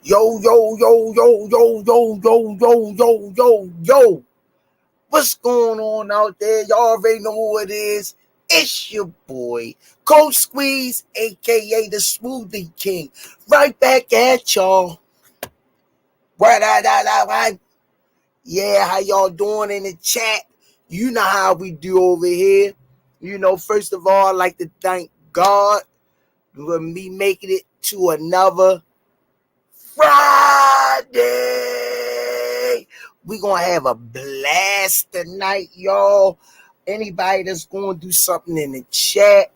Yo, yo, yo, yo, yo, yo, yo, yo, yo, yo, yo. What's going on out there? Y'all already know who it is. It's your boy, Coach Squeeze, aka the Smoothie King. Right back at y'all. What? Yeah, how y'all doing in the chat? You know how we do over here. First of all, I'd like to thank God for me making it to another Friday. We gonna have a blast tonight, y'all. Anybody that's gonna do something in the chat,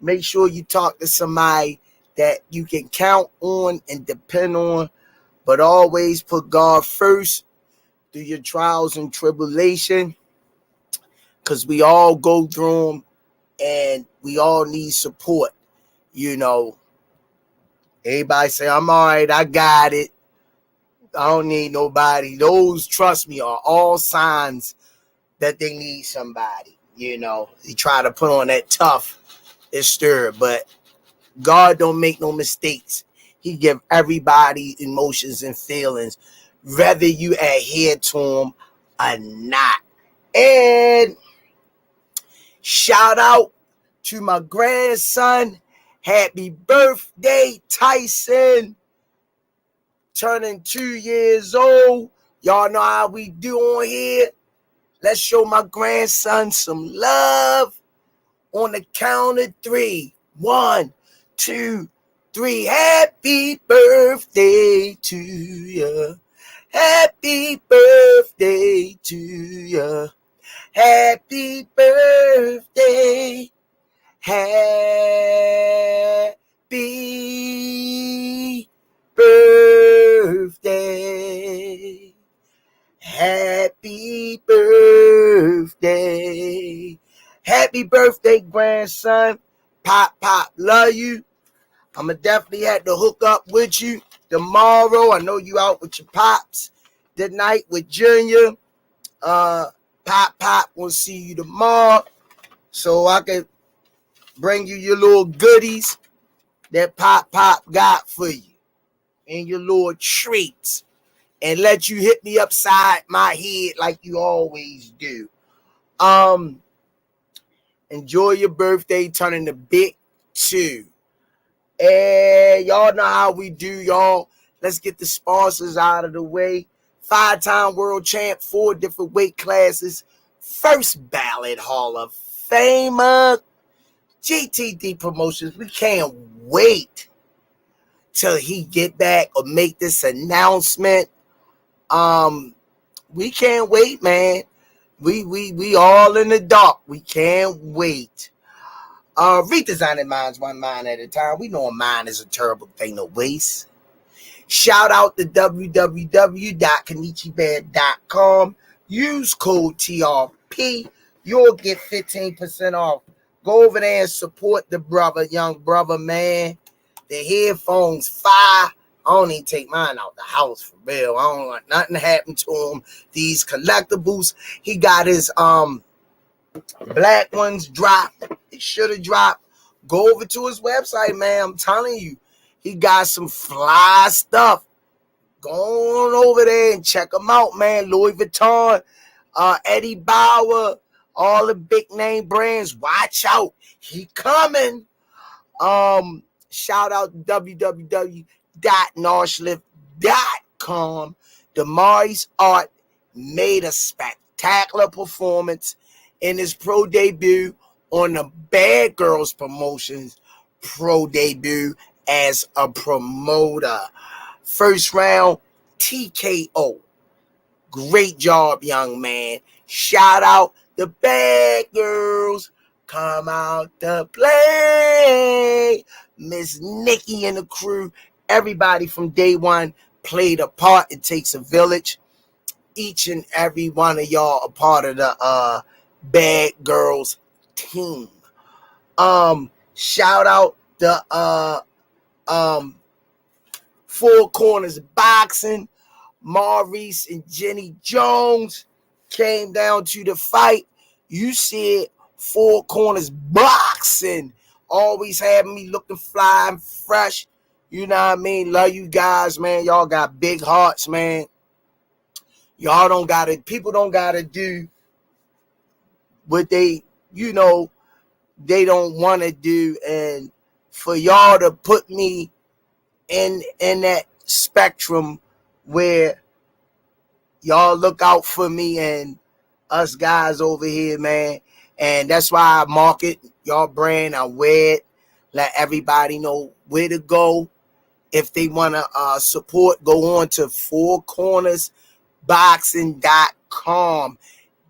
make sure you talk to somebody that you can count on and depend on, but always put God first through your trials and tribulation, because we all go through them and we all need support. Everybody say, I'm all right, I got it, I don't need nobody. Those, trust me, are all signs that they need somebody. They try to put on that tough exterior, but God don't make no mistakes. He give everybody emotions and feelings, whether you adhere to them or not. And shout out to my grandson. Happy birthday, Tyson. Turning 2 years old. Y'all know how we do on here. Let's show my grandson some love on the count of 3. 1, 2, 3. Happy birthday to you. Happy birthday to you. Happy birthday. Happy birthday. Happy birthday. Happy birthday, grandson. Pop, love you. I'ma definitely have to hook up with you tomorrow. I know you out with your pops tonight with Junior. Pop, we'll see you tomorrow, so I can bring you your little goodies that Pop got for you and your little treats, and let you hit me upside my head like you always do. Enjoy your birthday, turning the big 2. And y'all know how we do, y'all. Let's get the sponsors out of the way. 5-time world champ, 4 different weight classes. First ballot Hall of Famer. GTD Promotions. We can't wait till he get back or make this announcement. We can't wait, man. We all in the dark. We can't wait. Redesigning minds one mind at a time. We know a mind is a terrible thing to waste. Shout out to www.kenichibear.com. Use code TRP. You'll get 15% off. Go over there and support the brother, young brother, man. The headphones fire. I don't even take mine out the house for real. I don't want nothing to happen to him. These collectibles, he got his black ones dropped. It should have dropped. Go over to his website, man. I'm telling you, he got some fly stuff. Go on over there and check him out, man. Louis Vuitton, Eddie Bauer, all the big name brands. Watch out, he coming. Shout out to www.norshlift.com. Damari's Art made a spectacular performance in his pro debut on the Bad Girls Promotions pro debut as a promoter. First round TKO. Great job, young man. Shout out the Bad Girls. Come out to play. Miss Nikki and the crew. Everybody from day one played a part. It takes a village. Each and every one of y'all a part of the Bad Girls team. Shout out the Four Corners Boxing. Maurice and Jenny Jones came down to the fight. You see it. Four Corners Boxing always having me looking fly and fresh. You know what I mean? Love you guys, man. Y'all got big hearts, man. Y'all don't gotta, people don't gotta do what they, they don't want to do. And for y'all to put me in that spectrum where y'all look out for me and us guys over here, man. And that's why I market y'all brand. I wear it. Let everybody know where to go. If they want to support, go on to fourcornersboxing.com.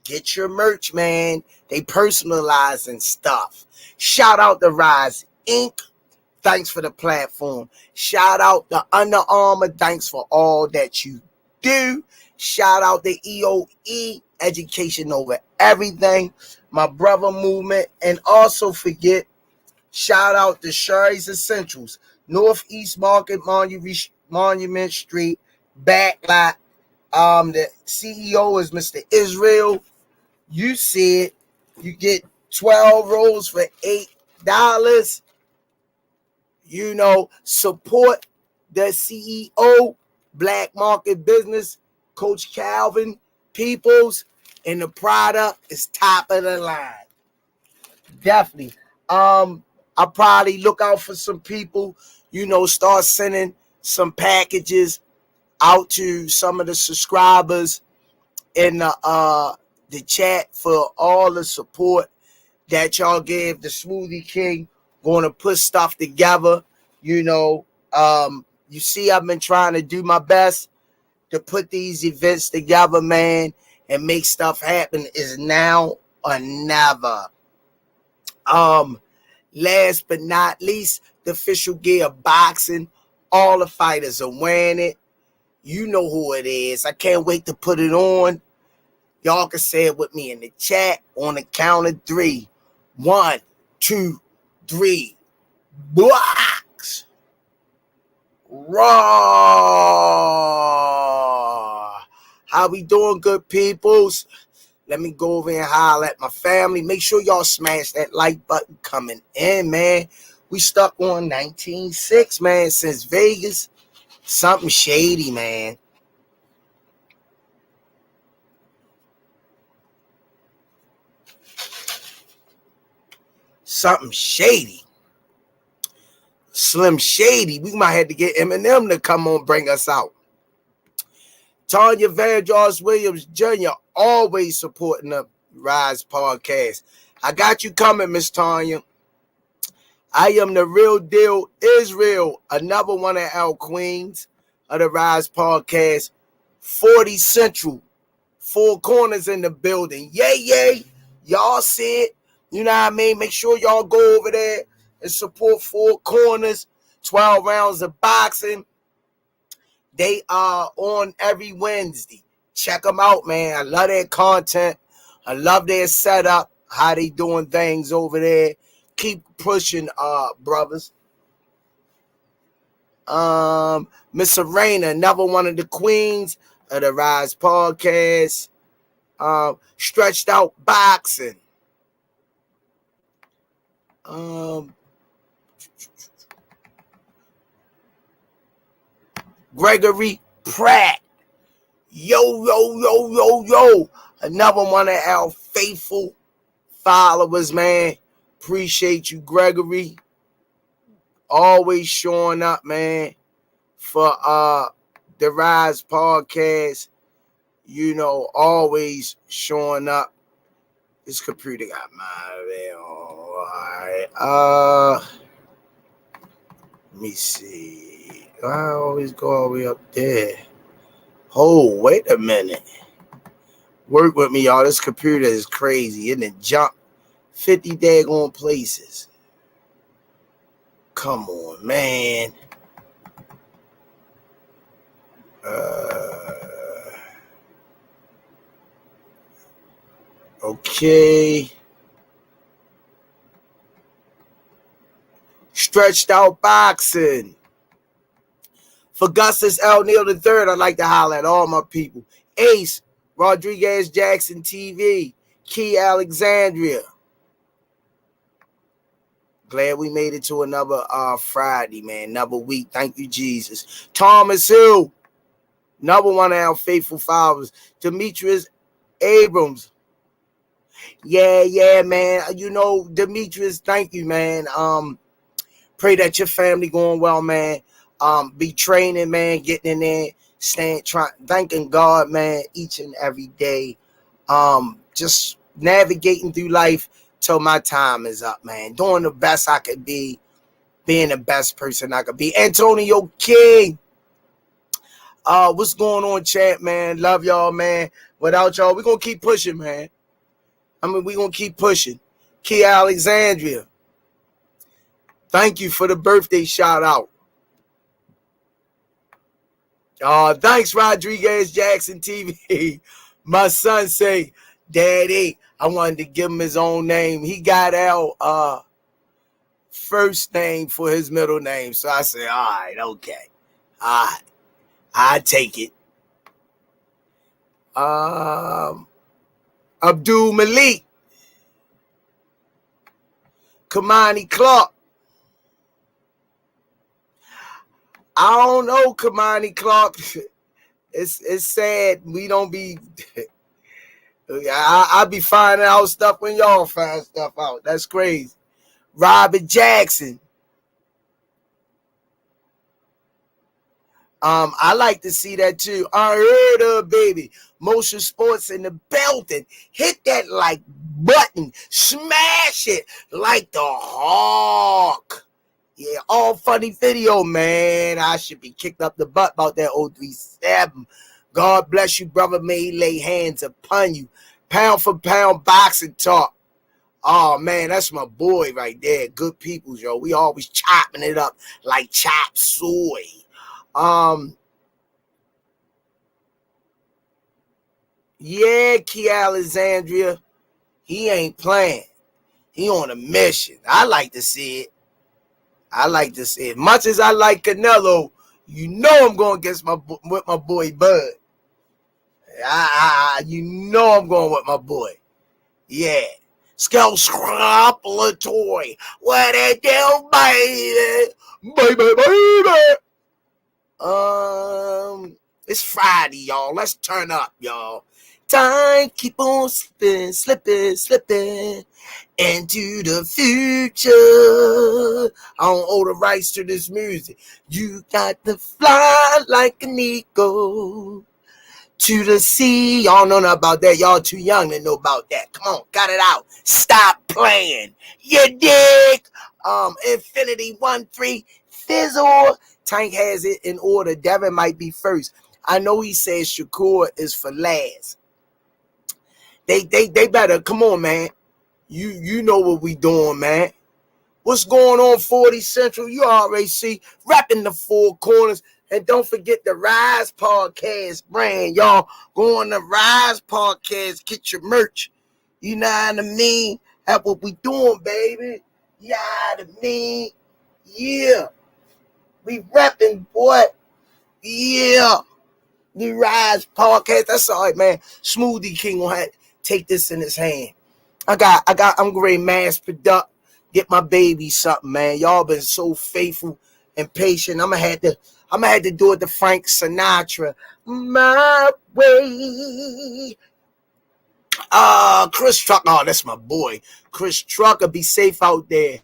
Get your merch, man. They personalizing stuff. Shout out to Rize Inc. Thanks for the platform. Shout out to Under Armour. Thanks for all that you do. Shout out to EOE, education over everything. My brother movement. And also forget, shout out to Sherry's Essentials, Northeast Market, Monument Street, backlot. The CEO is Mr. Israel. You see it. You get 12 rolls for $8. Support the CEO, Black Market Business, Coach Calvin Peoples, and the product is top of the line. Definitely. I'll probably look out for some people, start sending some packages out to some of the subscribers in the chat for all the support that y'all gave the Smoothie King. Going to put stuff together. You see, I've been trying to do my best to put these events together, man, and make stuff happen. Is now or never. Last but not least, the official gear of boxing. All the fighters are wearing it. You know who it is. I can't wait to put it on. Y'all can say it with me in the chat on the count of 3. 1, 2, 3. Box. Raw. How we doing, good peoples? Let me go over and holler at my family. Make sure y'all smash that like button coming in, man. We stuck on 19.6, man, since Vegas. Something shady, man. Something shady. Slim Shady. We might have to get Eminem to come on, bring us out. Tanya Van George Williams Jr. always supporting the Rize podcast. I got you coming, Miss Tanya. I am the real deal Israel, another one of our queens of the Rize podcast. 40 Central, 4 corners in the building. Yay, yay. Y'all see it. You know what I mean? Make sure y'all go over there and support 4 corners, 12 rounds of boxing. They are on every Wednesday. Check them out, man. I love their content. I love their setup, how they doing things over there. Keep pushing, brothers. Miss Serena, another one of the queens of the Rize podcast. Stretched Out Boxing. Gregory Pratt. Yo. Another one of our faithful followers, man. Appreciate you, Gregory. Always showing up, man, for the Rize podcast. Always showing up. This computer got my all right. Let me see. I always go all the way up there. Oh, wait a minute. Work with me, y'all. This computer is crazy. It done jumped 50 daggone places. Come on, man. Okay. Stretched Out Boxing. For Augustus L. Neal III, I'd like to holler at all my people. Ace, Rodriguez Jackson TV, Key Alexandria. Glad we made it to another Friday, man. Another week. Thank you, Jesus. Thomas Hill, another one of our faithful followers. Demetrius Abrams. Yeah, man. You know, Demetrius, thank you, man. Pray that your family going well, man. Be training, man, getting in there, thanking God, man, each and every day. Just navigating through life till my time is up, man. Doing the best I could be, being the best person I could be. Antonio King. What's going on, chat, man? Love y'all, man. Without y'all, we're gonna keep pushing, man. We're gonna keep pushing. Key Alexandria. Thank you for the birthday shout out. Thanks, Rodriguez Jackson TV. My son say, Daddy, I wanted to give him his own name. He got our first name for his middle name. So I said, all right, okay. All right. I take it. Abdul Malik. Kamani Clark. I don't know, Kamani Clark. It's sad we don't be. I be finding out stuff when y'all find stuff out. That's crazy. Robert Jackson. I like to see that too. I heard of baby. Motion Sports in the building. Hit that like button. Smash it like the Hawk. Yeah, all funny video, man. I should be kicked up the butt about that 037. God bless you, brother. May he lay hands upon you. Pound for pound boxing talk. Oh, man, that's my boy right there. Good people, yo. We always chopping it up like chop suey. Yeah, Key Alexandria. He ain't playing. He on a mission. I like to see it. Much as I like Canelo, you know I'm going against with my boy Bud. You know I'm going with my boy. Yeah. Skull Scrapulatory. What it do, baby? Baby. It's Friday, y'all. Let's turn up, y'all. Time keep on slipping into the future. I don't owe the rights to this music. You got to fly like an eagle to the sea. Y'all know nothing about that. Y'all too young to know about that. Come on, got it out. Stop playing. You dig? Infinity 1-3 Fizzle. Tank has it in order. Devin might be first. I know he says Shakur is for last. They better come on, man. You know what we doing, man. What's going on, 40 Central? You already see. Rapping the four corners. And don't forget the Rize Podcast brand, y'all. Go on the Rize Podcast, get your merch. You know what I mean? That's what we doing, baby. You know what I mean? Yeah. We rapping, boy. Yeah. The Rize Podcast. That's all right, man. Smoothie King will have to take this in his hand. I'm great mass product. Get my baby something, man. Y'all been so faithful and patient. I'm gonna have to do it to Frank Sinatra. My way. Chris Trucker. Oh, that's my boy. Chris Trucker, be safe out there.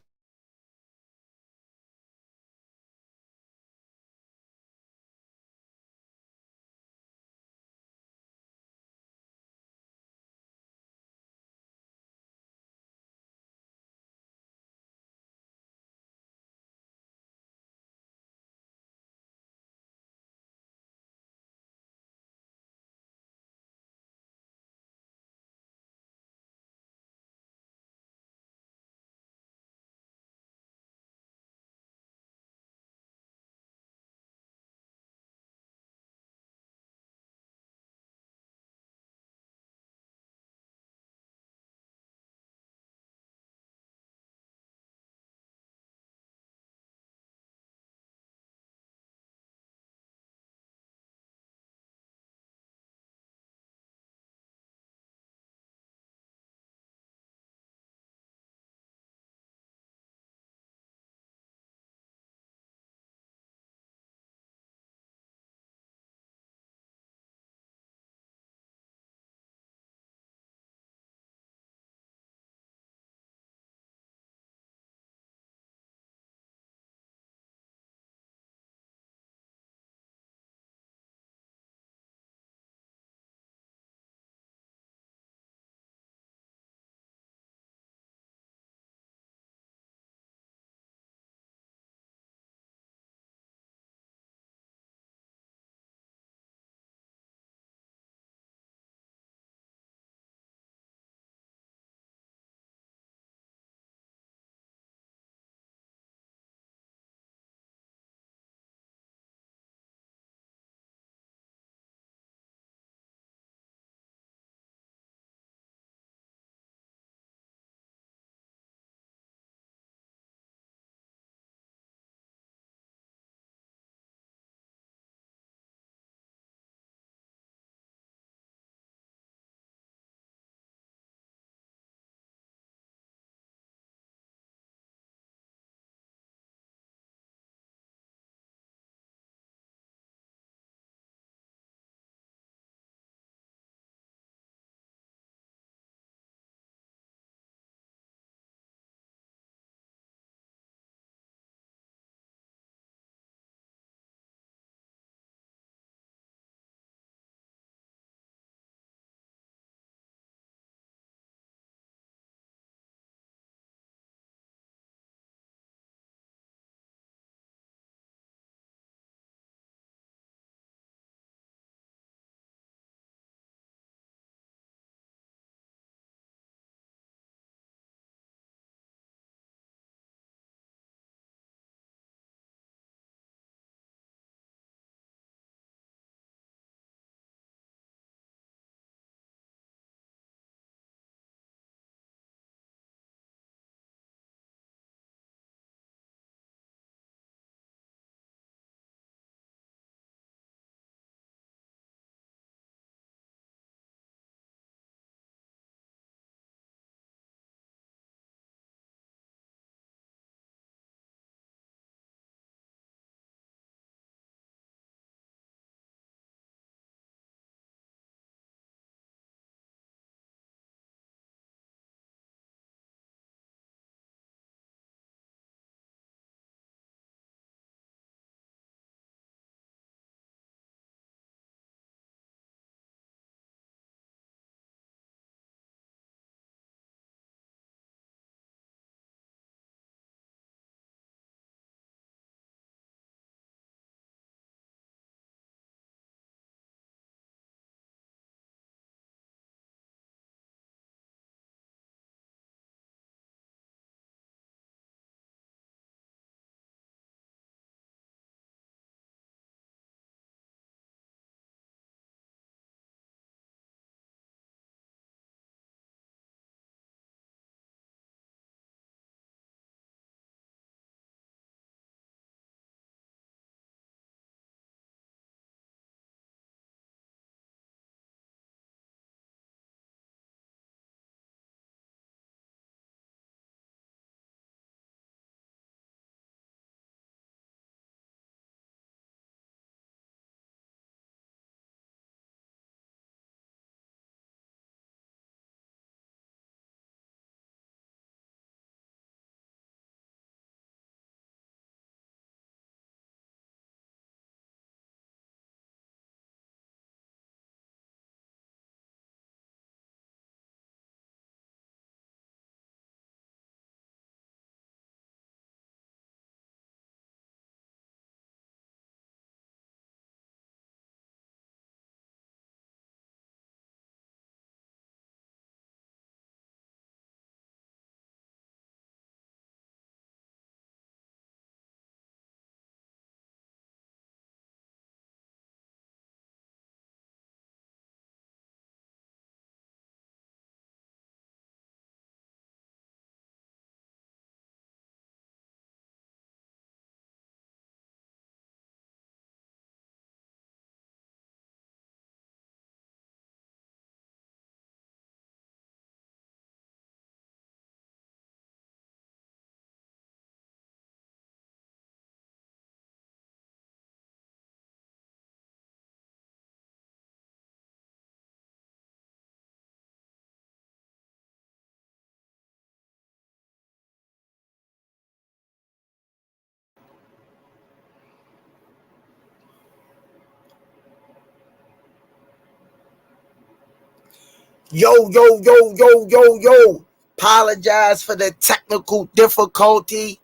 Yo, yo, yo, yo, yo, yo. Apologize for the technical difficulty.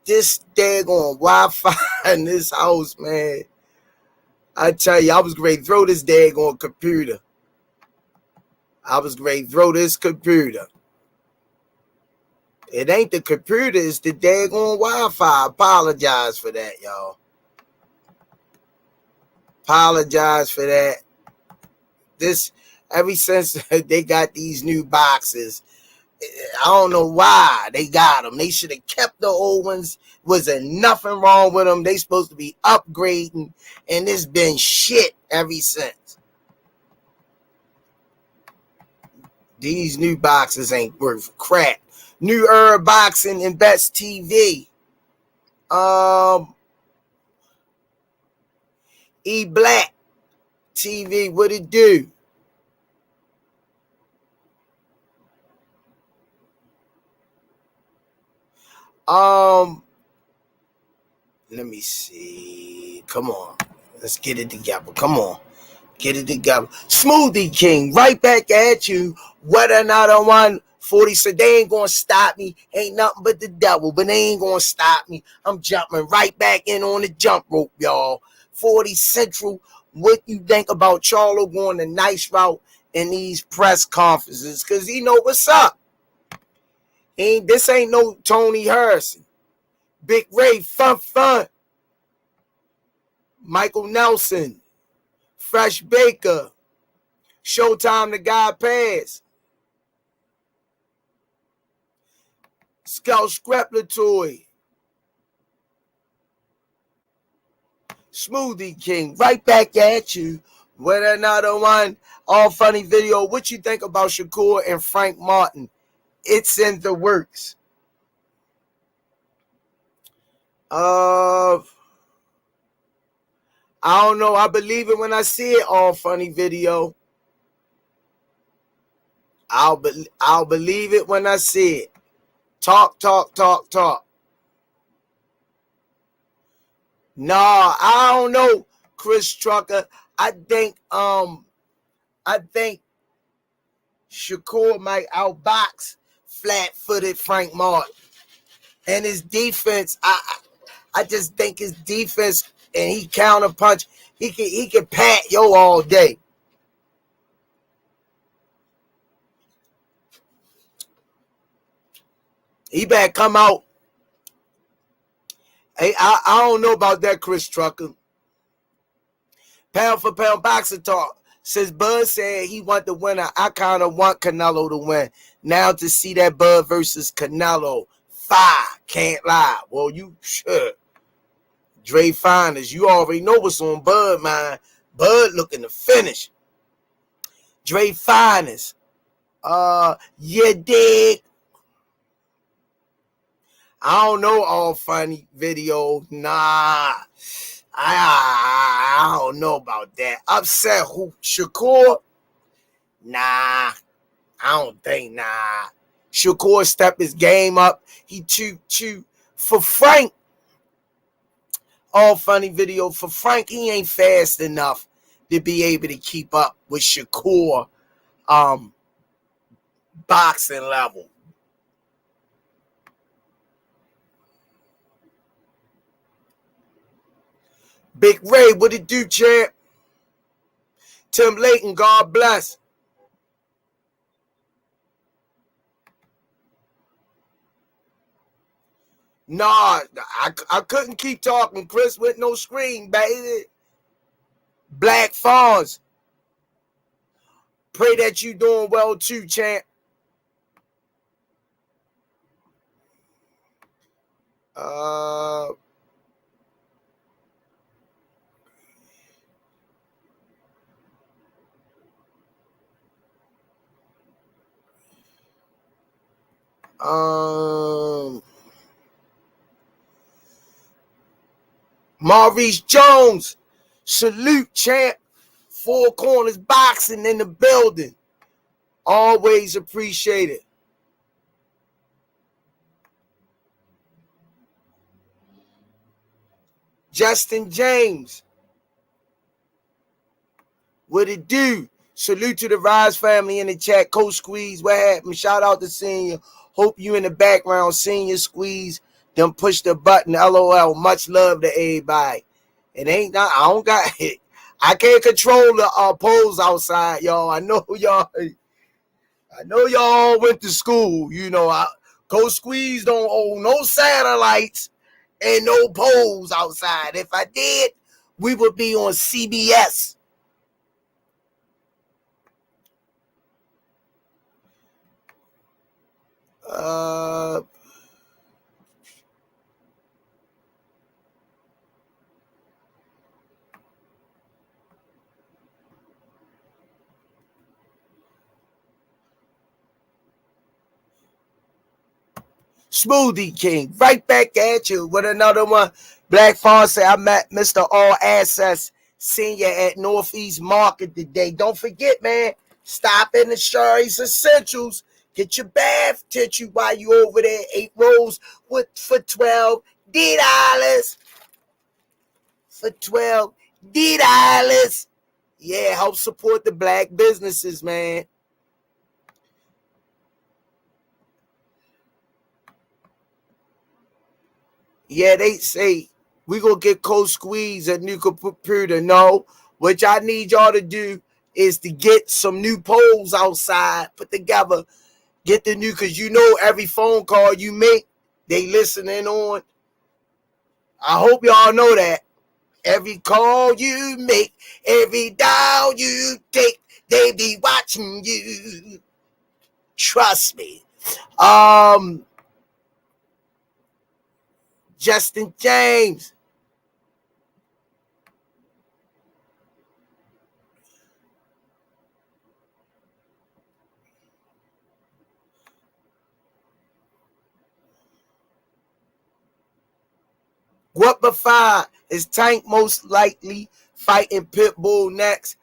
This daggone Wi-Fi in this house, man. I tell you, I was great. Throw this daggone computer. I was great. Throw this computer. It ain't the computer, it's the daggone Wi-Fi. Apologize for that, y'all. Apologize for that. This, ever since they got these new boxes, I don't know why they got them. They should have kept the old ones. Wasn't nothing wrong with them. They supposed to be upgrading, and it's been shit ever since. These new boxes ain't worth crap. New Herb Boxing and Best TV. E Black TV, what it do? Let me see. Come on. Let's get it together. Come on. Get it together. Smoothie King, right back at you. Whether or not I won 40 said they ain't gonna stop me. Ain't nothing but the devil, but they ain't gonna stop me. I'm jumping right back in on the jump rope, y'all. 40 Central, what you think about Charlo going the nice route in these press conferences? Because he know what's up. This ain't no Tony Harrison. Big Ray, fun. Michael Nelson, Fresh Baker, Showtime the Guy Pass, Scout Screpulatory, Smoothie King, right back at you with another one. All funny video. What you think about Shakur and Frank Martin? It's in the works. I don't know. I believe it when I see it. All funny video. I'll believe it when I see it. Talk. Nah, I don't know, Chris Trucker. I think Shakur might outbox flat-footed Frank Martin. And his defense, I just think his defense, and he counterpunch. He can pat yo all day. He better come out. Hey, I don't know about that, Chris Trucker. Pound for pound boxing talk. Since Bud said he want the winner, I kind of want Canelo to win. Now to see that Bud versus Canelo, can't lie. Well, you should. Dre Finest, you already know what's on Bud, man. Bud looking to finish. Dre Finest, you dig? I don't know all funny video. Nah. I don't know about that. Upset who? Shakur? Nah. I don't think, nah. Shakur stepped his game up. He chew. For Frank, all funny video. For Frank, he ain't fast enough to be able to keep up with Shakur boxing level. Big Ray, what it do, champ? Tim Layton, God bless. Nah, I couldn't keep talking, Chris, with no screen, baby. Black Fawns. Pray that you doing well too, champ. Maurice Jones, salute, champ. Four Corners Boxing in the building. Always appreciate it. Justin James, what it do? Salute to the Rize family in the chat. Coach Squeeze, what happened? Shout out to Senior. Hope you in the background. Senior Squeeze. Then push the button. LOL. Much love to everybody. It ain't not. I don't got it. I can't control the polls outside, y'all. I know y'all went to school. You know, Coach Squeeze don't own no satellites and no poles outside. If I did, we would be on CBS. Smoothie King, right back at you with another one. Black Fawn said, I met Mr. All Access Senior at Northeast Market today. Don't forget, man, stop in the Shari's Essentials. Get your bath tissue while you over there. 8 rolls for $12. For $12. Yeah, help support the black businesses, man. Yeah, they say we gonna get Coach Squeeze a new computer. No, what I need y'all to do is to get some new poles outside, put together, get the new, because you know every phone call you make, they listening on. I hope y'all know that. Every call you make, every dial you take, they be watching you. Trust me. Justin James. Guapify is Tank most likely fighting Pitbull next.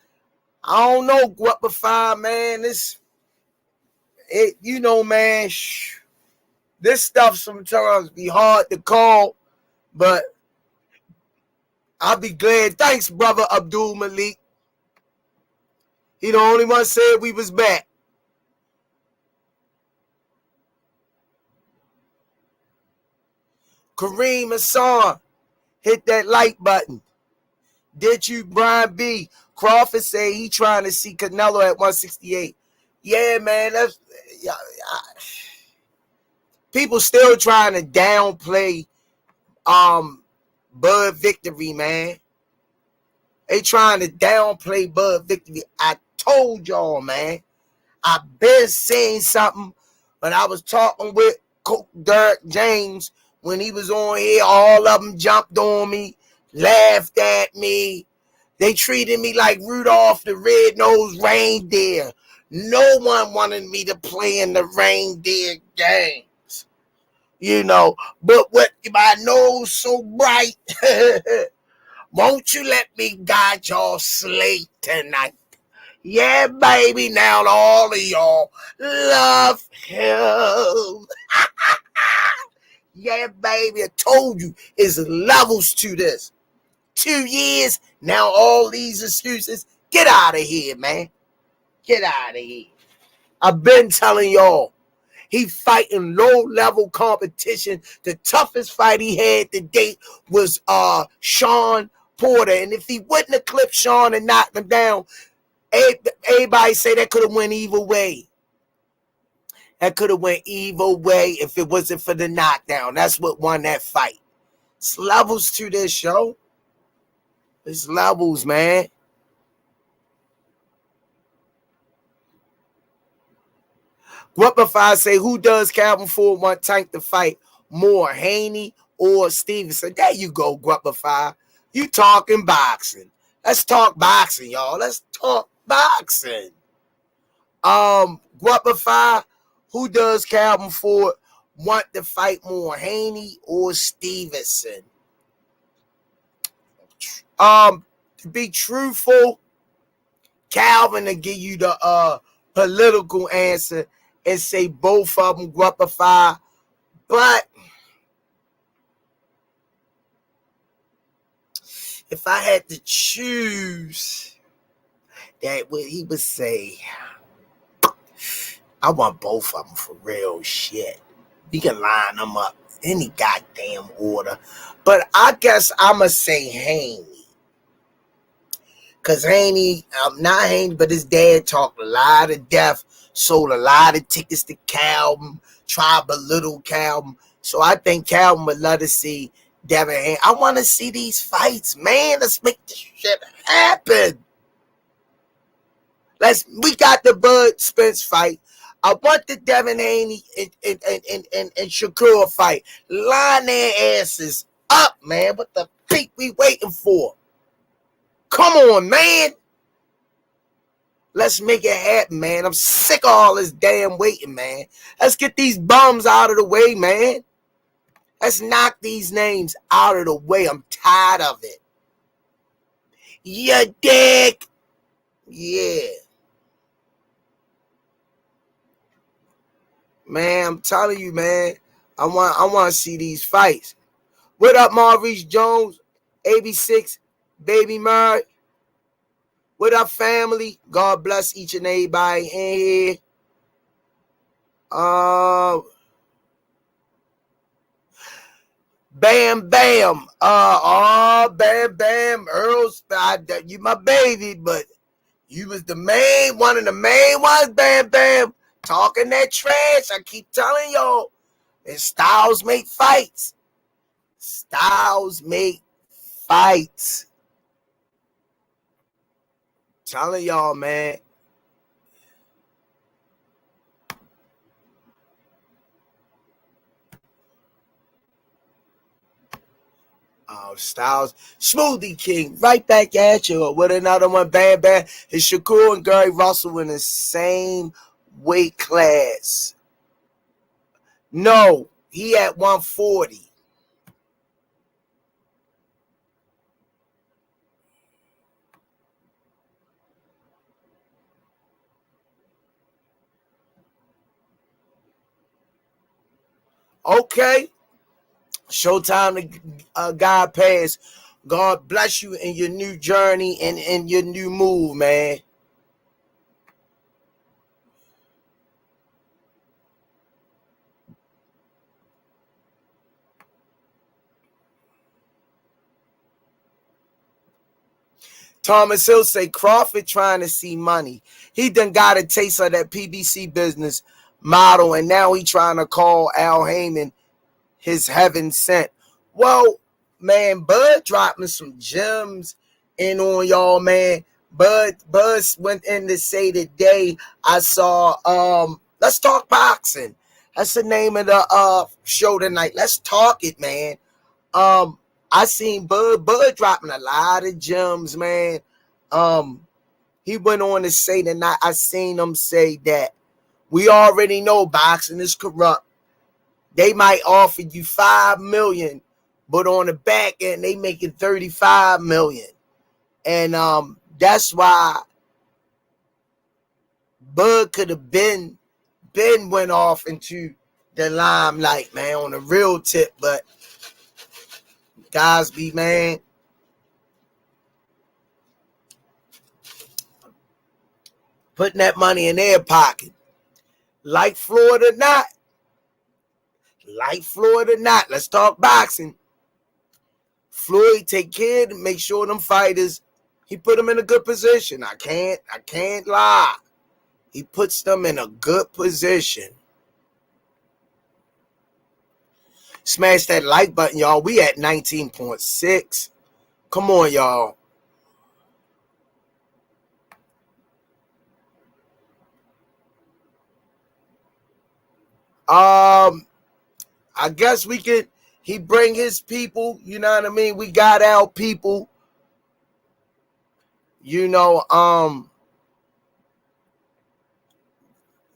I don't know, Guapify, man. You know, man. This stuff sometimes be hard to call, but I'll be glad. Thanks, brother Abdul Malik. He the only one said we was back. Kareem Hassan, hit that like button. Did you, Brian B? Crawford say he trying to see Canelo at 168. Yeah, man, people still trying to downplay Bud Victory, man. They trying to downplay Bud Victory. I told y'all, man. I've been saying something, but I was talking with Dirk James when he was on here. All of them jumped on me, laughed at me. They treated me like Rudolph the Red-Nosed Reindeer. No one wanted me to play in the reindeer games. You know, but what my nose so bright, won't you let me guide y'all sleigh tonight? Yeah, baby, now all of y'all love him. Yeah, baby, I told you, it's levels to this. 2 years, now all these excuses. Get out of here, man. Get out of here. I've been telling y'all, he fighting low-level competition. The toughest fight he had to date was Sean Porter. And if he wouldn't have clipped Sean and knocked him down, everybody say that could have went either way. That could have went either way if it wasn't for the knockdown. That's what won that fight. It's levels to this show. It's levels, man. Guapify say, who does Calvin Ford want Tank to fight more, Haney or Stevenson? There you go, Guapify. You talking boxing. Let's talk boxing, y'all. Let's talk boxing. Guapify, who does Calvin Ford want to fight more, Haney or Stevenson? To be truthful, Calvin to give you the political answer and say both of them, Guapify. But if I had to choose, that he would say, I want both of them for real shit. We can line them up any goddamn order. But I guess I'ma say Haney. Cause Haney, not Haney, but his dad talked a lot of death, sold a lot of tickets to Calvin, tried belittle Calvin. So I think Calvin would love to see Devin Haney. I want to see these fights, man. Let's make this shit happen. We got the Bud Spence fight. I want the Devin Haney and Shakur fight. Line their asses up, man. What the freak we waiting for? Come on, man. Let's make it happen, man. I'm sick of all this damn waiting, man. Let's get these bums out of the way, man. Let's knock these names out of the way. I'm tired of it. You dick. Yeah. Man, I'm telling you, man. I want to see these fights. What up, Maurice Jones? 86, Baby Murray. What up, family? God bless each and everybody in here. Bam, bam. Bam, bam. Earl, you my baby, but you was the main, one of the main ones, Bam, bam. Talking that trash. I keep telling y'all. And styles make fights. Styles make fights. Telling y'all, man. Styles, Smoothie King, right back at you with another one. Bam, bam. It's Shakur and Gary Russell in the same weight class. No, he at 140. Okay. Showtime to God pass. God bless you in your new journey and in your new move, man. Thomas Hill say Crawford trying to see money. He done got a taste of that PBC business model, and now he trying to call Al Heyman his heaven sent. Well, man, Bud dropped me some gems in on y'all, man. Bud went in to say today, I saw Let's Talk Boxing. That's the name of the show tonight. Let's talk it, man. I seen Bud dropping a lot of gems, man. He went on to say tonight, I seen him say that we already know boxing is corrupt. They might offer you $5 million, but on the back end, they making $35 million. And that's why Bud could have been went off into the limelight, man, on a real tip. But Cosby, man, putting that money in their pocket. Like Florida not. Let's talk boxing. Floyd take care to make sure them fighters, he put them in a good position. I can't lie. He puts them in a good position. Smash that like button, y'all. We at 19.6. Come on, y'all. I guess he bring his people, you know what I mean? We got our people. You know,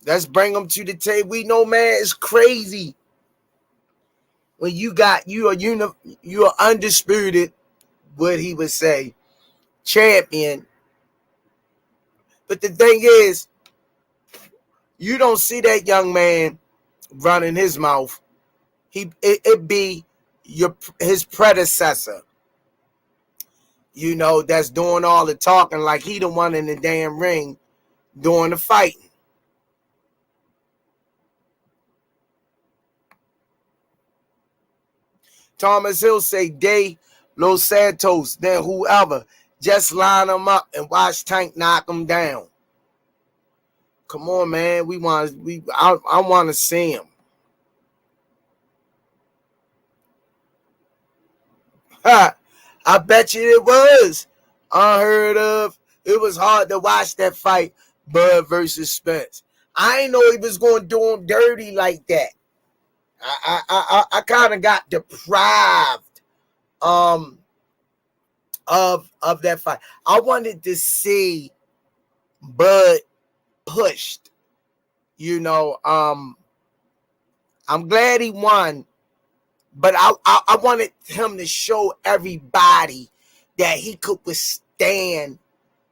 let's bring them to the table. We know, man, it's crazy when you are undisputed, what he would say, champion. But the thing is, you don't see that young man running his mouth. It be his predecessor. you know, that's doing all the talking like he the one in the damn ring doing the fighting. Thomas Hill say Day, Los Santos, then whoever. Just line them up and watch Tank knock them down. Come on, man. I want to see him. Ha! I bet you it was unheard of. It was hard to watch that fight, Bud versus Spence. I ain't know he was going to do him dirty like that. I kind of got deprived of that fight. I wanted to see Bud pushed. You know, I'm glad he won, but I wanted him to show everybody that he could withstand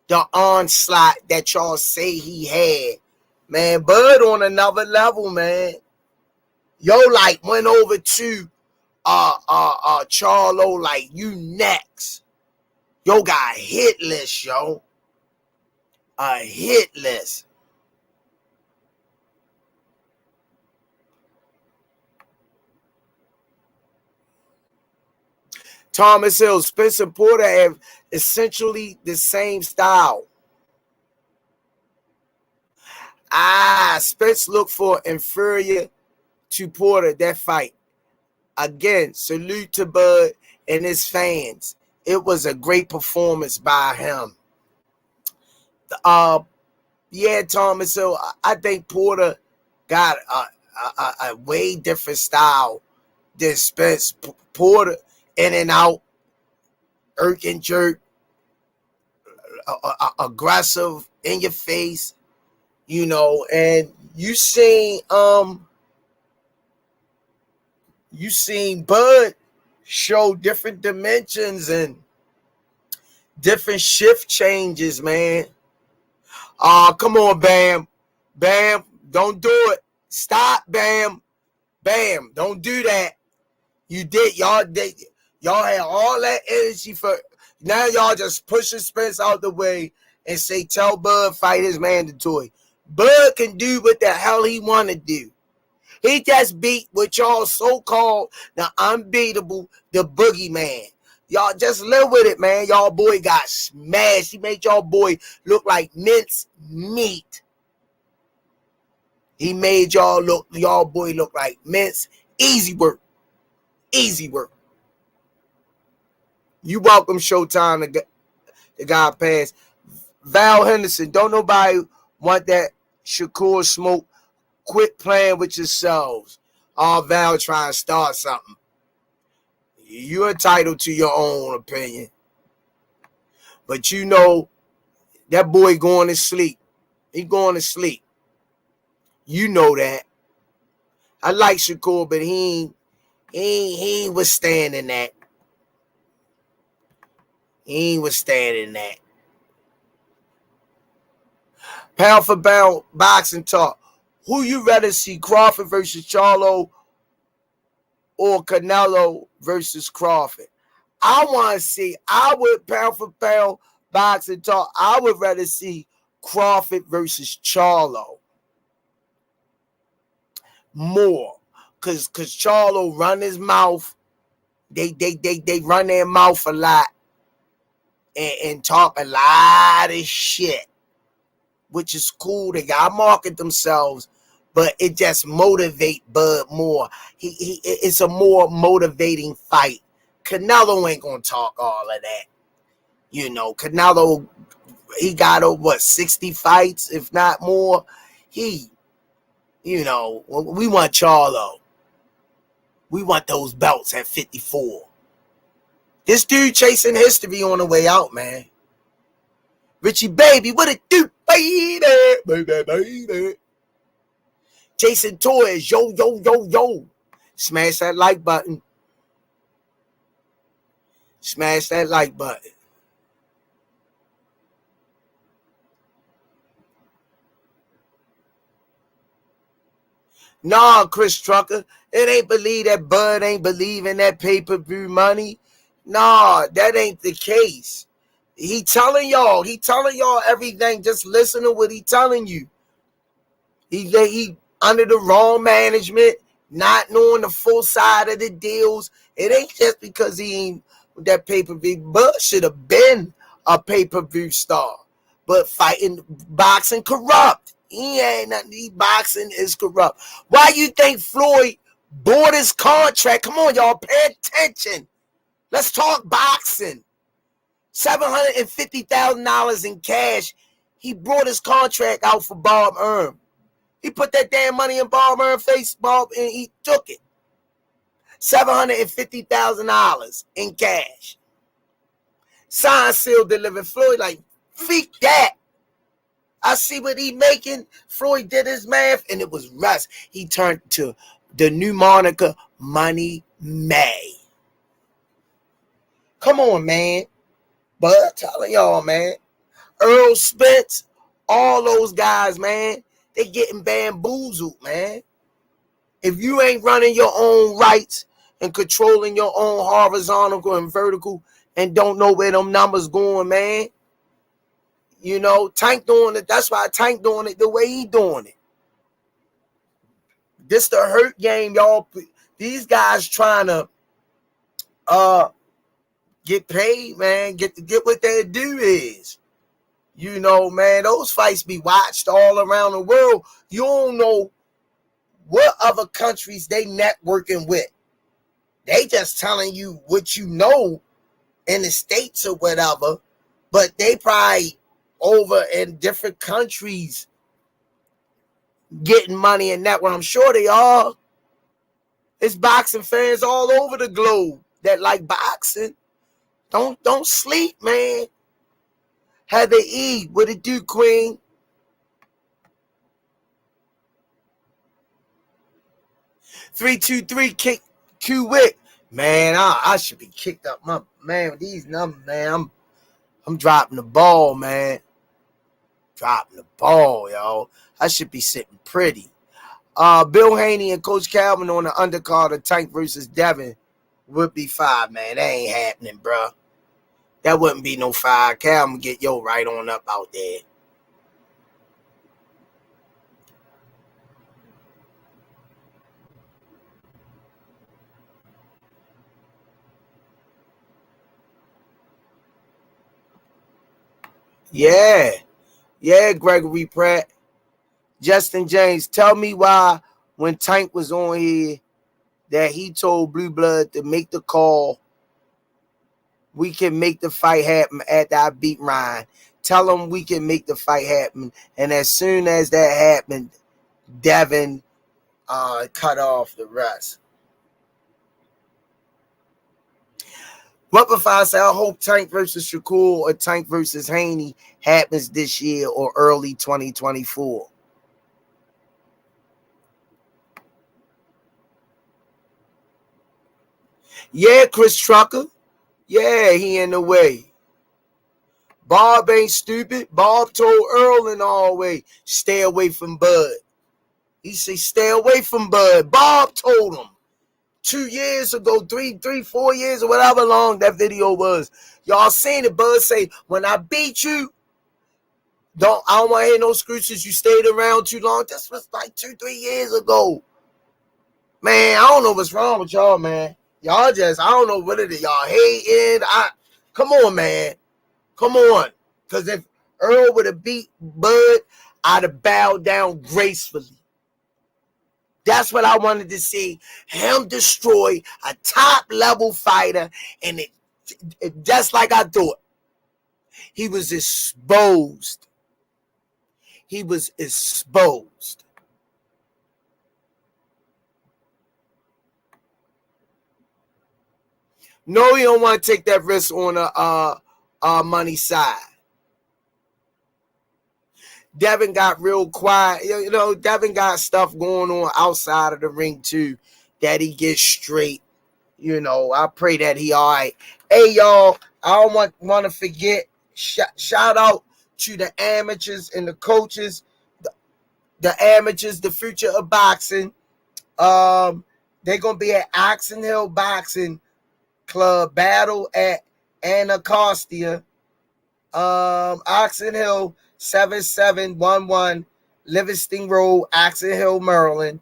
the onslaught that y'all say he had. Man, Bud on another level, man. Yo, like, went over to Charlo, like, you next. Yo got a hit list, yo. A hit list. Thomas Hill, Spencer Porter have essentially the same style. Spence looked for inferior to Porter that fight. Again, salute to Bud and his fans. It was a great performance by him. Yeah, Thomas Hill, I think Porter got a way different style than Spence. Porter in and out, irk and jerk, aggressive, in your face, you know, and you seen Bud show different dimensions and different shift changes, man. Come on, Bam. Bam, don't do it. Stop, Bam. Bam, don't do that. You did. Y'all had all that energy for. Now y'all just pushing Spence out the way and say, tell Bud fight is mandatory. Bud can do what the hell he want to do. He just beat what y'all so-called the unbeatable, the boogeyman. Y'all just live with it, man. Y'all boy got smashed. He made y'all boy look like minced meat. He made y'all boy look like mince. Easy work. Easy work. You welcome Showtime the guy passed. Val Henderson, don't nobody want that Shakur smoke. Quit playing with yourselves. Val trying to start something. You're entitled to your own opinion. But you know, that boy going to sleep. He going to sleep. You know that. I like Shakur, but he ain't withstanding that. He ain't withstanding that. Pound for pound boxing talk. Who you rather see, Crawford versus Charlo or Canelo versus Crawford? I want to see, I would pound for pound boxing talk. I would rather see Crawford versus Charlo more. Cause Charlo run his mouth. They run their mouth a lot and talk a lot of shit, which is cool. They gotta market themselves, but it just motivate Bud more. It's a more motivating fight. Canelo ain't gonna talk all of that. You know, Canelo, he got over 60 fights, if not more. You know, we want Charlo. We want those belts at 54. This dude chasing history on the way out, man. Richie Baby, what it do, baby? Baby. Jason Torres, yo. Smash that like button. Smash that like button. Nah, Chris Trucker, it ain't believe that Bud ain't believing that pay-per-view money. Nah, that ain't the case. He telling y'all everything. Just listen to what he telling you. He under the wrong management, not knowing the full side of the deals. It ain't just because he ain't that pay-per-view. Bud should have been a pay-per-view star. But fighting boxing corrupt. He ain't nothing. Boxing is corrupt. Why you think Floyd bought his contract? Come on, y'all, pay attention. Let's talk boxing. $750,000 in cash. He brought his contract out for Bob Earl. He put that damn money in Bob Earl's face, Bob, and he took it. $750,000 in cash. Sign, seal, delivered. Floyd like, freak that. I see what he making. Floyd did his math, and it was Russ. He turned to the new moniker, Money May. Come on, man. But I'm telling y'all, man. Earl Spence, all those guys, man, they getting bamboozled, man. If you ain't running your own rights and controlling your own horizontal and vertical and don't know where them numbers going, man, you know, Tank doing it. That's why Tank doing it the way he doing it. This the hurt game, y'all. These guys trying to get paid, man. Get what their due is. You know, man, those fights be watched all around the world. You don't know what other countries they networking with. They just telling you what you know in the States or whatever, but they probably over in different countries getting money in that one. I'm sure they are. It's boxing fans all over the globe that like boxing. Don't sleep, man. Heather E, what it do, Queen? $323 kick Q Wick. Man, I should be kicked up. My man, with these numbers, man. I'm dropping the ball, man. Dropping the ball, y'all. I should be sitting pretty. Bill Haney and Coach Calvin on the undercard of Tank versus Devin would be fire, man. That ain't happening, bro. That wouldn't be no fire. Calvin get yo right on up out there. Yeah. Yeah, Gregory Pratt. Justin James, tell me why when Tank was on here that he told Blue Blood to make the call. We can make the fight happen after I beat Ryan. Tell him we can make the fight happen. And as soon as that happened, Devin cut off the rest. What if I say I hope Tank versus Shakur or Tank versus Haney happens this year or early 2024? Yeah, Chris Trucker. Yeah, he in the way. Bob ain't stupid. Bob told Earl in all way, stay away from Bud. He said, stay away from Bud. Bob told him 2 years ago, 4 years or whatever long that video was. Y'all seen it. Bud say, when I beat you, I don't want to hear no excuses. You stayed around too long. This was like 2-3 years ago. Man, I don't know what's wrong with y'all, man. Y'all just, I don't know what it is. Y'all hating. Come on, man. Come on. Because if Earl would have beat Bud, I'd have bowed down gracefully. That's what I wanted to see. Him destroy a top-level fighter, and it just like I thought. He was exposed. He was exposed. No, you don't want to take that risk on a money side. Devin got real quiet. You know, Devin got stuff going on outside of the ring, too, that he gets straight. You know, I pray that he all right. Hey, y'all, I don't want to forget, shout out to the amateurs and the coaches, the amateurs, the future of boxing. They're going to be at Oxon Hill Boxing Club battle at Anacostia Oxon Hill, 7711 Livingston Road, Oxon Hill, Maryland.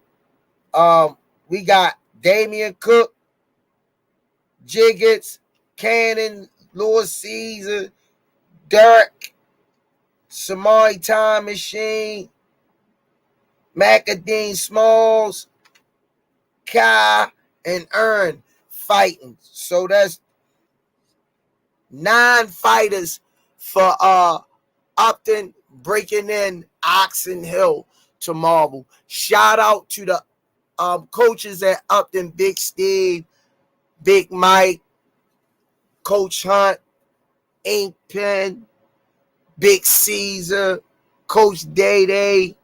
We got Damian Cook, Jiggets, Cannon, Lord Caesar, Dirk, Samari Time Machine, Macadine Smalls, Kai, and Earn fighting. So that's 9 fighters for Upton breaking in Oxon Hill tomorrow. Shout out to the coaches at Upton, Big Steve, Big Mike, Coach Hunt, Ink Pen, Big Caesar, Coach Day Day.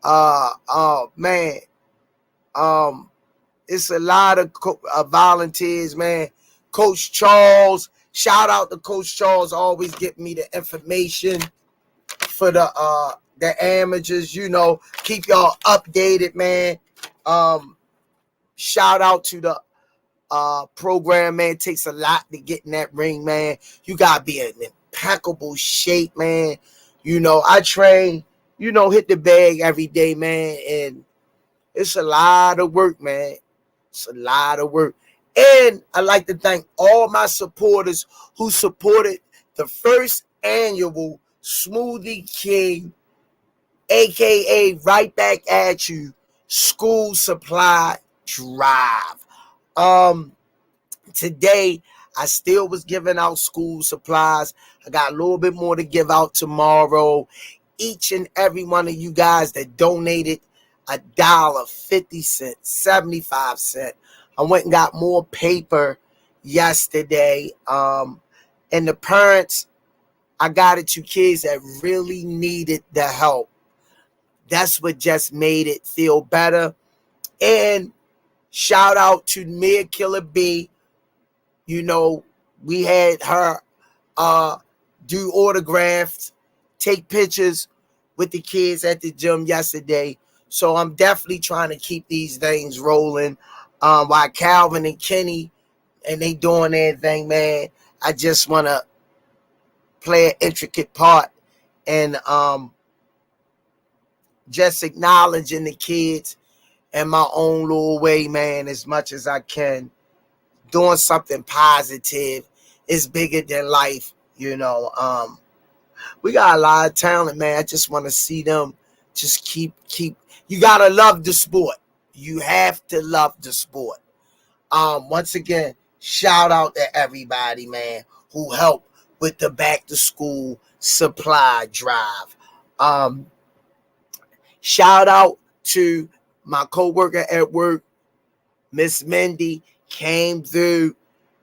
Oh man, it's a lot of volunteers, man. Coach Charles, shout out to Coach Charles, always getting me the information for the amateurs. You know, keep y'all updated, man. Shout out to the program, man. It takes a lot to get in that ring, man. You gotta be in impeccable shape, man. You know, I train, hit the bag every day, man, and it's a lot of work, man. It's a lot of work. And I'd like to thank all my supporters who supported the first annual Smoothie King, aka Right Back at You, school supply drive. Today I still was giving out school supplies. I got a little bit more to give out tomorrow. Each and every one of you guys that donated $1, 50 cents, 75 cents. I went and got more paper yesterday. And the parents, I got it to kids that really needed the help. That's what just made it feel better. And shout out to Mia Killer B. You know, we had her do autographs, take pictures with the kids at the gym yesterday. So I'm definitely trying to keep these things rolling. While Calvin and Kenny and they doing their thing, man, I just want to play an intricate part and just acknowledging the kids in my own little way, man, as much as I can. Doing something positive is bigger than life, you know. We got a lot of talent, man. I just want to see them just keep. You gotta love the sport. You have to love the sport. Once again, shout out to everybody, man, who helped with the back to school supply drive. Shout out to my coworker at work, Miss Mindy, came through,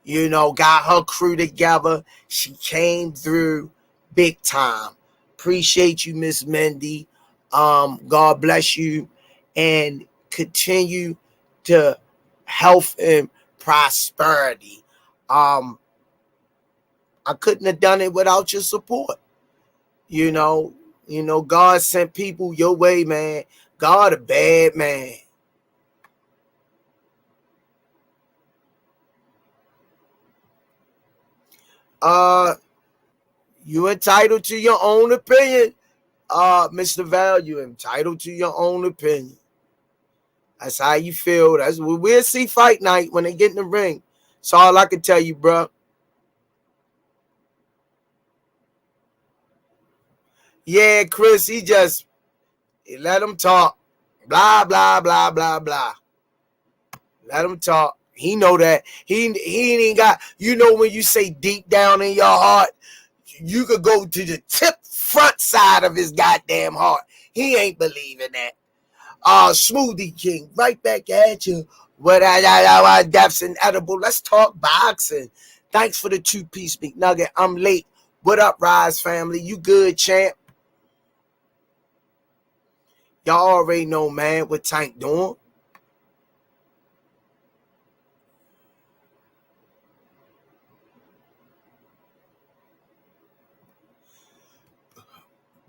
got her crew together. She came through big time. Appreciate you, Miss Mindy. God bless you and continue to health and prosperity. I couldn't have done it without your support. God sent people your way, man. God a bad man. You entitled to your own opinion, Mr. Val. You entitled to your own opinion. That's how you feel. That's what we'll see fight night when they get in the ring. That's all I can tell you, bro. Yeah, Chris, he let him talk. Blah, blah, blah, blah, blah. Let him talk. He know that. He ain't got, when you say deep down in your heart, you could go to the tip front side of his goddamn heart. He ain't believing that. Smoothie King, right back at you. What Death's inedible. Let's talk boxing. Thanks for the 2-piece McNugget. I'm late. What up, Rize family? You good, champ? Y'all already know, man, what Tank doing.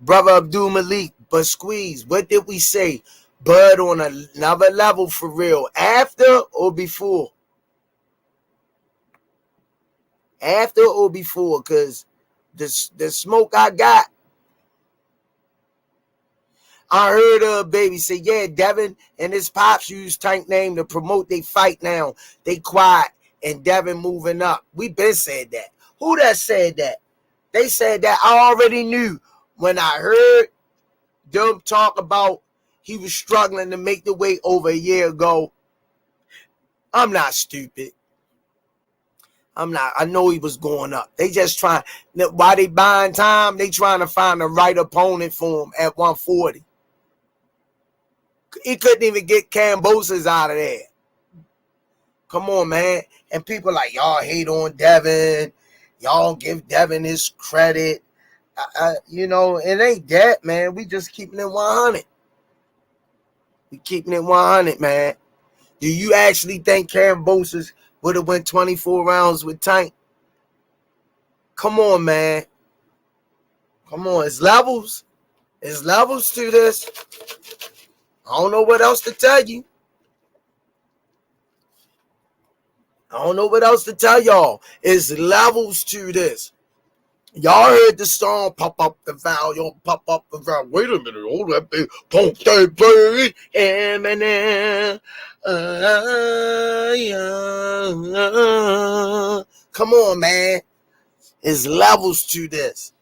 Brother Abdul Malik, but squeeze. What did we say? Bud on another level for real. After or before? After or before? Because the smoke I got. I heard Baby say, yeah, Devin and his pops use Tank name to promote they fight now. They quiet and Devin moving up. We been said that. Who that said that? They said that. I already knew when I heard them talk about he was struggling to make the weight over a year ago. I'm not stupid. I'm not. I know he was going up. They just trying, while they buying time, they trying to find the right opponent for him at 140. He couldn't even get Cambosis out of there. Come on, man. And people like, y'all hate on Devin. Y'all give Devin his credit. You know, it ain't that, man. We just keeping it 100. We keeping it 100, man. Do you actually think Cambosis would have went 24 rounds with Tank? Come on, man. Come on. It's levels. It's levels to this. I don't know what else to tell you. I don't know what else to tell y'all. It's levels to this. Y'all heard the song Pop Up the Volume, Pop Up the Volume. Wait a minute, hold that big punk they play. Eminem. Come on, man. It's levels to this.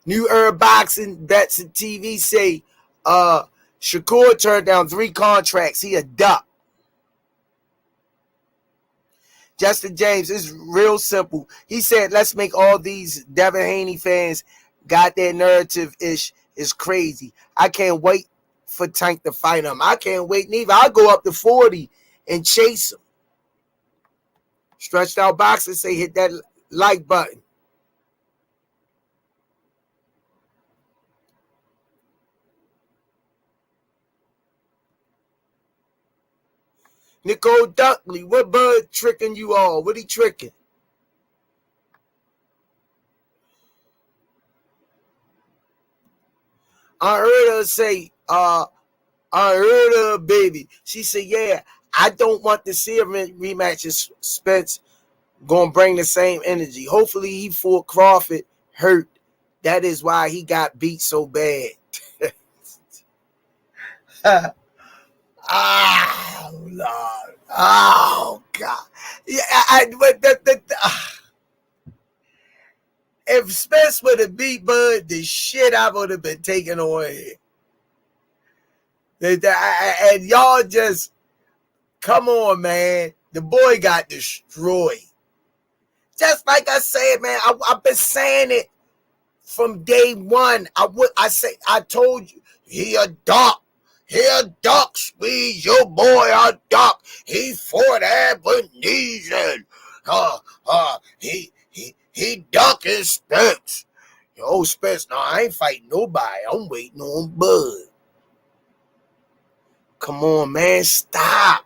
New Herb Boxing Bets and TV say Shakur turned down 3 contracts. He a duck. Justin James is real simple. He said, let's make all these Devin Haney fans got their narrative-ish is crazy. I can't wait for Tank to fight him. I can't wait neither. I'll go up to 40 and chase him. Stretched Out Boxer say hit that like button. Nicole Dunkley, what Bud tricking you all? What he tricking? I heard her say, I heard her, baby. She said, yeah, I don't want to see a rematch. Spence gonna bring the same energy. Hopefully he fought Crawford hurt. That is why he got beat so bad. Oh, Lord. Oh, God. Yeah, if Spence would have beat Bud, the shit I would have been taken away. And y'all just, come on, man. The boy got destroyed. Just like I said, man, I've been saying it from day one. I told you, he a duck. He a duck, squeeze your boy a duck. He fought Ebenezer. He ducking Spence. Yo, Spence, no, I ain't fighting nobody. I'm waiting on Bud. Come on, man, stop.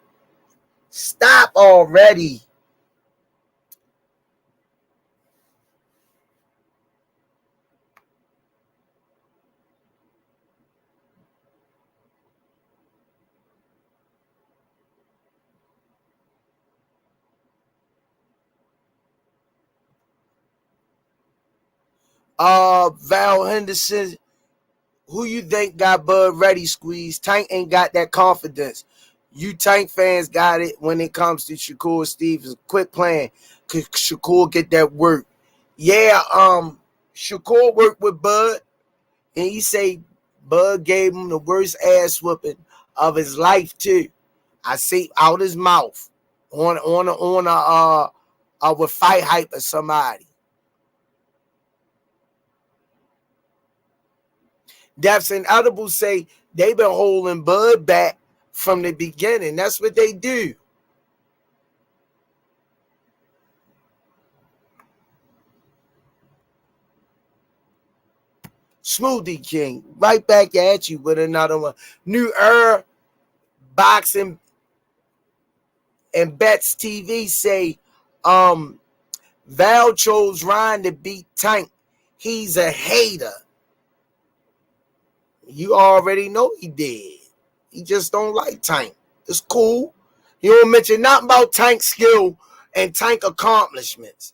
Stop already. Val Henderson, who you think got Bud ready, Squeeze? Tank ain't got that confidence. You Tank fans got it when it comes to Shakur Stevens. Quit playing. Cause Shakur get that work. Yeah, Shakur worked with Bud, and he say Bud gave him the worst ass whooping of his life too. I see out his mouth on a with Fight Hype or somebody. Deaths and Edibles say they been holding Bud back from the beginning. That's what they do. Smoothie King, right back at you with another one. New Era Boxing and Bets TV say Val chose Ryan to beat Tank. He's a hater. You already know he did. He just don't like Tank. It's cool. You don't mention nothing about Tank's skill and Tank accomplishments.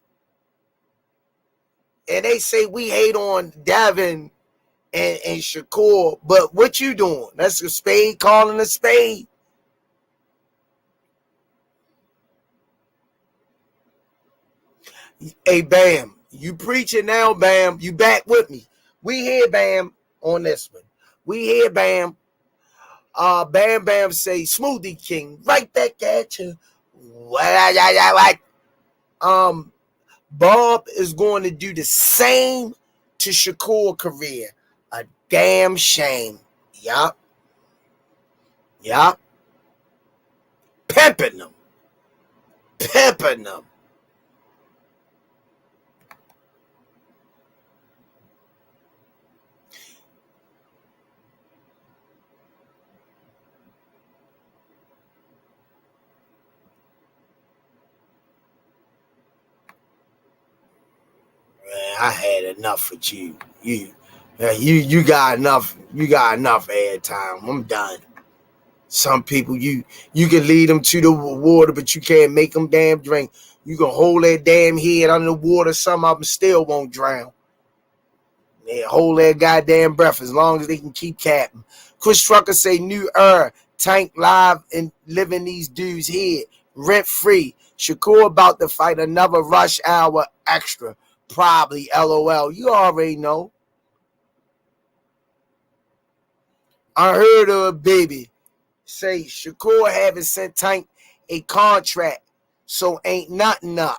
And they say we hate on Davin and Shakur, but what you doing? That's a spade calling a spade. Hey, Bam, you preaching now, Bam. You back with me. We here, Bam, on this one. We here, Bam. Bam Bam say, Smoothie King, right back at you. What? Bob is going to do the same to Shakur career. A damn shame. Yup. Yup. Pimping them. Pimping them. Man, I had enough with you. You got enough. You got enough airtime. I'm done. Some people you can lead them to the water, but you can't make them damn drink. You can hold their damn head under the water. Some of them still won't drown. They hold their goddamn breath as long as they can keep capping. Chris Trucker say new era. Tank live and living these dudes here rent free. Shakur about to fight another rush hour extra. Probably LOL. You already know. I heard of a baby say Shakur haven't sent Tank a contract, so ain't nothing up.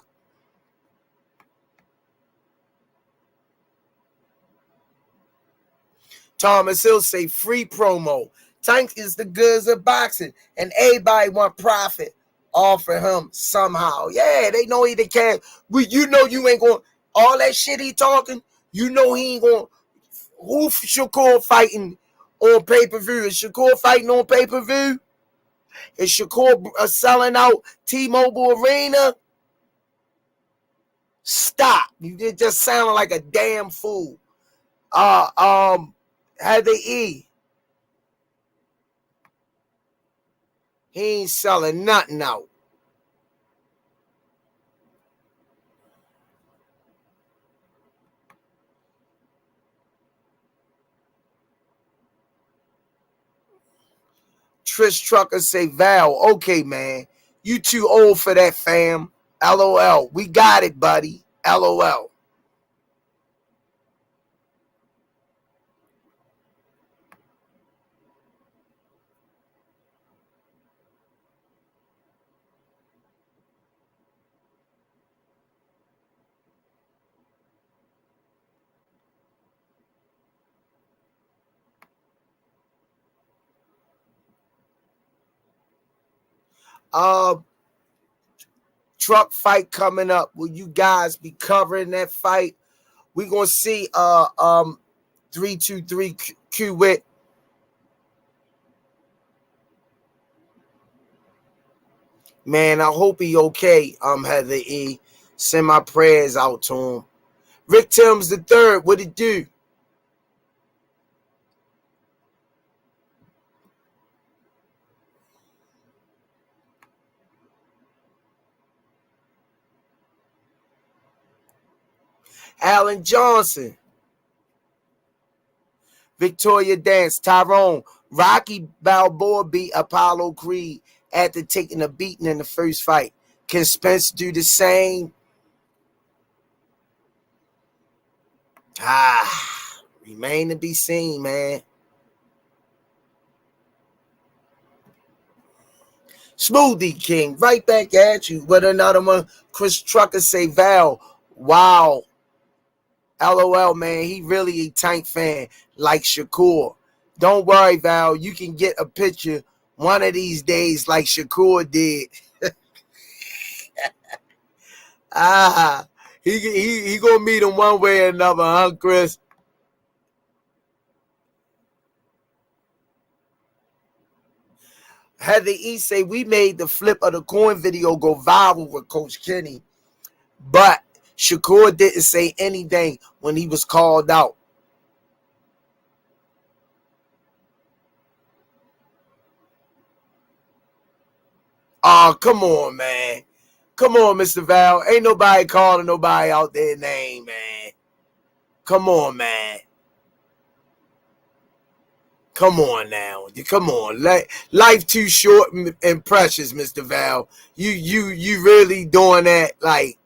Thomas Hill say free promo. Tank is the goods of boxing, and everybody want profit off of him somehow. Yeah, they know he can't. You know you ain't going all that shit he talking. You know he ain't going. Who Shakur fighting on pay-per-view? Is Shakur fighting on pay-per-view? Is Shakur selling out T-Mobile Arena? Stop. You just sounding like a damn fool. Heather E. He ain't selling nothing out. Trish Trucker say, Val, okay, man. You too old for that, fam. LOL. We got it, buddy. LOL. Truck fight coming up. Will you guys be covering that fight? We gonna see 323 Q Wit. Man, I hope he okay. Heather E. Send my prayers out to him. Rick Timms the third, what it do? Alan Johnson. Victoria Dance, Tyrone. Rocky Balboa beat Apollo Creed after taking a beating in the first fight. Can Spence do the same? Remain to be seen, man. Smoothie King, right back at you. With another one, Chris Trucker say, Val, wow. LOL, man, he really a Tank fan like Shakur. Don't worry, Val. You can get a picture one of these days like Shakur did. He gonna meet him one way or another, huh, Chris? Heather E say we made the flip of the coin video go viral with Coach Kenny, but Shakur didn't say anything when he was called out. Oh, come on, man. Come on, Mr. Val. Ain't nobody calling nobody out their name, man. Come on, man. Come on now. Come on. Life too short and precious, Mr. Val. You really doing that? Like,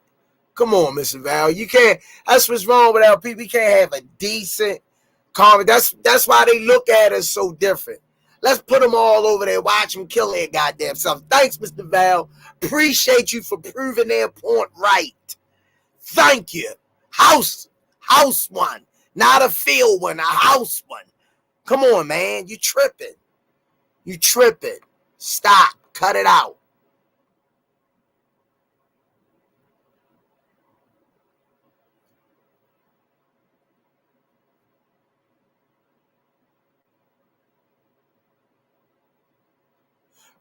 come on, Mr. Val. You can't. That's what's wrong with our people. We can't have a decent comment. That's why they look at us so different. Let's put them all over there. Watch them kill their goddamn self. Thanks, Mr. Val. Appreciate you for proving their point right. Thank you. House one. Not a field one, a house one. Come on, man. You tripping. You tripping. Stop. Cut it out.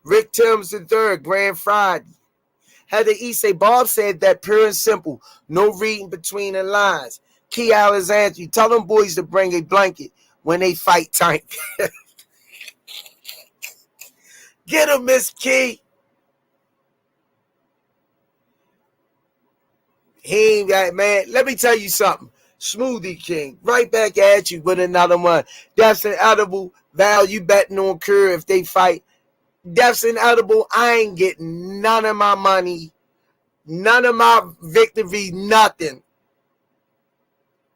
Rick Timms III, Grand Friday. Heather E. say, Bob said that pure and simple. No reading between the lines. Key Alexandria, tell them boys to bring a blanket when they fight Tank. Get him, Miss Key. He ain't got, man. Let me tell you something. Smoothie King, right back at you with another one. That's an edible. Val, you betting on Kerr if they fight. That's inedible. I ain't getting none of my money, none of my victory, nothing.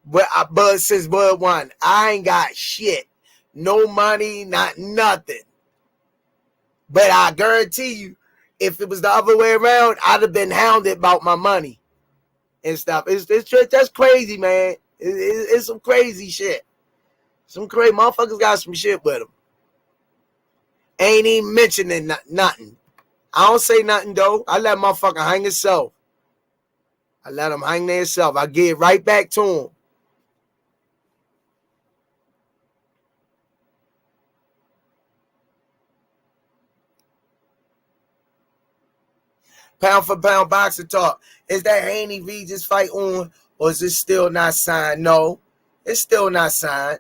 But since Bud won, I ain't got shit. No money, not nothing. But I guarantee you, if it was the other way around, I'd have been hounded about my money and stuff. It's that's crazy, man. It's some crazy shit. Some crazy motherfuckers got some shit with them. Ain't even mentioning nothing. I don't say nothing, though. I let motherfucker hang himself. I let him hang there himself. I get right back to him. Pound for pound boxing talk. Is that Haney Regis fight on, or is it still not signed? No, it's still not signed.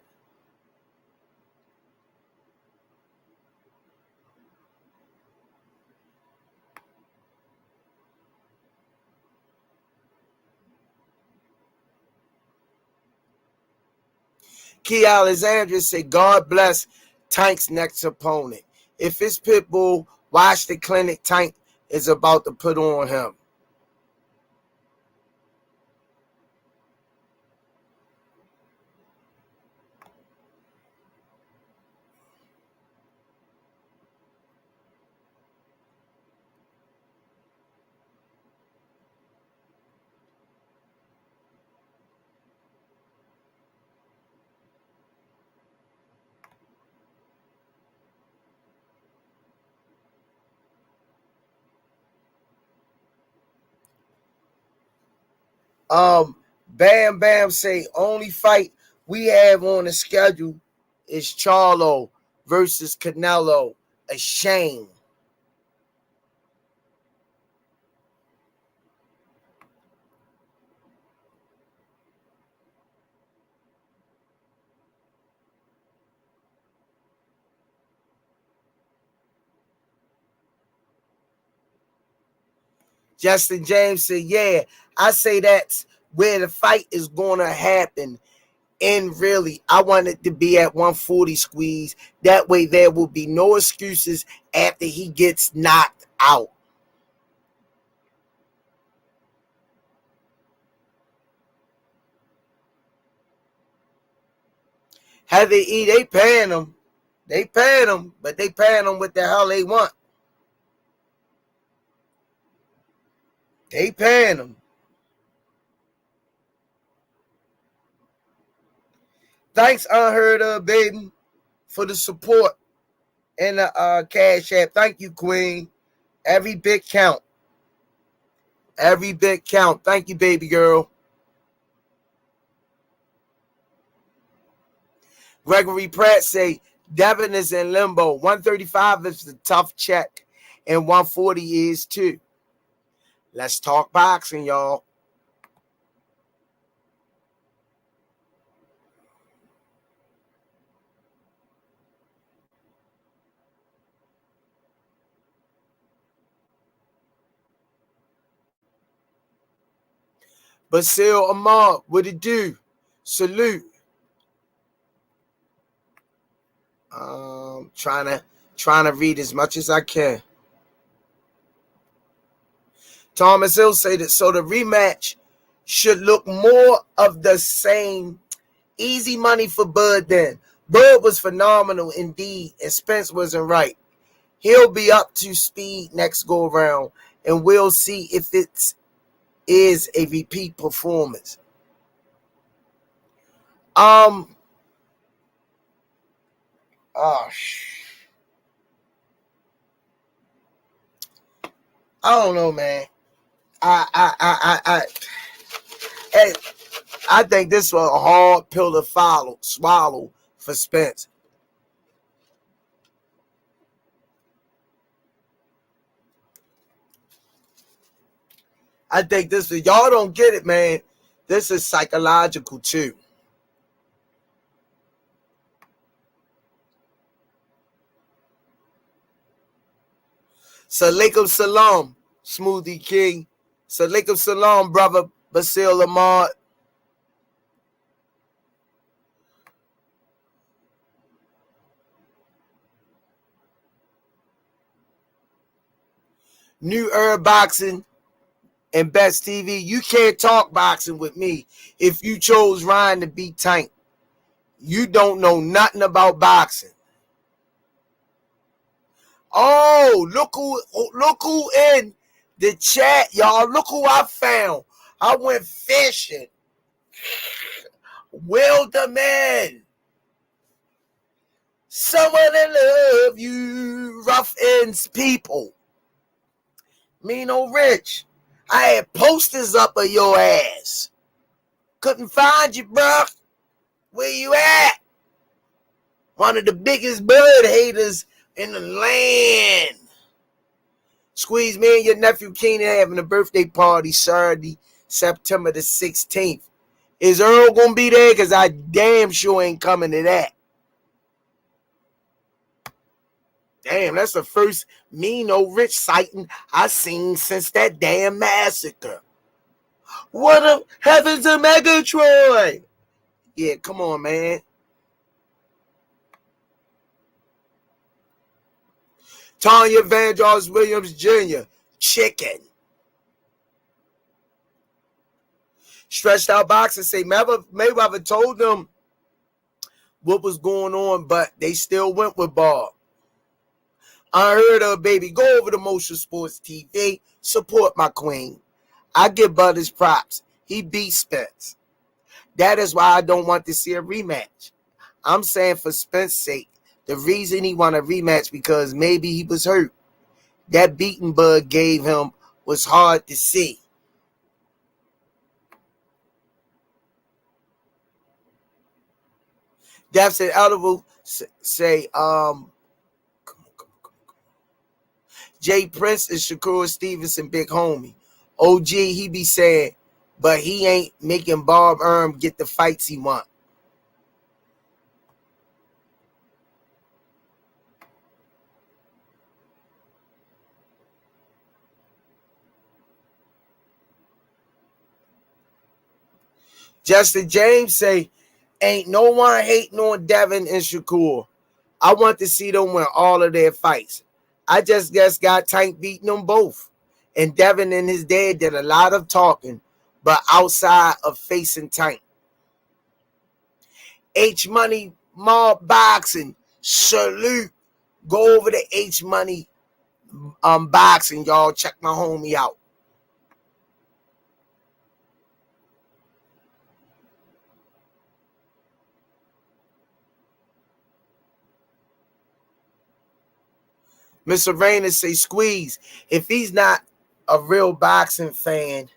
Key Alexandria said, God bless Tank's next opponent. If it's Pitbull, watch the clinic Tank is about to put on him. Bam Bam say only fight we have on the schedule is Charlo versus Canelo. A shame. Justin James said, yeah, I say that's where the fight is going to happen. And really, I want it to be at 140 squeeze. That way there will be no excuses after he gets knocked out. How they eat, they paying them. They paying them, but they paying them what the hell they want. They paying them. Thanks, Unheard of, baby, for the support and the cash app. Thank you, Queen. Every bit count. Every bit count. Thank you, baby girl. Gregory Pratt say Devin is in limbo. 135 is the tough check, and 140 is too. Let's talk boxing, y'all. Basil Ahmad, what it do? Salute. Trying to read as much as I can. Thomas Hill say that so the rematch should look more of the same. Easy money for Bud then. Bud was phenomenal indeed, and Spence wasn't right. He'll be up to speed next go around, and we'll see if it is a repeat performance. Oh, I don't know, man. I I think this was a hard pill to swallow for Spence. I think this is, y'all don't get it, man. This is psychological too. Salaikum salam, Smoothie King. Salaikum salam, brother Basil Lamar. New Herb Boxing and Best TV. You can't talk boxing with me if you chose Ryan to beat Tank. You don't know nothing about boxing. Oh, look who in the chat, y'all. Look who I found. I went fishing. Will the man. Someone that love you. Rough ends people. Me no rich. I had posters up of your ass. Couldn't find you, bruh. Where you at? One of the biggest bird haters in the land. Squeeze, me and your nephew Keenan having a birthday party Saturday, September the 16th. Is Earl gonna be there? Because I damn sure ain't coming to that. Damn, that's the first me no rich sighting I seen since that damn massacre. What the heavens to Megatron? Yeah, come on, man. Tanya Vandross Williams Jr. Chicken. Stretched out boxers say Mayweather told them what was going on, but they still went with Bob. Unheard of, baby. Go over to Motion Sports TV. Support my queen. I give Bud his props. He beat Spence. That is why I don't want to see a rematch. I'm saying for Spence's sake, the reason he want a rematch because maybe he was hurt. That beating Bud gave him was hard to see. Def said Elderville say Jay Prince is Shakur Stevenson big homie. OG he be saying, but he ain't making Bob Erm get the fights he want. Justin James say, ain't no one hating on Devin and Shakur. I want to see them win all of their fights. I just got Tank beating them both. And Devin and his dad did a lot of talking, but outside of facing Tank. H Money Mob Boxing. Salute. Go over to H Money Boxing, y'all. Check my homie out. Miss Arena say Squeeze. If he's not a real boxing fan,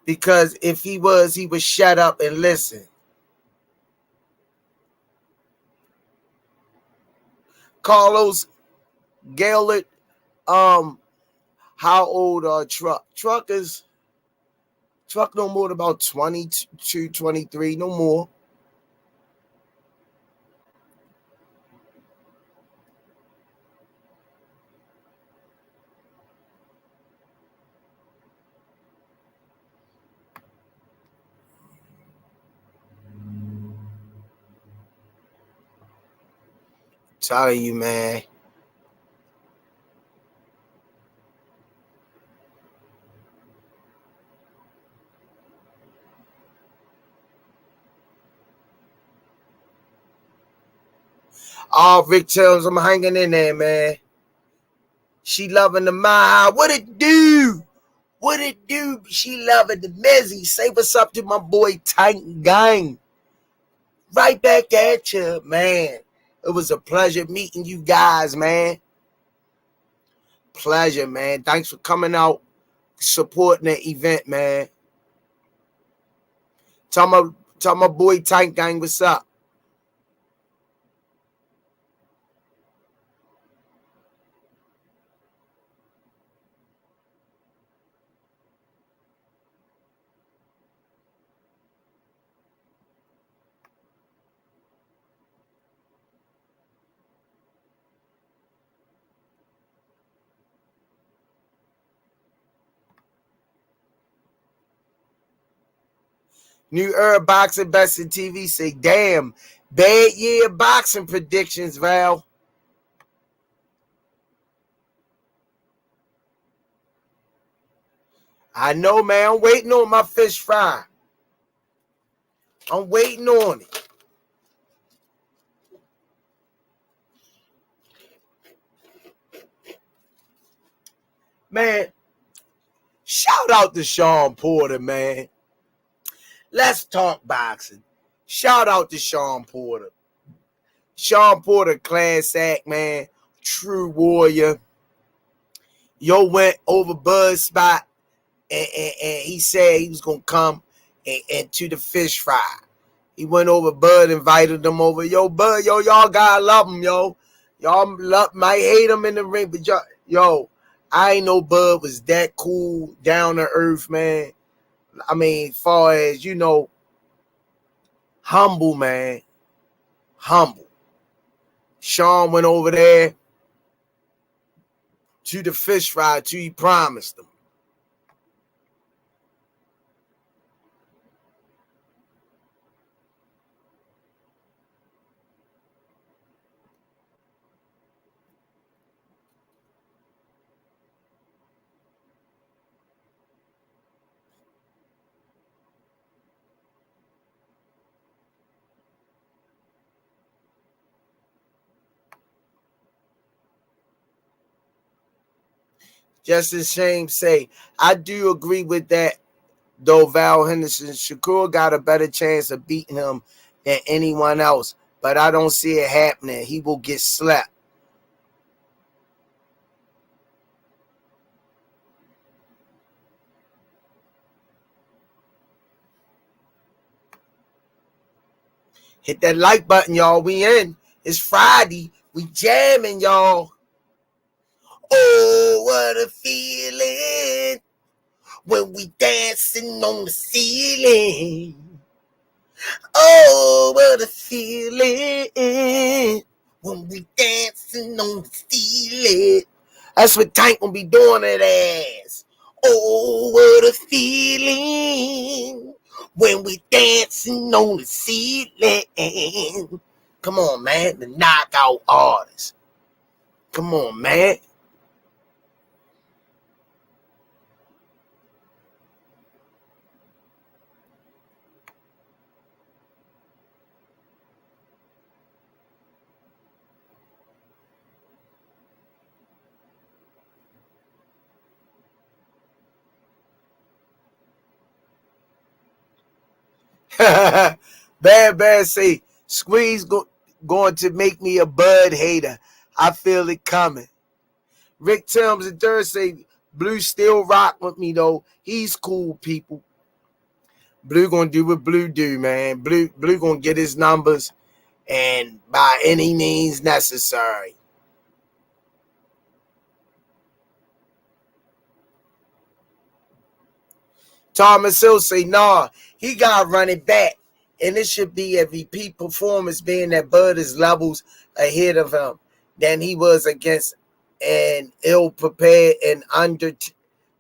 because if he was, he would shut up and listen. Carlos Gaylord, how old are Truck? Truck no more than about 22, 23, no more. Telling you, man. Oh, Rick Tillms, I'm hanging in there, man. She loving the Maha. What it do? What it do? She loving the Mezzy. Say what's up to my boy Tank Gang. Right back at you, man. It was a pleasure meeting you guys, man. Pleasure, man. Thanks for coming out, supporting the event, man. Tell my boy Tank Gang what's up. New Era Boxing Best in TV say, damn, bad year boxing predictions, Val. I know, man. I'm waiting on my fish fry. I'm waiting on it. Man, shout out to Sean Porter, man. Let's talk boxing. Shout out to Sean Porter. Sean Porter, class act, man. True warrior. Yo went over Bud's spot and he said he was going to come and to the fish fry. He went over Bud, invited him over. Yo, Bud, y'all gotta love him, yo. Y'all might hate him in the ring, but yo, I ain't know Bud was that cool, down to earth, man. I mean, far as, humble, man. Humble. Sean went over there to the fish fry till he promised them. Justin Shame say, I do agree with that, though. Val Henderson, Shakur got a better chance of beating him than anyone else, but I don't see it happening. He will get slapped. Hit that like button, y'all. We in. It's Friday. We jamming, y'all. Oh, what a feeling when we dancing on the ceiling. Oh, what a feeling when we dancing on the ceiling. That's what Tank gonna be doing it as. Oh, what a feeling when we dancing on the ceiling. Come on, man. The knockout artist. Come on, man. Bad say, Squeeze going to make me a Bud hater. I feel it coming. Rick Tillms and third say, Blue still rock with me, though. He's cool, people. Blue gonna do what Blue do, man. Blue gonna get his numbers, and by any means necessary. Thomas Hill say, nah, he got to run it back. And it should be a repeat performance, being that Bud is levels ahead of him than he was against an ill-prepared and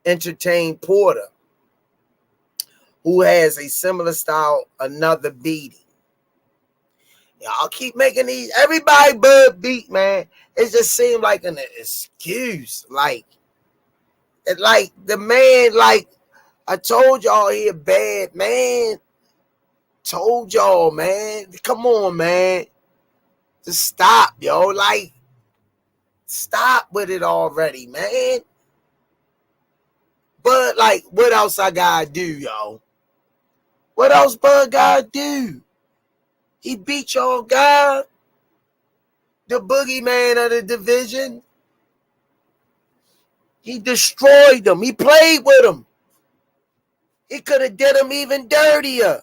entertained Porter, who has a similar style, another beating. Y'all keep making these. Everybody Bud beat, man. It just seemed like an excuse. Like the man, like I told y'all, he a bad man. Told y'all, man. Come on, man. Just stop, yo. Like, stop with it already, man. But like, what else I gotta do, yo? What else Bud gotta do? He beat y'all guy, the boogeyman of the division. He destroyed them. He played with them. He could have did them even dirtier.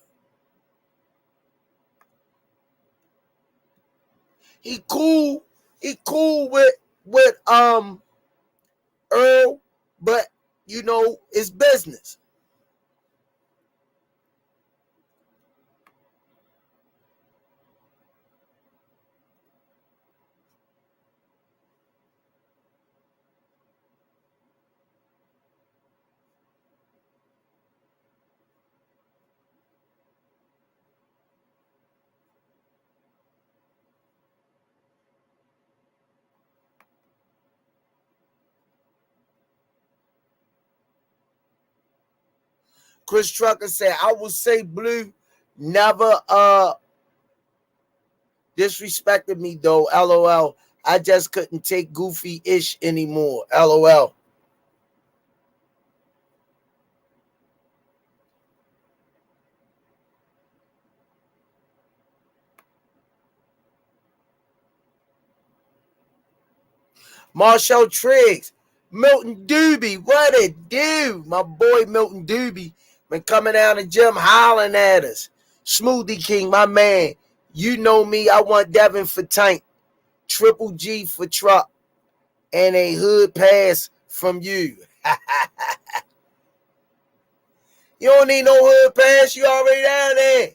He cool with Earl, but you know, it's business. Chris Trucker said, I will say Blue never disrespected me though. LOL. I just couldn't take goofy-ish anymore. LOL. Marshall Triggs. Milton Doobie. What it do? My boy Milton Doobie been coming down the gym hollering at us. Smoothie King, my man. You know me. I want Devin for tank. Triple G for truck. And a hood pass from you. You don't need no hood pass. You already down there.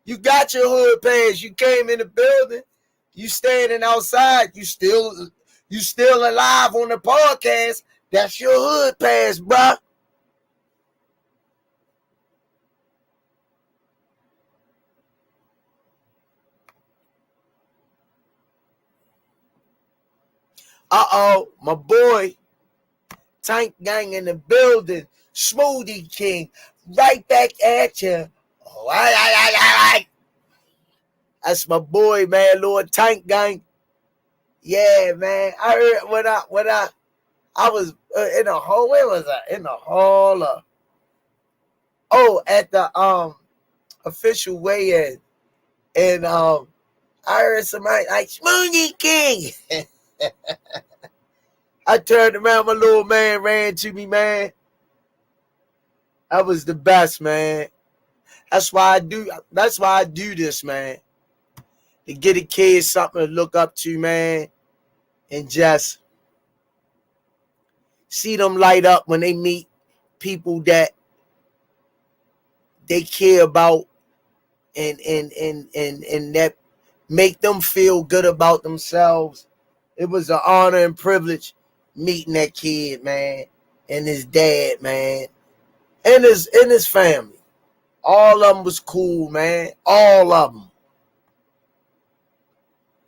You got your hood pass. You came in the building. You standing outside. You still alive on the podcast. That's your hood pass, bruh. Uh-oh, my boy. Tank Gang in the building. Smoothie King. Right back at you. Oh, that's my boy, man. Lord Tank Gang. Yeah, man. I heard when I was in the hall. Where was I? In the hall. At the official weigh-in, and I heard somebody like Smoothie King. I turned around, my little man ran to me, man. That was the best, man. That's why I do this, man. To get the kids something to look up to, man, and just see them light up when they meet people that they care about and that make them feel good about themselves. It was an honor and privilege meeting that kid, man, and his dad, man, and his family. All of them was cool, man. All of them.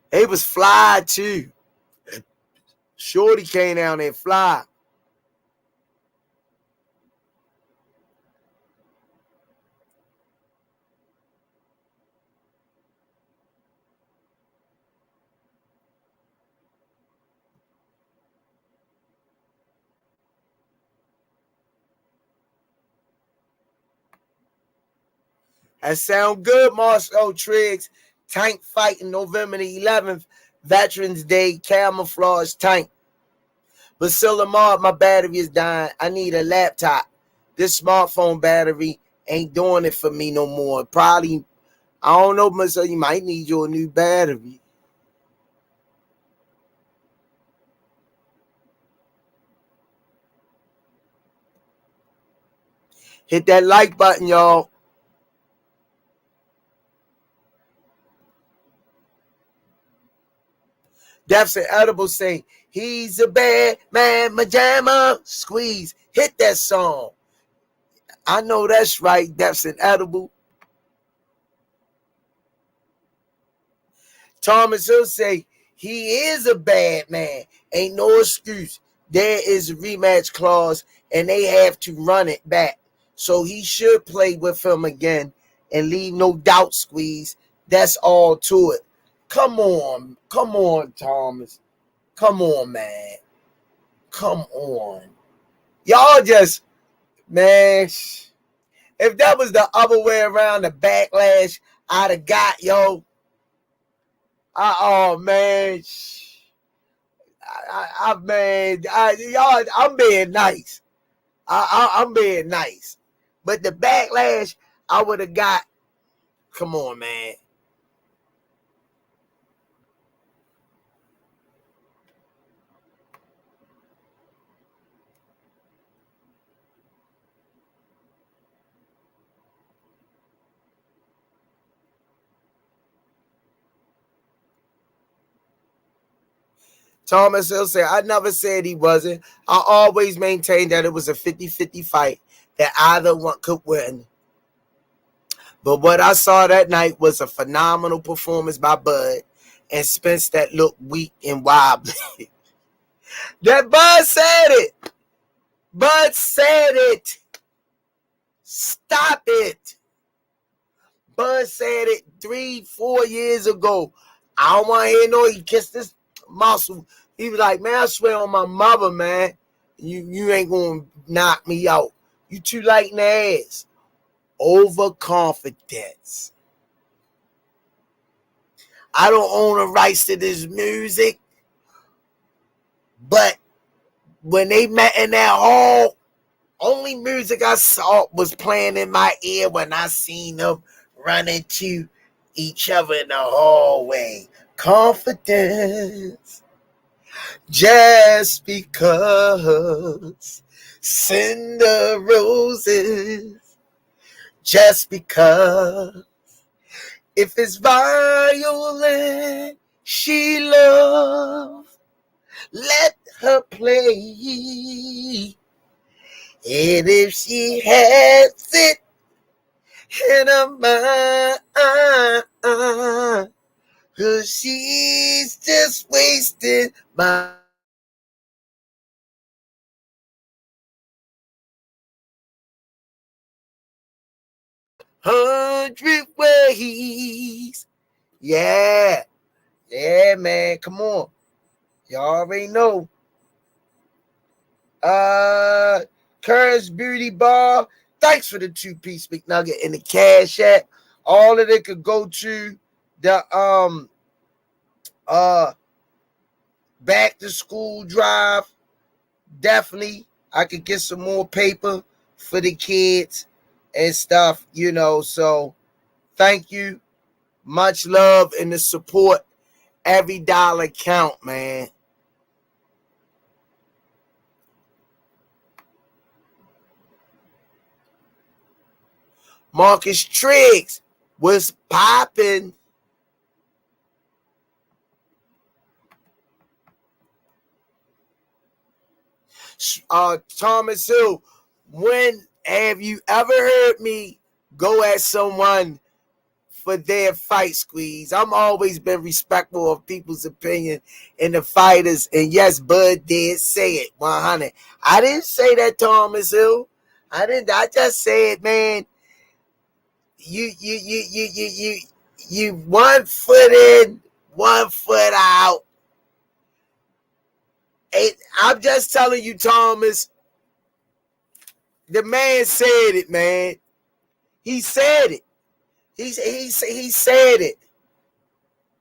They was fly too. Shorty came down there fly. That sound good, Marcel Triggs. Tank fighting November the 11th, Veterans Day, camouflage tank. Basilla Mob, my battery is dying. I need a laptop. This smartphone battery ain't doing it for me no more. Probably, I don't know, but so you might need your new battery. Hit that like button, y'all. Deaths and Edible say, he's a bad man, Majama. Squeeze. Hit that song. I know that's right, Deaths and Edible. Thomas Hill say he is a bad man. Ain't no excuse. There is a rematch clause, and they have to run it back. So he should play with him again and leave no doubt, Squeeze. That's all to it. Come on, Thomas. Come on, man. Come on. Y'all just, man, if that was the other way around, the backlash I'd have got, yo. Oh, man. Y'all, I'm being nice. I'm being nice. But the backlash I would have got, come on, man. Thomas Hill said, I never said he wasn't. I always maintained that it was a 50-50 fight, that either one could win. But what I saw that night was a phenomenal performance by Bud and Spence that looked weak and wobbly. That Bud said it. Bud said it. Stop it. Bud said it 3-4 years ago. I don't want to hear no, he kissed this muscle. He was like, man, I swear on my mother, man, you ain't going to knock me out. You too light in the ass. Overconfidence. I don't own the rights to this music, but when they met in that hall, only music I saw was playing in my ear when I seen them running to each other in the hallway. Confidence. Just because. Send the roses. Just because. If it's violin she loves, let her play. And if she has it in her mind, 'cause she's just wasting my 100 ways. Yeah, man, come on. Y'all already know. Curtis Beauty Bar, thanks for the 2-piece McNugget and the Cash App. All of it could go to the back to school drive. Definitely, I could get some more paper for the kids and stuff, so thank you. Much love and the support. Every dollar count, man. Marcus Triggs was popping. Thomas Hill, when have you ever heard me go at someone for their fight, Squeeze? I'm always been respectful of people's opinion and the fighters. And yes, Bud did say it, 100. I didn't say that, Thomas Hill. I didn't. I just said, man, you 1 foot in, 1 foot out. I'm just telling you, Thomas. The man said it, man. He said it. He said it.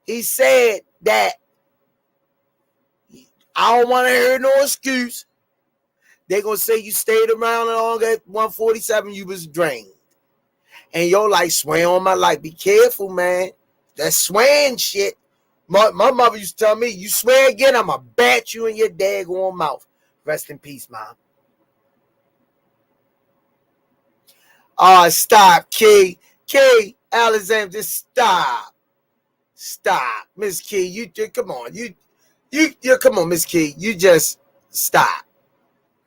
He said that I don't want to hear no excuse. They're going to say you stayed around long at 147, you was drained. And you're like, swear on my life. Be careful, man. That swearing shit. My mother used to tell me, you swear again, I'm going to bat you in your daggone mouth. Rest in peace, Mom. Stop, Key. Alexander, just stop. Stop. Miss Key, you come on. You come on, Miss Key. You just stop.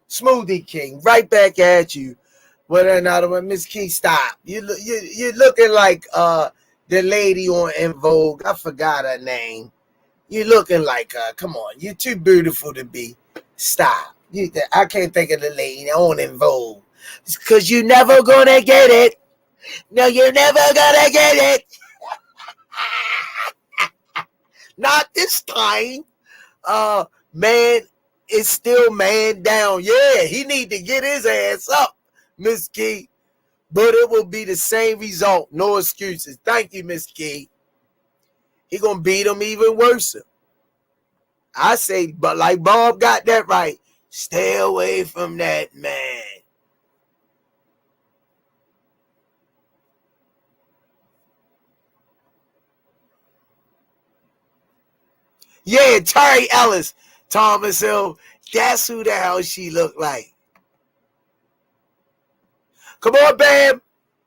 Smoothie King, right back at you. With another one, Miss Key, stop. You're looking like The lady on En Vogue, I forgot her name. You looking like her. Come on, you're too beautiful to be. Stop. I can't think of the lady on En Vogue. It's because you're never gonna get it. No, you're never gonna get it. Not this time. Man is still man down. Yeah, he need to get his ass up, Miss Key. But it will be the same result. No excuses. Thank you, Miss Key. He gonna beat him even worse. I say, but like Bob got that right. Stay away from that man. Yeah, Terry Ellis, Thomas Hill. That's who the hell she looked like. Come on, Bam.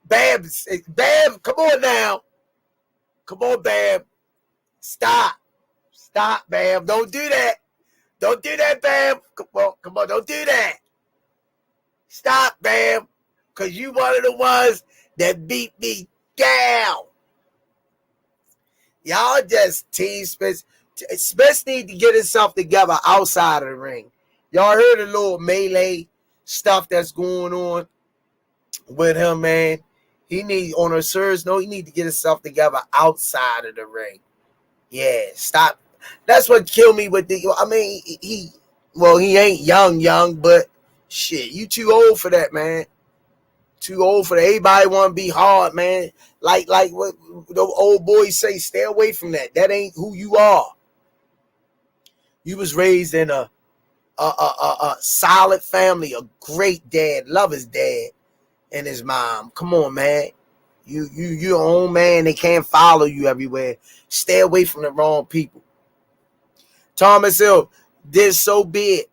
Bam. Bam. Come on now. Come on, Bam. Stop. Stop, Bam. Don't do that. Don't do that, Bam. Come on. Come on. Don't do that. Stop, Bam. Because you one of the ones that beat me down. Y'all just team Spence. Spence need to get himself together outside of the ring. Y'all heard the little melee stuff that's going on with him, man. He need, on a serious note, he need to get himself together outside of the ring. Yeah, stop. That's what killed me with the. I mean, he ain't young, but shit, you too old for that, man. Too old for that. Everybody want to be hard, man. Like what the old boys say, stay away from that. That ain't who you are. You was raised in a solid family, a great dad, love his dad and his mom. Come on, man. You your own man. They can't follow you everywhere. Stay away from the wrong people. Thomas Hill, this so big.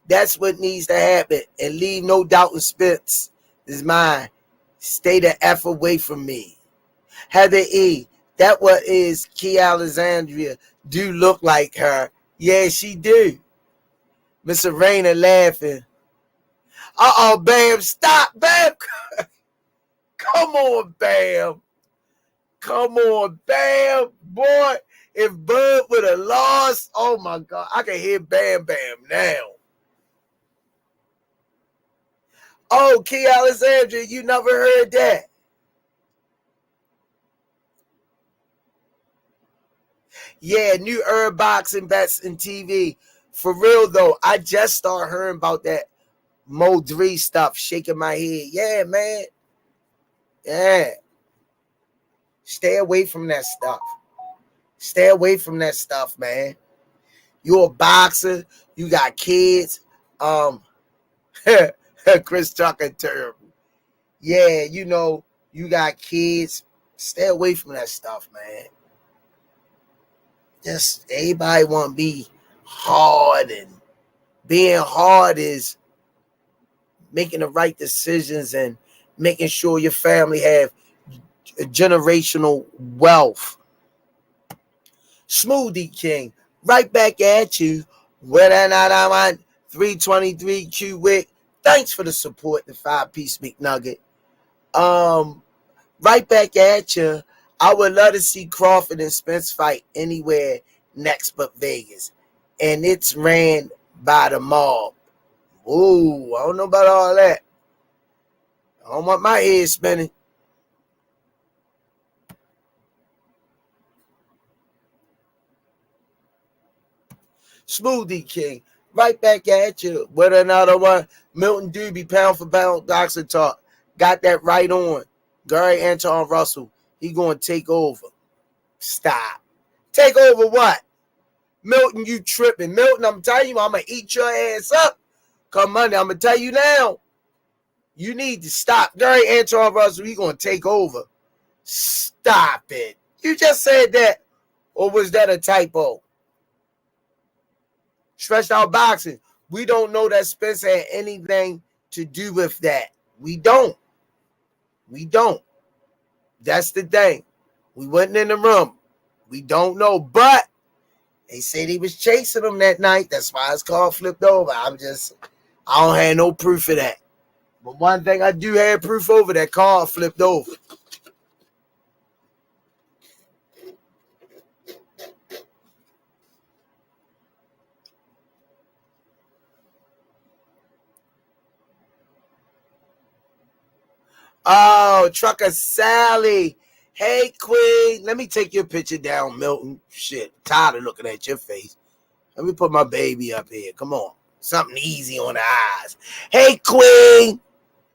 That's what needs to happen. And leave no doubt in Spence is mine. Stay the F away from me. Heather E. That what is Key Alexandria do look like her. Yeah, she do. Miss Arena laughing. Uh-oh, Bam. Stop, Bam. Come on, Bam. Come on, Bam. Boy, if Bud would have lost, oh, my God. I can hear Bam Bam now. Oh, Key Alexandria, you never heard that. Yeah, new herb boxing bets in TV. For real, though, I just started hearing about that Mo3 stuff, shaking my head. Yeah, man. Yeah. Stay away from that stuff. Stay away from that stuff, man. You're a boxer. You got kids. Chris Tucker terrible. Yeah, you know, you got kids. Stay away from that stuff, man. Just everybody want to be hard, and being hard is making the right decisions and making sure your family have generational wealth. Smoothie King, right back at you. Whether or not I'm on 323 Q Wick. Thanks for the support, the 5-piece McNugget. Right back at you. I would love to see Crawford and Spence fight anywhere next but Vegas. And it's ran by the mob. Ooh, I don't know about all that. I don't want my head spinning. Smoothie King, right back at you with another one. Milton Doobie, pound for pound, Boxer Talk. Got that right on. Gary Anton Russell, he going to take over. Stop. Take over what? Milton, you tripping. Milton, I'm telling you, I'm going to eat your ass up. Come Monday, I'm going to tell you now. You need to stop. Gary Anton Russell, he going to take over. Stop it. You just said that. Or was that a typo? Stretched out boxing. We don't know that Spence had anything to do with that. We don't. We don't. That's the thing. We wasn't in the room. We don't know. But they said he was chasing him that night. That's why his car flipped over. I don't have no proof of that. But one thing I do have proof over, that car flipped over. Oh, Trucker Sally. Hey, Queen. Let me take your picture down, Milton. Shit, tired of looking at your face. Let me put my baby up here. Come on. Something easy on the eyes. Hey, Queen.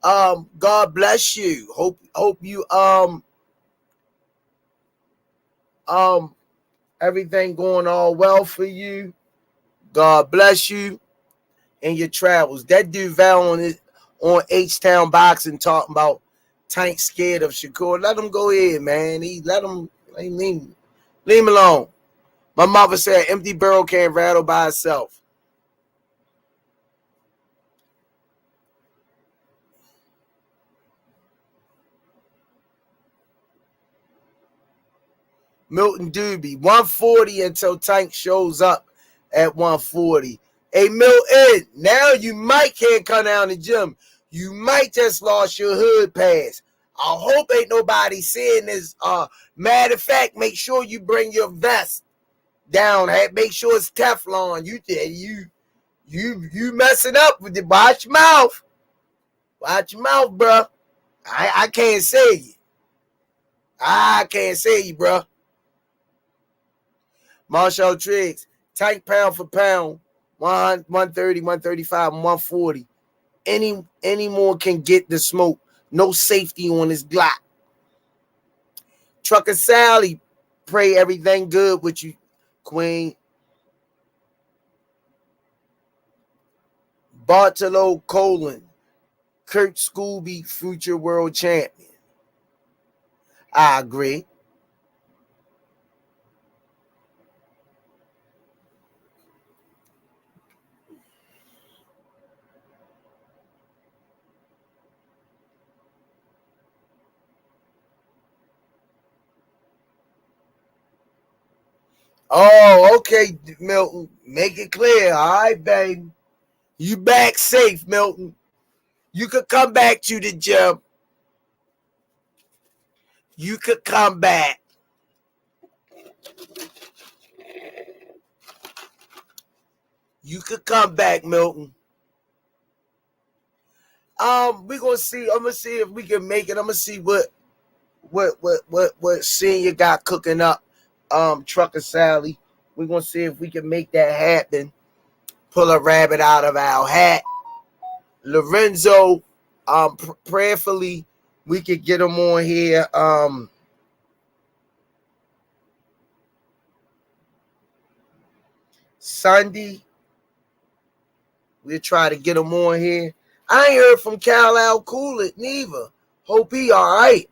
God bless you. Hope you everything going all well for you. God bless you in your travels. That dude Val on H-Town Boxing talking about Tank scared of Shakur. Let him go ahead, man. Leave him alone. My mother said empty barrel can't rattle by itself. Milton Doobie, 140 until Tank shows up at 140. Hey, Milton, now you might can't come down to the gym. You might just lost your hood pass. I hope ain't nobody seeing this. Matter of fact, make sure you bring your vest down. Make sure it's Teflon. You messing up with it. Watch your mouth. Watch your mouth, bro. I can't say you. I can't say you, bro. Marshall Triggs, Tank pound for pound, 130, 135, and 140. Any more can get the smoke. No safety on his Glock. Trucker Sally, pray everything good with you, Queen. Bartolo Colon, Kurt Scooby, future world champion. I agree. Oh, okay, Milton. Make it clear. All right, baby. You back safe, Milton. You could come back to the gym. You could come back. You could come back, Milton. We're gonna see. I'm gonna see if we can make it. I'm gonna see what senior got cooking up. Trucker Sally. We're gonna see if we can make that happen. Pull a rabbit out of our hat. Lorenzo, prayerfully, we could get him on here. Sunday, we'll try to get him on here. I ain't heard from Cal Al Coolett neither. Hope he all right.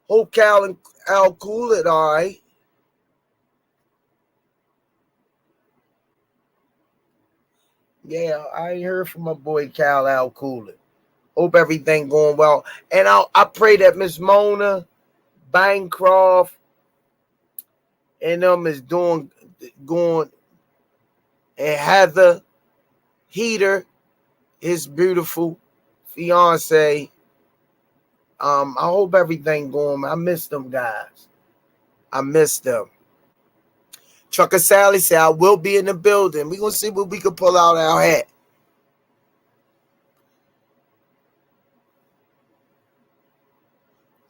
Hope Cal and Al Coolett all right. Yeah, I ain't heard from my boy Cal Al Coolett. Hope everything going well. And I pray that Miss Mona Bancroft and them is going, and Heather Heater, his beautiful fiance. I hope everything going. I miss them guys. I miss them. Trucker Sally said, I will be in the building. We're going to see what we can pull out our hat.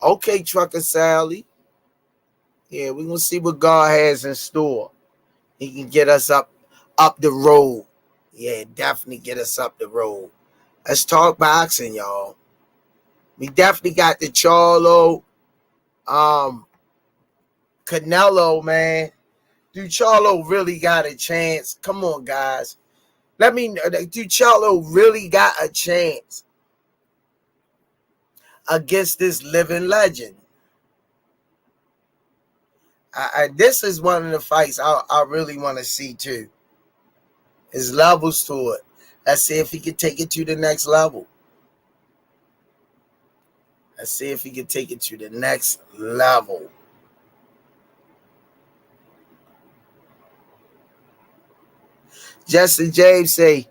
Okay, Trucker Sally. Yeah, we're going to see what God has in store. He can get us up the road. Yeah, definitely get us up the road. Let's talk boxing, y'all. We definitely got the Charlo, Canelo, man. Do Charlo really got a chance? Come on, guys. Let me know. Do Charlo really got a chance against this living legend? This is one of the fights I really want to see too. His levels to it. Let's see if he can take it to the next level. Let's see if he can take it to the next level. Justin James say,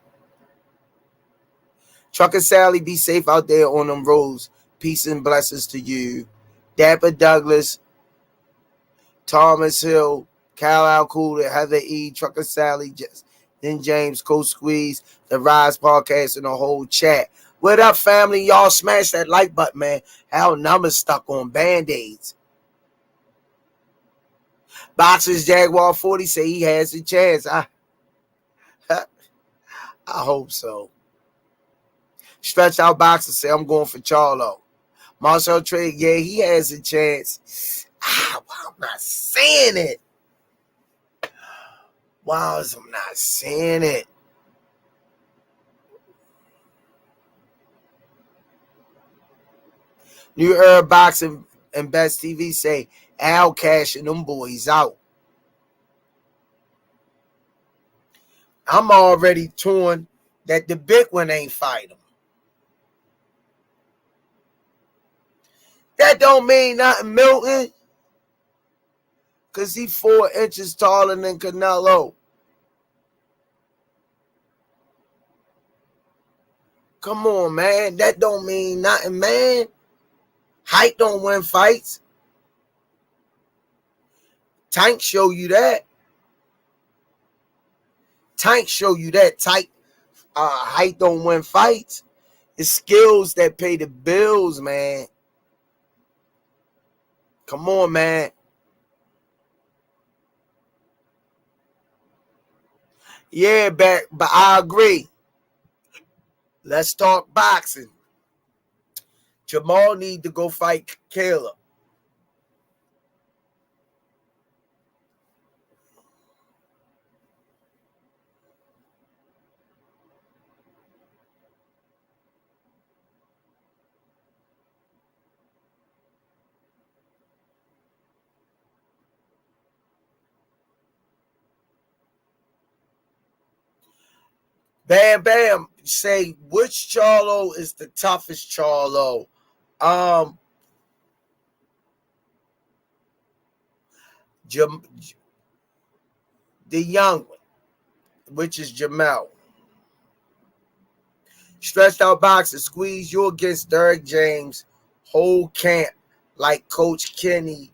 Trucker Sally, be safe out there on them roads. Peace and blessings to you. Dapper Douglas, Thomas Hill, Cal Al Coolett, Heather E, Trucker Sally, then James, Coach Squeeze, the Rize podcast, and the whole chat. What up, family? Y'all smash that like button, man. Our number's stuck on Band-Aids. Boxers Jaguar 40 say he has a chance. I hope so. Stretch out boxer say I'm going for Charlo. Marcel Trade, yeah, he has a chance. I'm not saying it. Why is I'm not saying it? New Era Boxing and Best TV say Al cashing them boys out. I'm already torn that the big one ain't fight him. That don't mean nothing, Milton. Because he's 4 inches taller than Canelo. Come on, man. That don't mean nothing, man. Height don't win fights. Tank show you that. Tank show you that. Height don't win fights. It's skills that pay the bills, man. Come on, man. Yeah, but I agree. Let's talk boxing. Jamal need to go fight Caleb. Bam Bam say which Charlo is the toughest Charlo? The young one, which is Jamel. Stretched out boxer, squeeze you against Derrick James, whole camp like Coach Kenny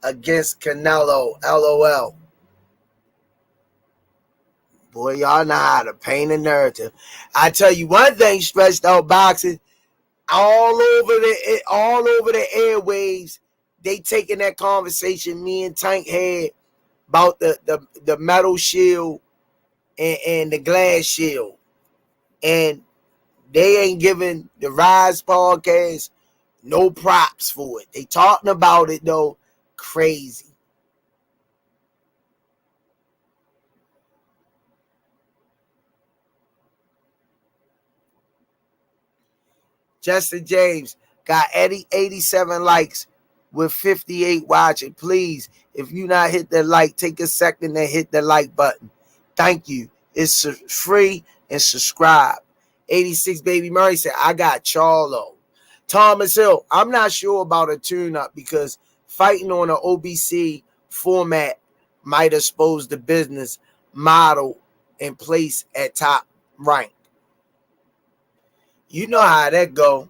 against Canelo. LOL. Boy, y'all know how to paint a narrative. I tell you one thing, stretched out boxing, all over the airwaves, they taking that conversation me and Tank had about the metal shield and the glass shield. And they ain't giving the Rize podcast no props for it. They talking about it though, crazy. Justin James got 87 likes with 58 watching. Please, if you not hit the like, take a second and hit the like button. Thank you. It's free and subscribe. 86 Baby Murray said, I got Charlo. Thomas Hill, I'm not sure about a tune-up because fighting on an OBC format might expose the business model in place at top rank. You know how that go.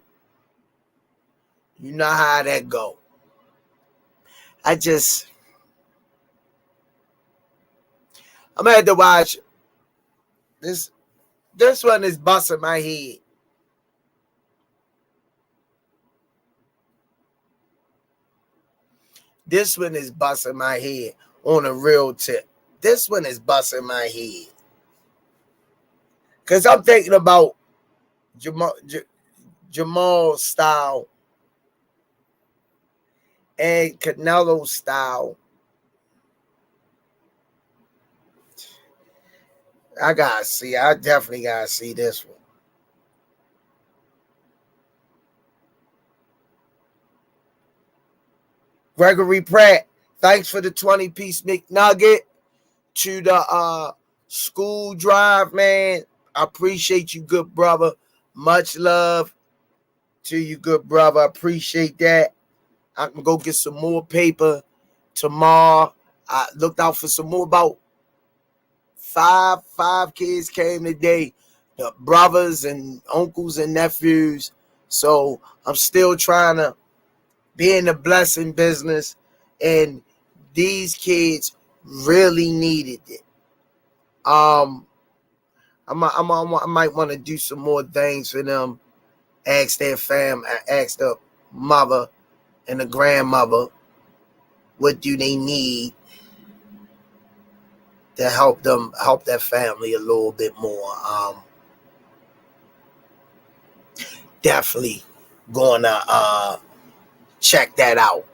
You know how that go. I'm gonna have to watch this. This one is busting my head. This one is busting my head on a real tip. This one is busting my head. Because I'm thinking about Jamal's style and Canelo's style. I definitely gotta see this one. Gregory Pratt, thanks for the 20-piece McNugget to the school drive, man. I appreciate you, good brother. Much love to you, good brother. I appreciate that. I can go get some more paper tomorrow. I looked out for some more. About five kids came today, the brothers and uncles and nephews. So I'm still trying to be in the blessing business, and these kids really needed it. I might want to do some more things for them ask their ask the mother and the grandmother what do they need to help their family a little bit more. Definitely gonna check that out.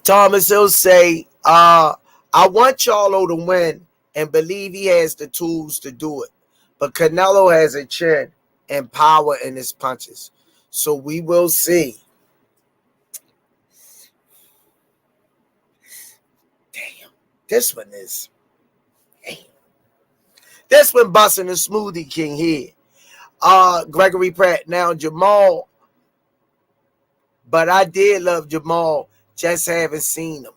Thomas Hill say, I want Charlo to win and believe he has the tools to do it. But Canelo has a chin and power in his punches. So we will see. Damn. This one is. Damn. This one busting the Smoothie King here. Gregory Pratt. Now Jamal. But I did love Jamal. Just haven't seen him.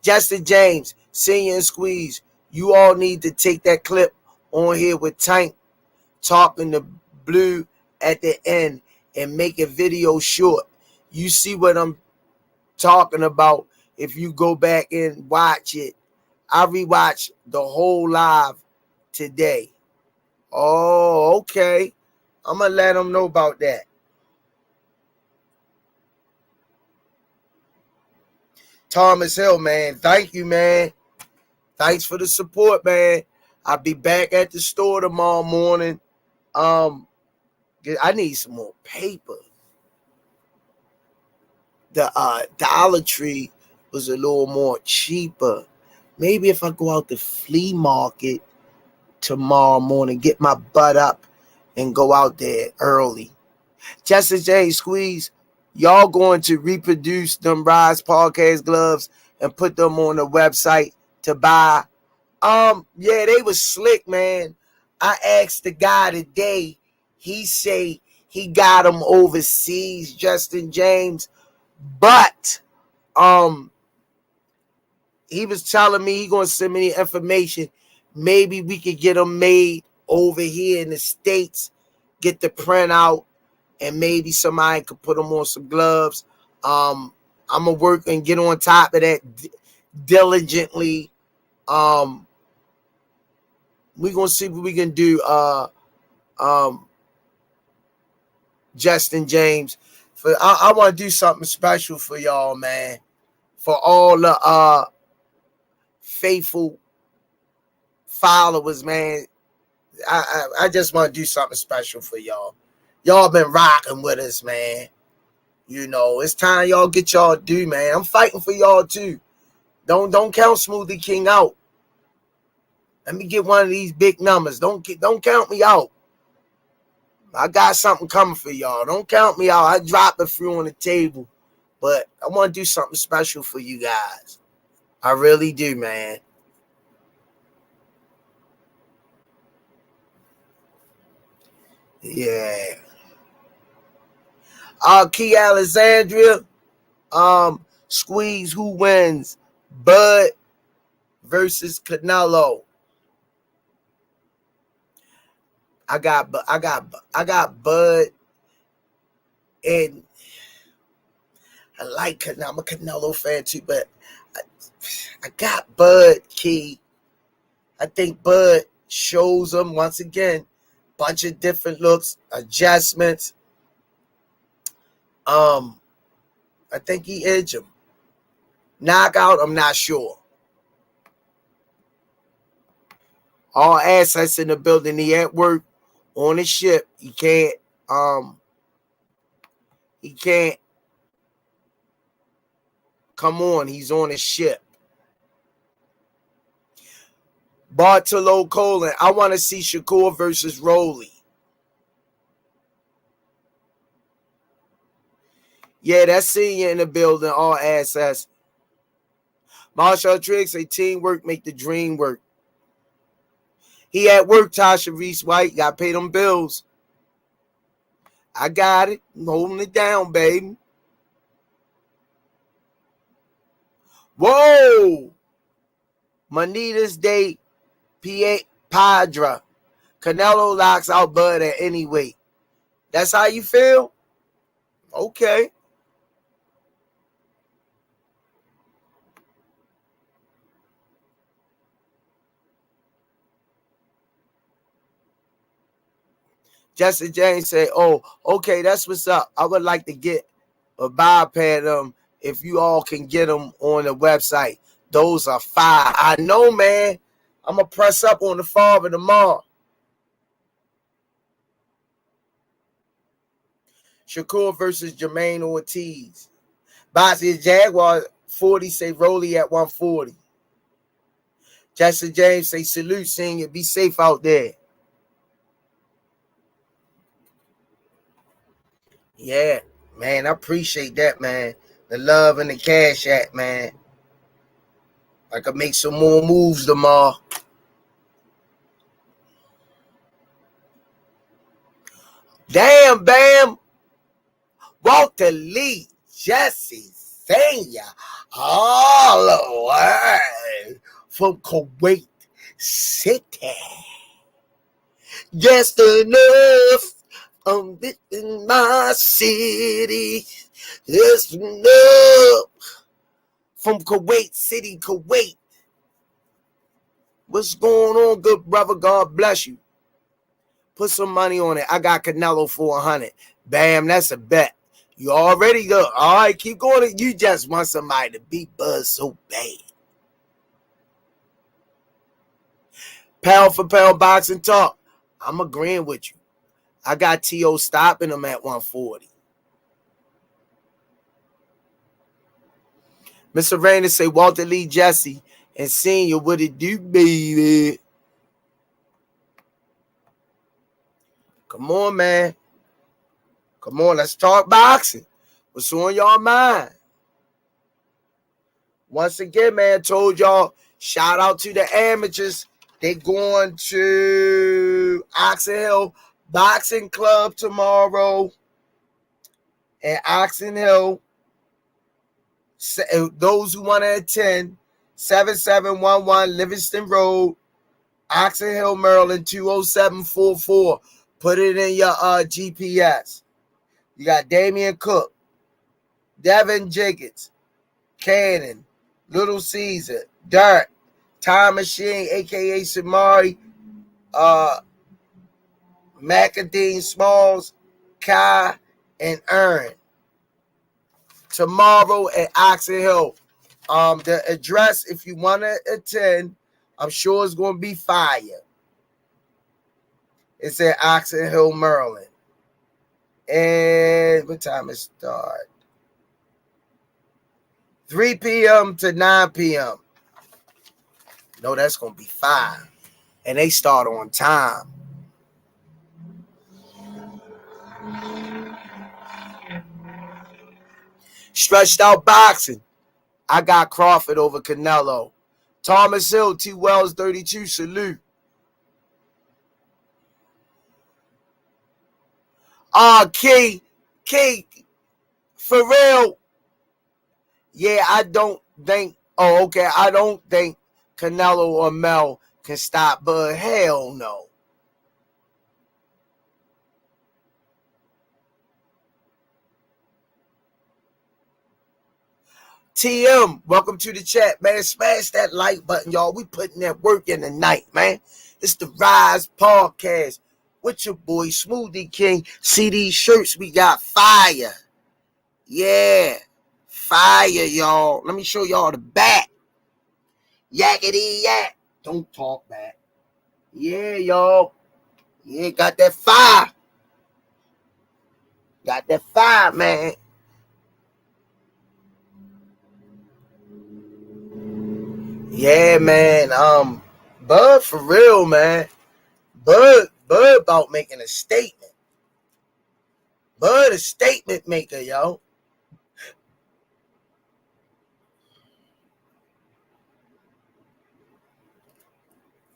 Justin James, Senior and Squeeze. You all need to take that clip on here with Tank talking to Blue at the end and make a video short. You see what I'm talking about if you go back and watch it. I rewatched the whole live today. Oh, okay. I'm going to let them know about that. Thomas Hill, man. Thank you, man. Thanks for the support, man. I'll be back at the store tomorrow morning. I need some more paper. The Dollar Tree was a little more cheaper. Maybe if I go out the flea market tomorrow morning, get my butt up and go out there early. Justin J. Squeeze, y'all going to reproduce them Rize podcast gloves and put them on the website to buy? Yeah, they was slick, man. I asked the guy today. He say he got them overseas, Justin James, but he was telling me he gonna send me the information. Maybe we could get them made over here in the States, get the print out, and maybe somebody could put them on some gloves. I'm gonna work and get on top of that diligently. We gonna see what we can do. Justin James, I want to do something special for y'all, man. For all the faithful followers, man. I just want to do something special for y'all. Y'all been rocking with us, man. You know, it's time y'all get y'all due, man. I'm fighting for y'all too. Don't count Smoothie King out. Let me get one of these big numbers. Don't count me out. I got something coming for y'all. Don't count me out. I dropped a few on the table, but I want to do something special for you guys. I really do, man. Yeah. Key Alexandria. Squeeze, who wins? Bud versus Canelo. I got Bud, and I like Canelo. I'm a Canelo fan too, but I got Bud Key. I think Bud shows him once again, bunch of different looks, adjustments. I think he edged him. Knockout, I'm not sure. All assets in the building. He at work on his ship. He can't come on. He's on his ship. Bartolo Colon. I want to see Shakur versus Rolly. Yeah, that's senior in the building. All assets. Marshall Triggs say teamwork make the dream work. He at work, Tasha Reese White. Got to pay them bills. I got it. I'm holding it down, baby. Whoa! Manitas Day, Padra. Canelo locks out Bud at any weight. That's how you feel? Okay. Jesse James say, oh, okay, that's what's up. I would like to get a bypad them if you all can get them on the website. Those are fire. I know, man. I'm going to press up on the father tomorrow. Shakur versus Jermaine Ortiz. Boxing Jaguar 40 say Rolly at 140. Jesse James say salute senior. Be safe out there. Yeah, man, I appreciate that, man. The love and the cash app, man. I could make some more moves tomorrow. Damn, Bam. Walter Lee, Jesse Senior, all the way from Kuwait City. Just enough in my city. Just enough from Kuwait City, Kuwait. What's going on, good brother? God bless you. Put some money on it. I got Canelo for 100. Bam, that's a bet. You already go. All right, keep going. You just want somebody to beat Buzz so bad. Pound for pound boxing talk. I'm agreeing with you. I got T.O. stopping him at 140. Mr. Rainer say Walter Lee Jesse and Senior, what it do, baby? Come on, man. Come on, let's talk boxing. What's on y'all mind? Once again, man, told y'all, shout out to the amateurs. They going to Oxon Hill Boxing Club tomorrow. And Oxon Hill, those who want to attend, 7711 Livingston Road, Oxon Hill, Maryland, 20744. Put it in your GPS. You got Damian Cook, Devin Jiggets, Cannon, Little Caesar, Dirt, Time Machine, a.k.a. Samari, Macadine Smalls, Kai, and Aaron. Tomorrow at Oxon Hill. The address, if you want to attend, I'm sure it's going to be fire. It's at Oxon Hill, Maryland. And what time it start? 3 p.m. to 9 p.m. No, that's going to be 5. And they start on time. Stretched out boxing. I got Crawford over Canelo. Thomas Hill, T. Wells, 32, salute. K, for real. Yeah, I don't think, I don't think Canelo or Mel can stop, but hell no. TM, welcome to the chat, man. Smash that like button, y'all. We putting that work in the night, man. It's the Rize podcast with your boy Smoothie King. See these shirts, we got fire. Yeah, fire, y'all. Let me show y'all the back. Yakety yak. Don't talk back. Yeah, y'all. Yeah, got that fire. Got that fire, man. Yeah, man. Bud for real, man. Bud about making a statement. Bud a statement maker, yo.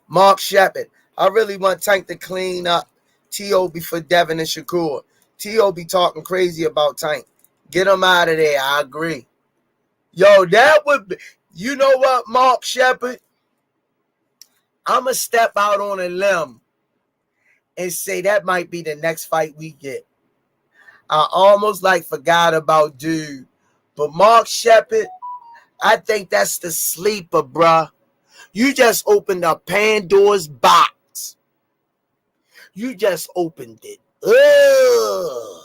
Mark Shepard. I really want Tank to clean up T.O. before Devin and Shakur. T.O. be talking crazy about Tank. Get him out of there. I agree. Yo, that would be, you know what, Mark Shepard? I'm going to step out on a limb and say that might be the next fight we get. I almost forgot about dude. But Mark Shepard, I think that's the sleeper, bruh. You just opened up Pandora's box. You just opened it. Ugh.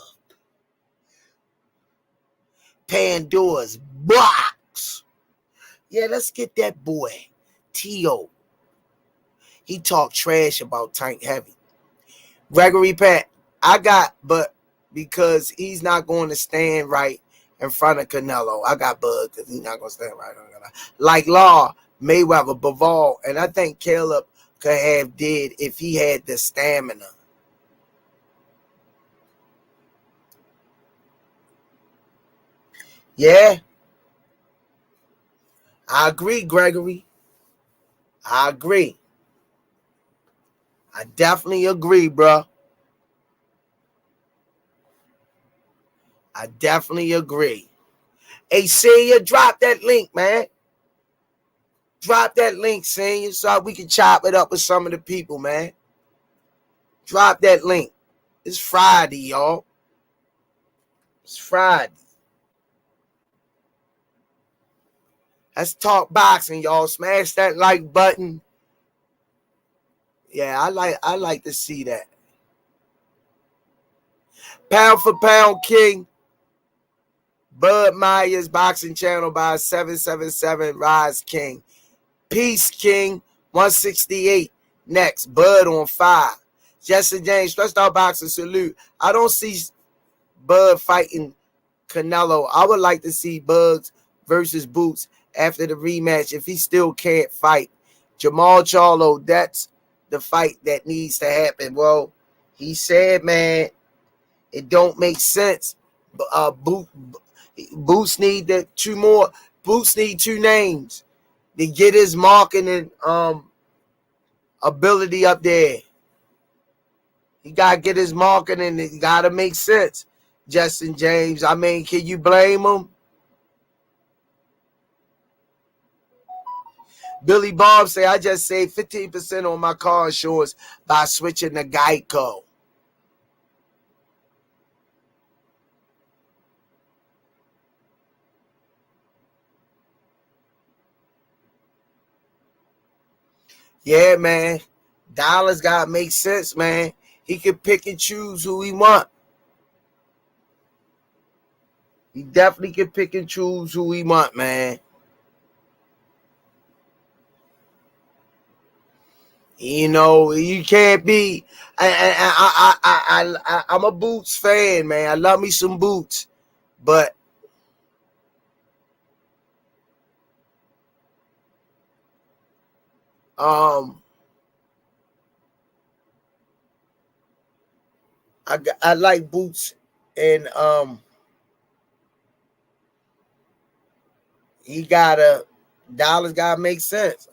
Pandora's box. Yeah, let's get that boy, T.O. He talked trash about Tank Heavy. Gregory Pat, but because he's not going to stand right in front of Canelo, I got Bud because he's not going to stand right. Like Law, Mayweather, Bivol, and I think Caleb could have did if he had the stamina. Yeah, I agree, Gregory. I agree. I definitely agree, bro. I definitely agree. Hey, Senior, drop that link, man. Drop that link, Senior, so we can chop it up with some of the people, man. Drop that link. It's Friday, y'all. It's Friday. Let's talk boxing, y'all. Smash that like button. Yeah, I like to see that. Pound for pound king. Bud Myers boxing channel by 777 Rize King. Peace King 168. Next, Bud on 5. Jesse James, Stressed Out Boxing salute. I don't see Bud fighting Canelo. I would like to see Bugs versus Boots after the rematch if he still can't fight. Jamal Charlo, that's the fight that needs to happen. Well, he said, man, it don't make sense. Boots need two more. Boots need 2 names to get his marketing ability up there. He gotta get his marketing. It gotta make sense. Justin James, I mean, can you blame him? Billy Bob say, I just saved 15% on my car insurance by switching to Geico. Yeah, man. Dollars gotta make sense, man. He can pick and choose who he want. He definitely can pick and choose who he want, man. You know, you can't be. I'm a Boots fan, man. I love me some Boots, but I like Boots, and Dollars gotta make sense.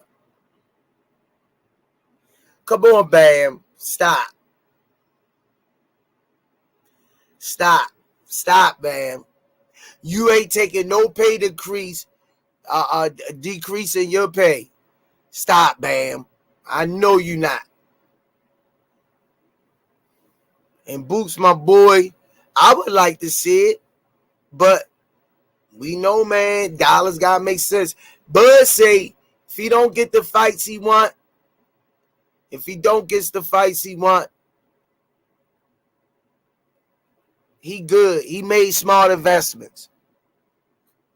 Come on, Bam. Stop, Bam. You ain't taking no pay decrease, decrease in your pay. Stop, Bam. I know you not. And Boots, my boy, I would like to see it, but we know, man, Dollars gotta make sense. Bud say if he don't get the fights he want, he good. He made smart investments.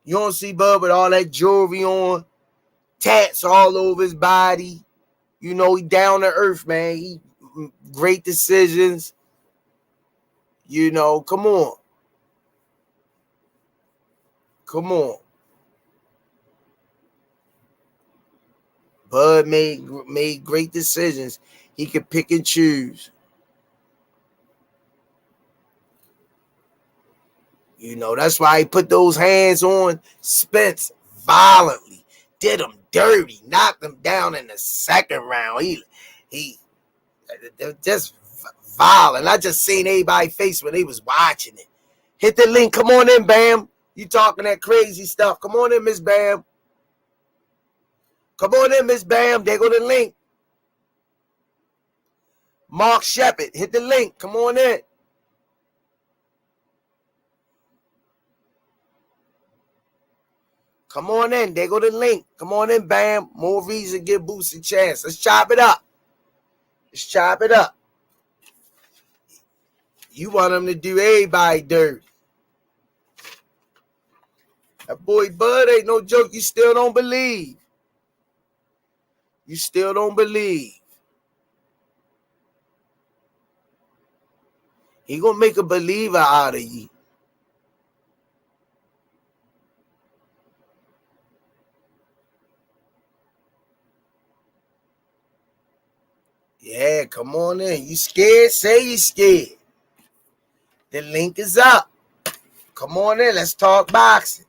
You don't see Bud with all that jewelry on, tats all over his body. You know, he down to earth, man. He great decisions. You know, come on. Bud made great decisions. He could pick and choose. You know, that's why he put those hands on Spence violently, did him dirty, knocked him down in the second round. He just violent. I just seen everybody's face when they was watching it. Hit the link. Come on in, Bam. You talking that crazy stuff. Come on in, Miss Bam. Come on in, Miss Bam. There go the link. Mark Shepard. Hit the link. Come on in. Come on in. There go the link. Come on in, Bam. More reason to give Boots a chance. Let's chop it up. You want him to do everybody dirty. That boy Bud ain't no joke. You still don't believe. You still don't believe. He gonna make a believer out of you. Yeah, come on in. You scared? Say you scared. The link is up. Come on in. Let's talk boxing.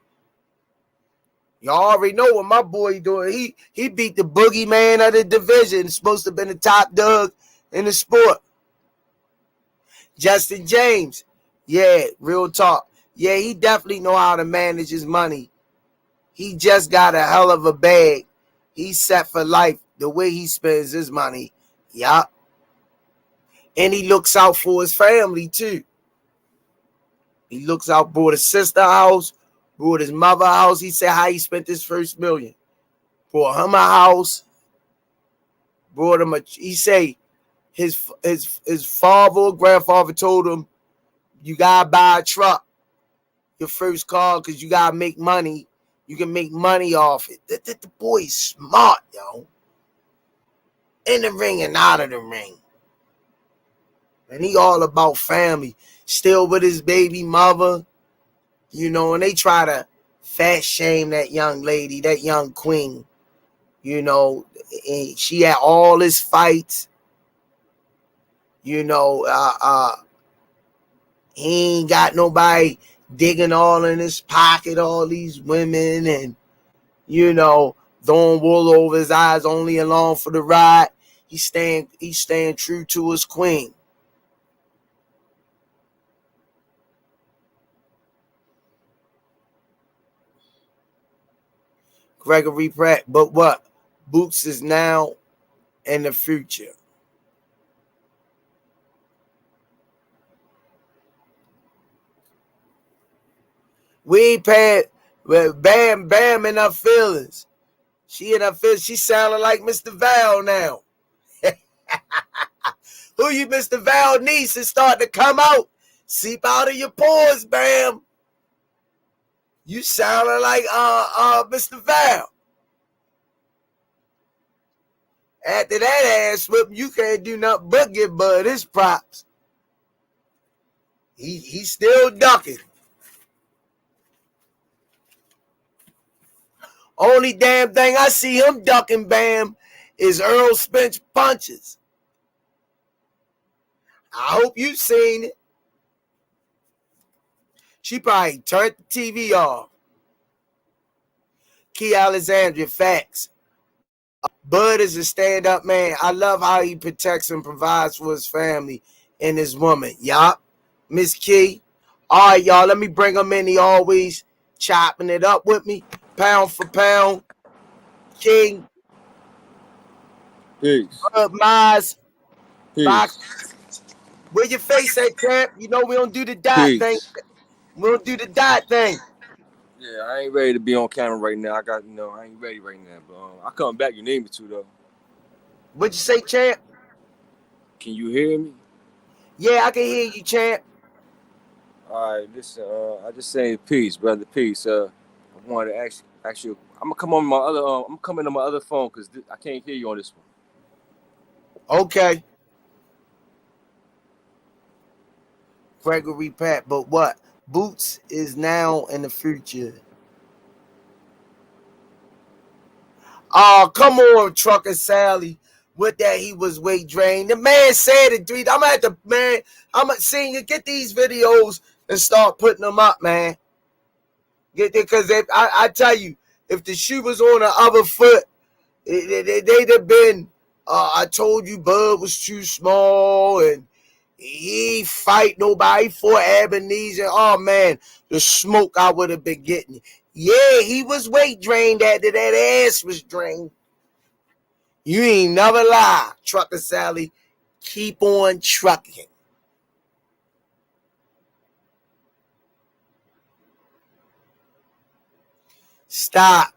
Y'all already know what my boy doing. He beat the boogeyman of the division. Supposed to have been the top dog in the sport. Justin James. Yeah, real talk. Yeah, he definitely know how to manage his money. He just got a hell of a bag. He's set for life. The way he spends his money. Yup. And he looks out for his family too. He looks out, bought his sister house, bought his mother house. He said how he spent his first million. Bought him a house. Brought him he say his father or grandfather told him, you gotta buy a truck, your first car, because you gotta make money. You can make money off it. The boy's smart, yo. In the ring and out of the ring. And he all about family. Still with his baby mother. You know, and they try to fat shame that young lady, that young queen. You know, she had all his fights. You know, he ain't got nobody digging all in his pocket, all these women, and, you know, throwing wool over his eyes, only along for the ride. He's staying true to his queen. Gregory Pratt, but what? Boots is now in the future. We ain't paying Bam in her feelings. She in her feelings. She sounding like Mr. Val now. Who you, Mr. Val niece, is starting to come out. Seep out of your pores, Bam. You sounding like Mr. Val. After that ass whip, you can't do nothing but give Bud his props. He's still ducking. Only damn thing I see him ducking, Bam, is Earl Spence punches. I hope you've seen it. She probably turned the TV off. Key Alexandria, facts. Bud is a stand-up man. I love how he protects and provides for his family and his woman. Yup. Miss Key. All right, y'all, let me bring him in. He always chopping it up with me. Pound for pound. King. Peace. Bud Mize. Box. Peace. Where your face at, champ? You know we don't do the dot thing. Peace. We don't do the dot thing. Yeah, I ain't ready to be on camera right now. I ain't ready right now. But I come back. You need me to though. What'd you say, champ? Can you hear me? Yeah, I can hear you, champ. All right, listen. I just say peace, brother. Peace. I wanted to ask you. I'm gonna come on my other. I'm gonna come in on my other phone because I can't hear you on this one. Okay. Gregory Pratt, but what? Boots is now in the future. Oh, come on, Trucker Sally. With that, he was weight drained. The man said it, dude. I'm at the man. I'm seeing you get these videos and start putting them up, man. Get there, because I tell you, if the shoe was on the other foot, they'd have been. I told you, Bud was too small, and he fight nobody for Ebenezer. Oh man, the smoke I would have been getting. Yeah, he was weight drained after that ass was drained. You ain't never lie, Trucker Sally. Keep on trucking. Stop,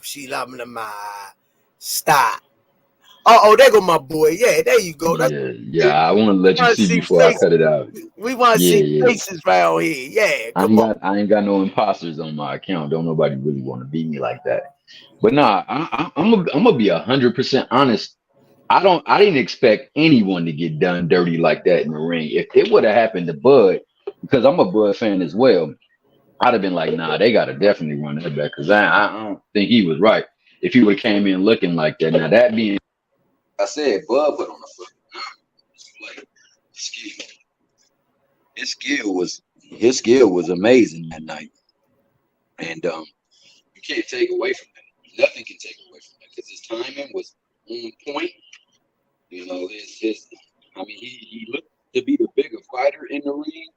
Sheila Lamar. Stop. Oh, there go my boy. Yeah, there you go. That's Yeah. I want to let you want to see see before I faces. cut it out. We want to Yeah, see yeah. faces around here. Yeah, come on. I ain't got no imposters on my account. Don't nobody really want to beat me like that. But nah, I'm gonna be 100% honest. I didn't expect anyone to get done dirty like that in the ring. If it would have happened to Bud, because I'm a Bud fan as well, I'd have been like, nah, they gotta definitely run that back because I don't think he was right. If he would have came in looking like that. Now that being I said, Bud put on a fucking like skill. His skill was amazing that night. And you can't take away from that. Nothing can take away from that because his timing was on point. You know, his I mean he looked to be the bigger fighter in the ring.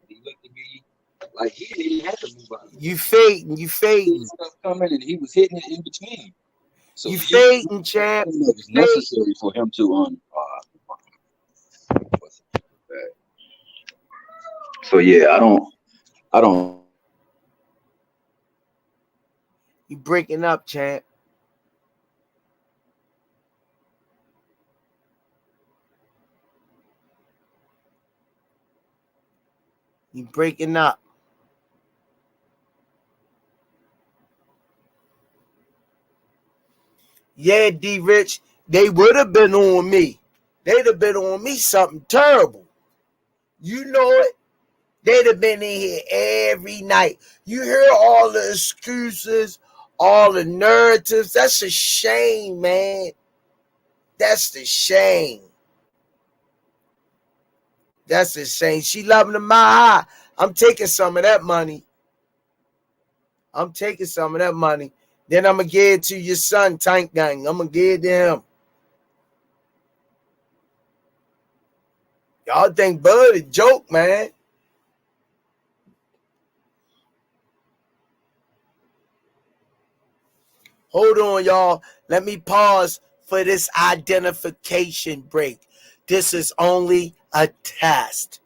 He looked to be like he didn't even have to move out of the way. You fading, you He fading, had stuff coming and he was hitting it in between. So you he fading, champ. it was necessary for him to so yeah, I don't You breaking up, champ. You breaking up. Yeah, D Rich, they would have been on me. They'd have been on me something terrible. You know it. They'd have been in here every night. You hear all the excuses, all the narratives. That's a shame, man. That's the shame. That's the shame. She loving the my. I'm taking some of that money. I'm taking some of that money. Then I'm going to give it to your son, Tank Gang. I'm going to give it to him. Y'all think Bud a joke, man. Hold on, y'all. Let me pause for this identification break. This is only a test.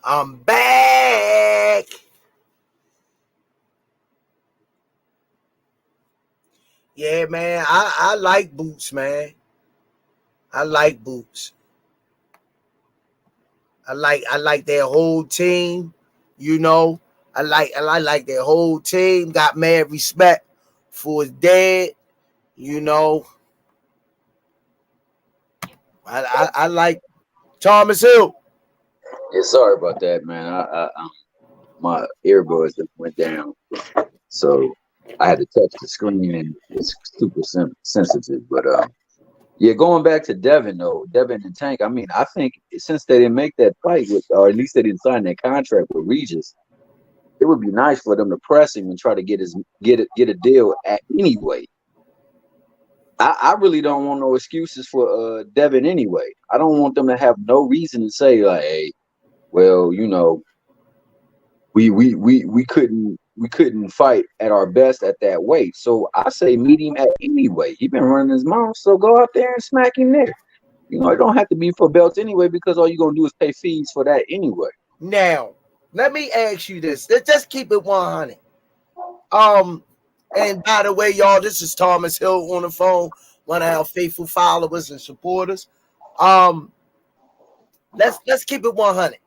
I'm back. Yeah, man. I like Boots, man. I like Boots. I like their whole team. You know, I like their whole team. Got mad respect for his dad. You know, I like Thomas Hill. yeah, sorry about that, man. My earbuds just went down. So I had to touch the screen and it's super sensitive. But yeah, going back to Devin though, Devin and Tank. I mean, I think since they didn't make that fight with, or at least they didn't sign that contract with Regis, it would be nice for them to press him and try to get a deal at anyway. I really don't want no excuses for Devin anyway. I don't want them to have no reason to say like, hey, well, you know, we couldn't fight at our best at that weight. So I say meet him at any weight. He been running his mouth, so go out there and smack him there. You know, it don't have to be for belts anyway because all you're gonna do is pay fees for that anyway. Now, let me ask you this. Let's just keep it 100. And by the way, y'all, this is Thomas Hill on the phone, one of our faithful followers and supporters. Um, let's keep it 100.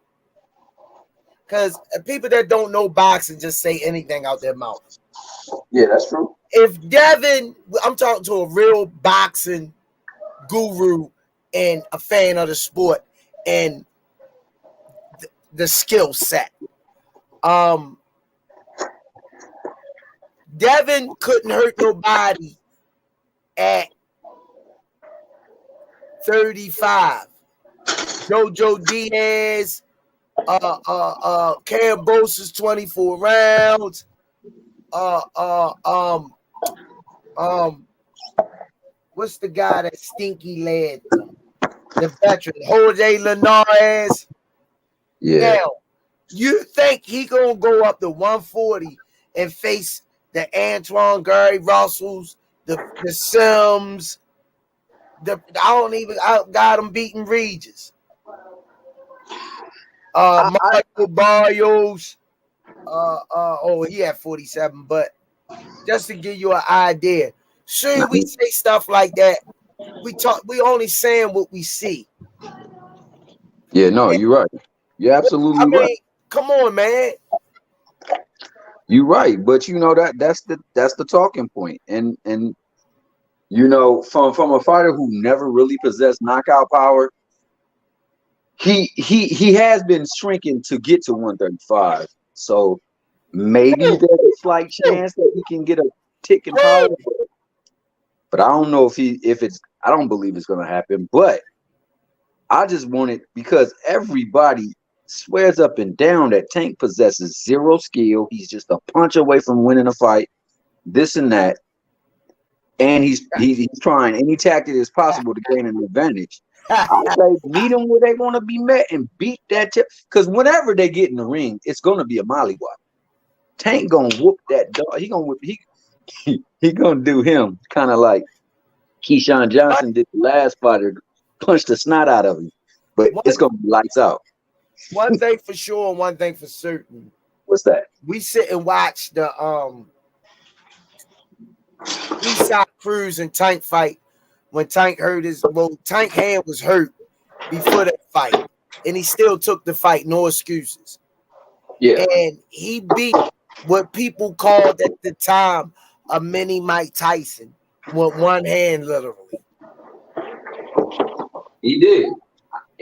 Because people that don't know boxing just say anything out their mouth. Yeah, that's true. If Devin, I'm talking to a real boxing guru and a fan of the sport, and the skill set. Devin couldn't hurt nobody at 35. JoJo Diaz, Cambosa's 24 rounds. What's the guy that stinky led them? The veteran, Jose Linares. Yeah. Now, you think he gonna go up to 140 and face the Antoine Gary Russells, the Sims? I got him beating Rize. Michael Barrios. He had 47, but just to give you an idea, sure, we say stuff like that. We only saying what we see. Yeah, no, you're right. You're absolutely right. Come on, man. You're right, but you know that's the talking point, and you know, from a fighter who never really possessed knockout power, he has been shrinking to get to 135. So maybe there's a slight chance that he can get a tick in power, but I don't know I don't believe it's gonna happen. But I just want it because everybody swears up and down that Tank possesses zero skill. He's just a punch away from winning a fight, this and that. And he's trying any tactic as possible to gain an advantage. I say meet them where they want to be met and beat that tip. Because whenever they get in the ring, it's gonna be a mollywop. Tank gonna whoop that dog. He gonna do him kind of like Keyshawn Johnson did the last fighter, punch the snot out of him. But it's gonna be lights out. One thing for sure, and one thing for certain. What's that? We sit and watch the Eastside Cruz and Tank fight when Tank Tank hand was hurt before that fight, and he still took the fight, no excuses. Yeah, and he beat what people called at the time a mini Mike Tyson with one hand, literally. He did,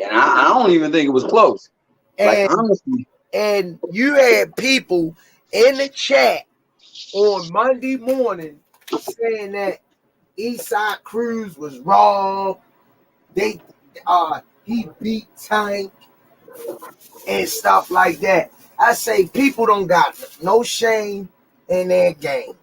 and I don't even think it was close. Like honestly, and you had people in the chat on Monday morning saying that Eastside Cruz was wrong. He beat Tank and stuff like that. I say people don't got no shame in their game.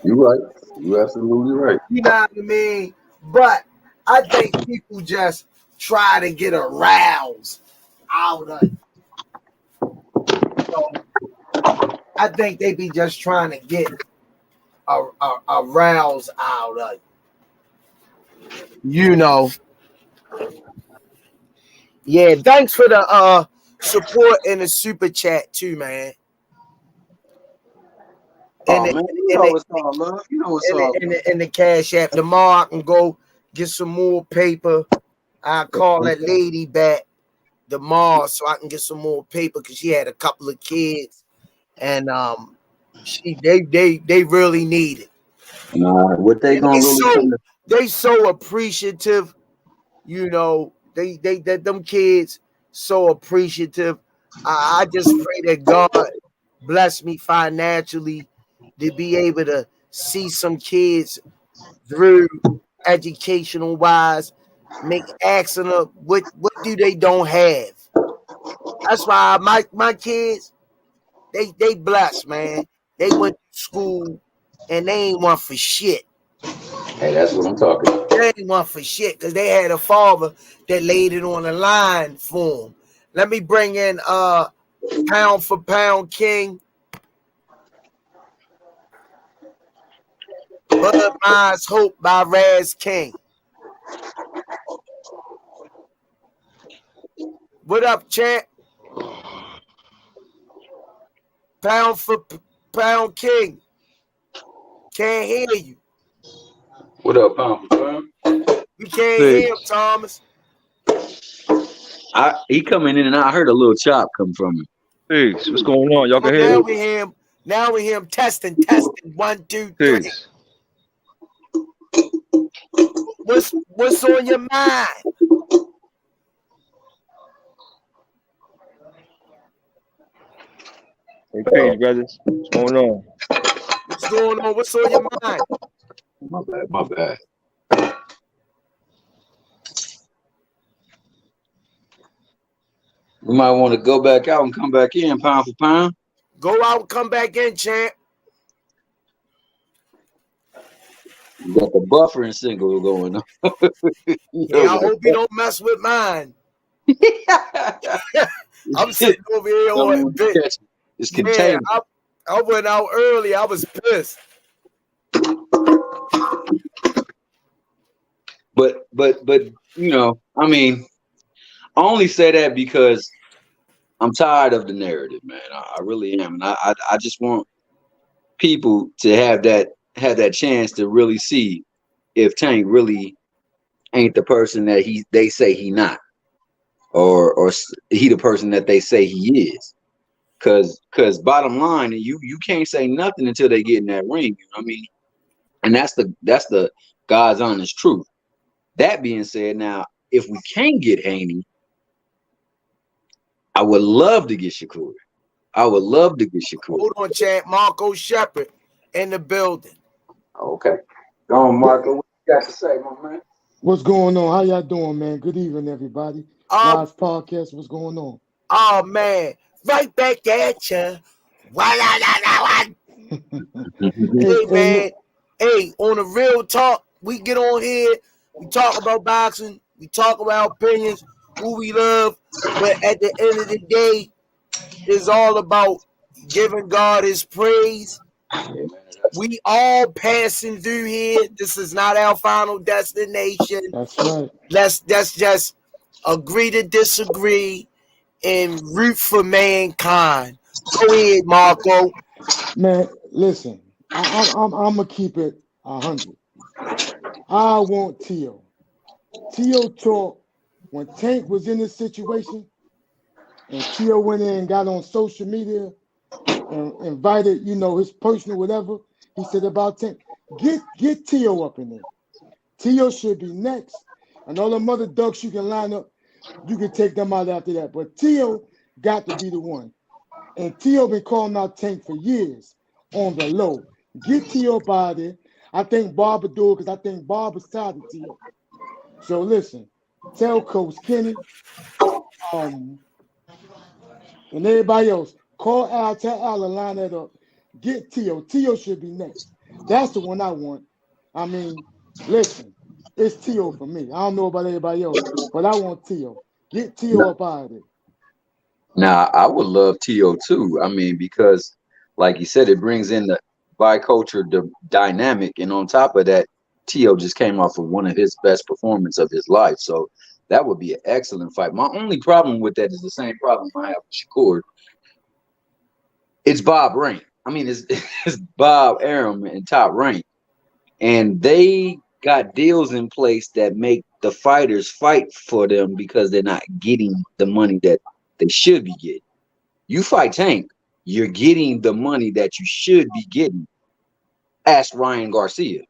You're right. You're absolutely right. You know what I mean? But I think people just try to get a rouse out of it. So I think they be just trying to get a rouse out of it. You know. Yeah, thanks for the support in the super chat too, man. In the Cash App. Tomorrow I can go get some more paper. I call that lady back tomorrow so I can get some more paper because she had a couple of kids and they really need it. What they gonna really they so appreciative, you know. They them kids so appreciative. I just pray that God bless me financially to be able to see some kids through educational wise, make asking them what do they don't have. That's why my kids, they blessed, man. They went to school and they ain't want for shit. Hey, that's what I'm talking about. They ain't want for shit because they had a father that laid it on the line for them. Let me bring in Pound for Pound King. Bud Mine's Hope by Rize King. What up, champ? Pound for Pound King. Can't hear you. What up, Pound for Pound? You can't hear him, Thomas. He coming in and I heard a little chop come from him. Peace. What's going on? Y'all can hear him? Now we hear him testing. 1, 2, 3. Peace. What's on your mind? Hey, peace, brothers. What's going on? What's going on? What's on your mind? My bad, my bad. We might want to go back out and come back in pound for pound. Go out and come back in, champ. You got the buffering single going on. Yeah, I hope you don't mess with mine. I'm sitting over here on bit. It's Yeah, contagious. I went out early. I was pissed. But you know, I mean, I only say that because I'm tired of the narrative, man. I really am, and I just want people to have that chance to really see if Tank really ain't the person that they say he not, or he the person that they say he is. Cause bottom line, you can't say nothing until they get in that ring. You know what I mean? And that's the God's honest truth. That being said, now if we can't get Haney, I would love to get Shakur. I would love to get Shakur. Hold on, champ. Marco Shepard in the building. Okay. Go on, Marco. What you got to say, my man? What's going on? How y'all doing, man? Good evening, everybody. Rize Podcast, what's going on? Oh, man. Right back at you. Hey, man. Hey, on the real talk, we get on here, we talk about boxing, we talk about opinions, who we love, but at the end of the day, it's all about giving God his praise. We all passing through here. This is not our final destination. That's right. Let's just agree to disagree and root for mankind. Go ahead, Marco. Man, listen, I'm gonna keep it 100. I want Tio. Tio talk when Tank was in this situation, and Tio went in and got on social media and invited, his personal whatever. He said about Tank, get Tio up in there. Tio should be next, and all the mother ducks you can line up, you can take them out after that. But Tio got to be the one. And Tio been calling out Tank for years on the low. Get Tio up out of there. I think Bob will do it because I think Bob is tired of Tio. So listen, tell Coach Kenny, and everybody else, call Al, tell Al to line that up. Get Tio. Tio should be next. That's the one I want. I mean, listen, it's Tio for me. I don't know about everybody else, but I want Tio. Get Tio up out of there. Now, I would love T.O. too. I mean, because like you said, it brings in the biculture dynamic. And on top of that, T.O. just came off of one of his best performances of his life. So that would be an excellent fight. My only problem with that is the same problem I have with Shakur. It's Bob Rank. I mean, it's Bob Arum and Top Rank. And they got deals in place that make the fighters fight for them because they're not getting the money that they should be getting. You fight Tank, you're getting the money that you should be getting. Ask Ryan Garcia.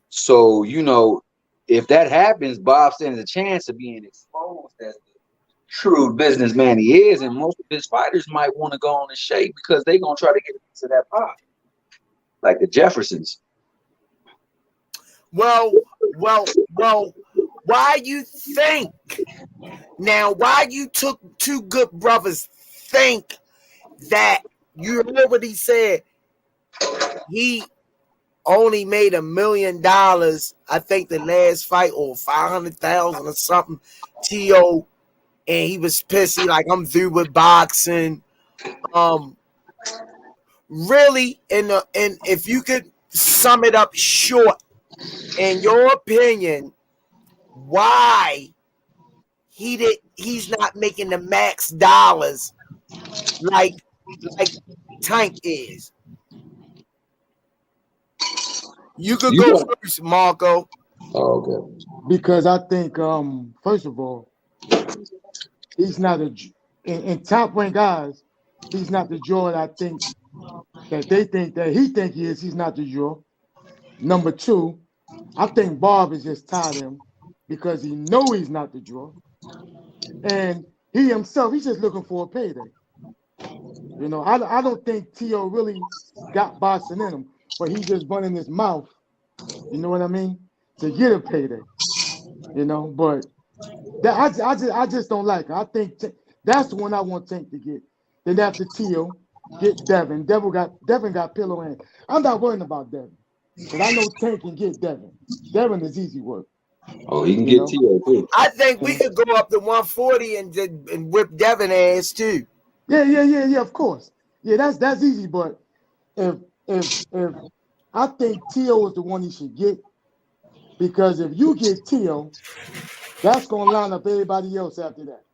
So, if that happens, Bob stands a chance of being exposed as the true businessman he is, and most of his fighters might want to go on and shake because they're going to try to get a piece of that pie, like the Jeffersons. Well, why you think now? Why you took two good brothers think that you already said he only made $1 million? I think the last fight, or 500,000 or something. T.O. and he was pissy like I'm through with boxing. Really, and if you could sum it up short, in your opinion, why he's not making the max dollars like Tank is? You could go first, Marco. Oh, okay. Because I think, first of all, he's not in Top Rank guys, he's not the draw that I think that they think that he is. He's not the draw. Number two, I think Bob is just tired of him because he know he's not the draw. And he himself, he's just looking for a payday. You know, I don't think T.O. really got boxing in him, but he just running his mouth. You know what I mean? To get a payday. You know, but that I just don't like it. I think that's the one I want Tank to get. Then after T.O., get Devin. Devin got pillow hands. I'm not worrying about Devin. But I know Tank can get Devin. Devin is easy work. Oh, he can You get know? T.O. too. I think we could go up to 140 and whip Devin ass too. Yeah, of course. Yeah, that's easy. But if I think T.O. is the one he should get, because if you get T.O., that's gonna line up everybody else after that.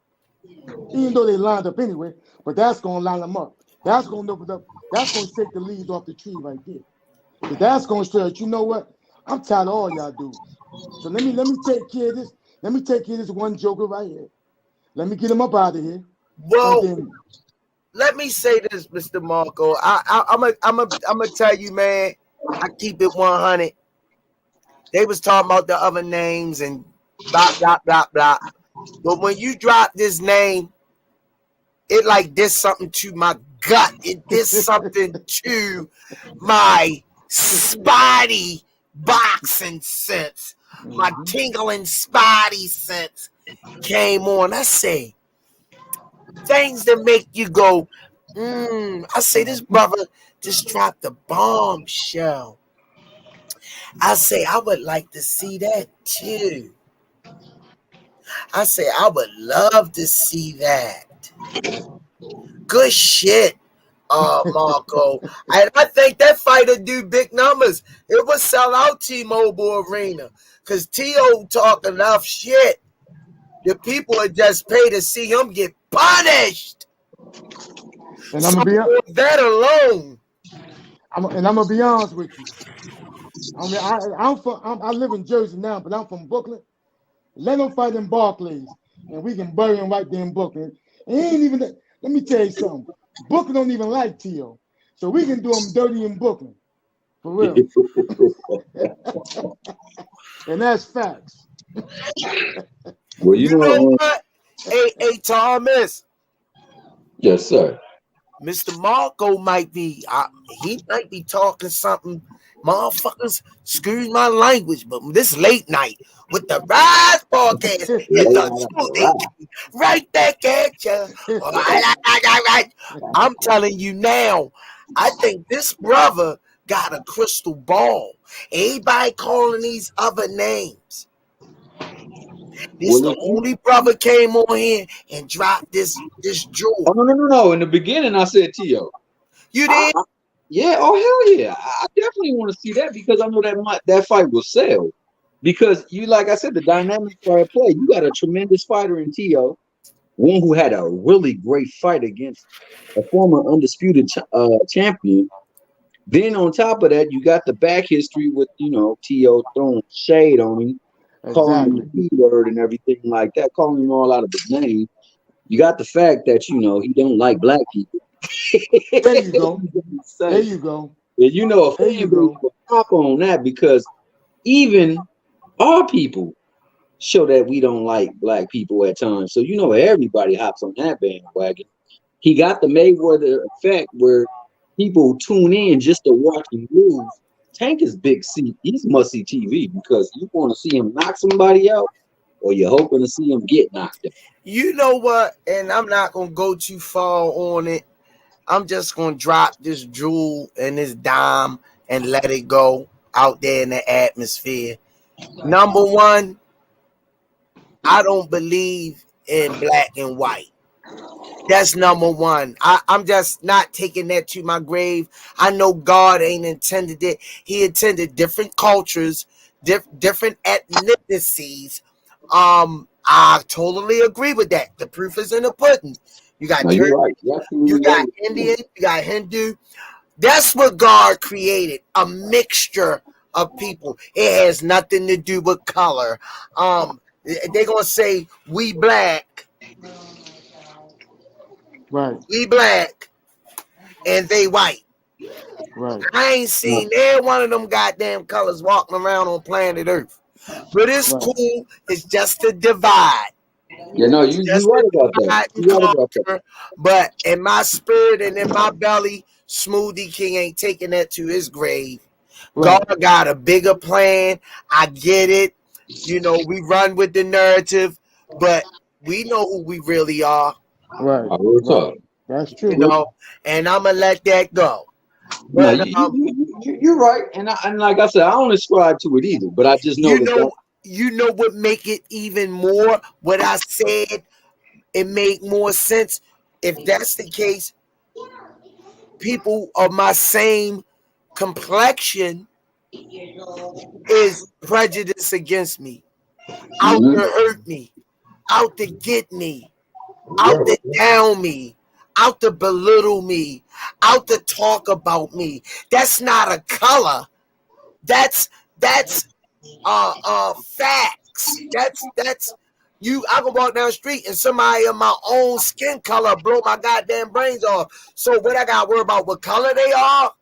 Even though they lined up anyway, but that's gonna line them up. That's gonna open up. That's gonna shake the leaves off the tree right there. Because that's gonna show that, you know what? I'm tired of all y'all dudes. So let me take care of this. Let me take care of this one joker right here. Let me get him up out of here. And Well, then let me say this, Mr. Marco. I'm a tell you, man. I keep it 100. They was talking about the other names and blah blah blah blah. But when you drop this name, it like did something to my gut. It did something to my spidey boxing sense. My tingling spidey sense came on. I say things that make you go, I say this brother just dropped a bombshell. I say I would like to see that too. I say I would love to see that. Good shit, Marco. And I think that fighter do big numbers. It would sell out T-Mobile Arena because T.O. talk enough shit. The people would just pay to see him get punished. and So for that alone, I'm gonna be honest with you. I mean, I live in Jersey now, but I'm from Brooklyn. Let them fight in Barclays, and we can bury him right there in Brooklyn. And he ain't even. Let me tell you something. Brooklyn don't even like T.O., so we can do him dirty in Brooklyn, for real. And that's facts. Well, you know what? Hey, Thomas. yes, sir. Mr. Marco might be, he might be talking something. Motherfuckers, excuse my language, but this late night with the Rize podcast, it's Late the night truth. after Right back at you. I'm telling you now, I think this brother got a crystal ball. Everybody calling these other names. This Well, the only brother came on here and dropped this jewel. oh no. In the beginning, I said T.O. You did? Yeah, oh hell yeah. I definitely want to see that because I know that fight will sell. Because you, like I said, the dynamics are at play. You got a tremendous fighter in T.O., one who had a really great fight against a former undisputed champion. Then on top of that, you got the back history with T.O. throwing shade on him, calling him Exactly. the P word and everything like that, calling him all out of his name. You got the fact that he don't like black people. There you go. There you go. And a There fan you base go. will pop on that because even our people show that we don't like black people at times. So everybody hops on that bandwagon. He got the Mayweather effect where people tune in just to watch him lose. Tank is big C. He's must see TV because you want to see him knock somebody out, or you're hoping to see him get knocked out. You know what? And I'm not gonna go too far on it. I'm just gonna drop this jewel and this dime and let it go out there in the atmosphere. Number one, I don't believe in black and white. That's number one. I'm just not taking that to my grave. I know God ain't intended it. He intended different cultures, different ethnicities. I totally agree with that. The proof is in the pudding. You got No, Turkey, you're right. You're you absolutely got right. Indian, you got Hindu. That's what God created, a mixture of people. It has nothing to do with color. They're gonna say we black, Right. and they white. Right. I ain't seen every one of them goddamn colors walking around on planet Earth. But it's Right. cool. It's just a divide. Yeah, no, It's you just right a about that. divide and You right about that. conquer. But in my spirit and in my belly, Smoothie King ain't taking that to his grave. Right. God got a bigger plan. I get it. You know, we run with the narrative, but we know who we really are, Right. I will Right. talk. That's you true. know, and I'm gonna let that go. No, But you're right, and like I said, I don't ascribe to it either. But I just know you that that. know, you know what make it even more what I said, it made more sense. If that's the case, people of my same complexion is prejudice against me, out to Mhm. hurt me, out to get me, out Right. to down me, out to belittle me, out to talk about me. That's not a color. That's facts. That's you. I can walk down the street and somebody of my own skin color blow my goddamn brains off. So what I got to worry about what color they are?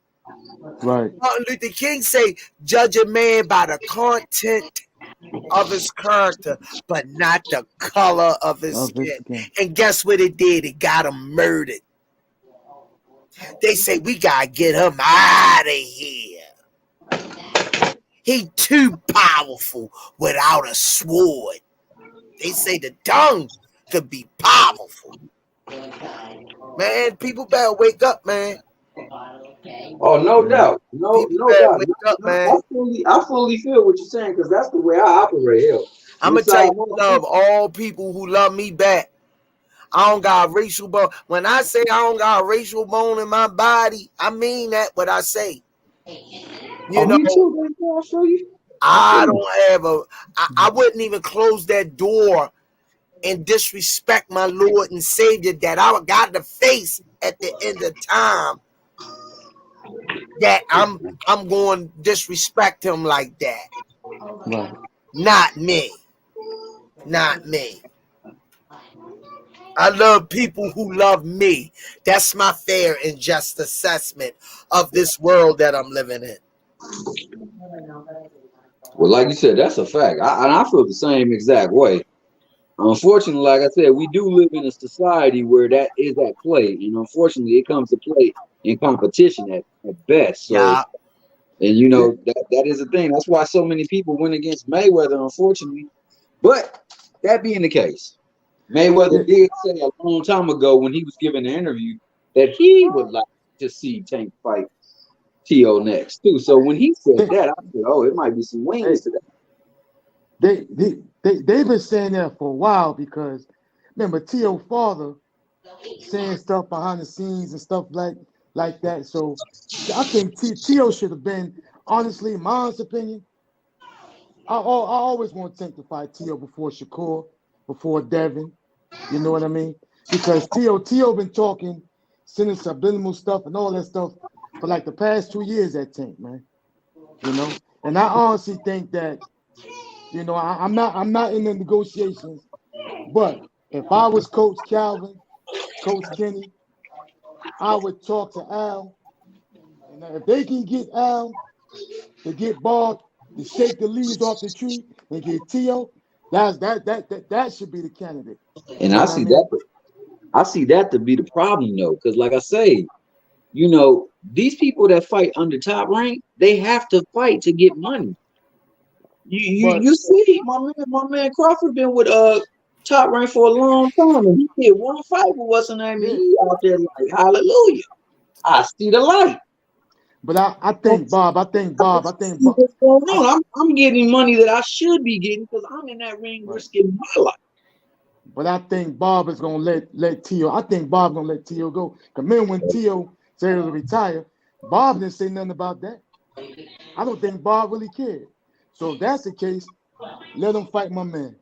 Right. Martin Luther King say, judge a man by the content of his character, but not the color of his Of his skin. skin. And guess what it did? It got him murdered. They say we gotta get him out of here. He too powerful without a sword. They say the tongue could be powerful. Man, people better wake up, man. Oh, no Yeah. doubt, People no better doubt. wake up, No, man. I fully feel what you're saying because that's the way I operate. Hell, I'm gonna tell inside you, my I love all people who love me back. I don't got a racial bone. When I say I don't got a racial bone in my body, I mean that what I say. You oh, know, me too, man. I feel you. I I feel you. don't have a. I wouldn't even close that door and disrespect my Lord and Savior that I got to face at the end of time. That I'm going to disrespect him like that. Right. Not me. Not me. I love people who love me. That's my fair and just assessment of this world that I'm living in. Well, like you said, that's a fact. And I feel the same exact way. Unfortunately, like I said, we do live in a society where that is at play, and unfortunately, it comes to play in competition at best. So, Yeah, and that is a thing. That's why so many people went against Mayweather, unfortunately. But that being the case, Yeah. Mayweather did say a long time ago when he was giving an interview that he would like to see Tank fight T.O. next too. So when he said They, that, I said, "Oh, it might be some they, wings to that." they've been saying that for a while because remember T.O. father saying stuff behind the scenes and stuff like that. So I think T.O. should have been, honestly, in my honest opinion, I always want to sanctify T.O. before Shakur, before Devin. You know what I mean? Because T.O. been talking, sending subliminal stuff and all that stuff for like the past 2 years at Tank, man. You know? And I honestly think that, I'm not in the negotiations, but if I was Coach Calvin, Coach Kenny, I would talk to Al. And if they can get Al to get Bob to shake the leaves off the tree and get T.O., that should be the candidate. You And know I what I see that. mean? I see that to be the problem though, because like I say, these people that fight under top rank, they have to fight to get money. But You see, my man Crawford been with top rank for a long time, and he did one fight with what's her name, and yeah, he out there like hallelujah. I see the light. but I I think Bob, see what's going on. I'm getting money that I should be getting because I'm in that ring right. risking my life. But I think Bob is gonna let Tio. I think Bob gonna let Tio go. Cause remember when Tio said he was gonna retire, Bob didn't say nothing about that. I don't think Bob really cared. So if that's the case, let him fight my man.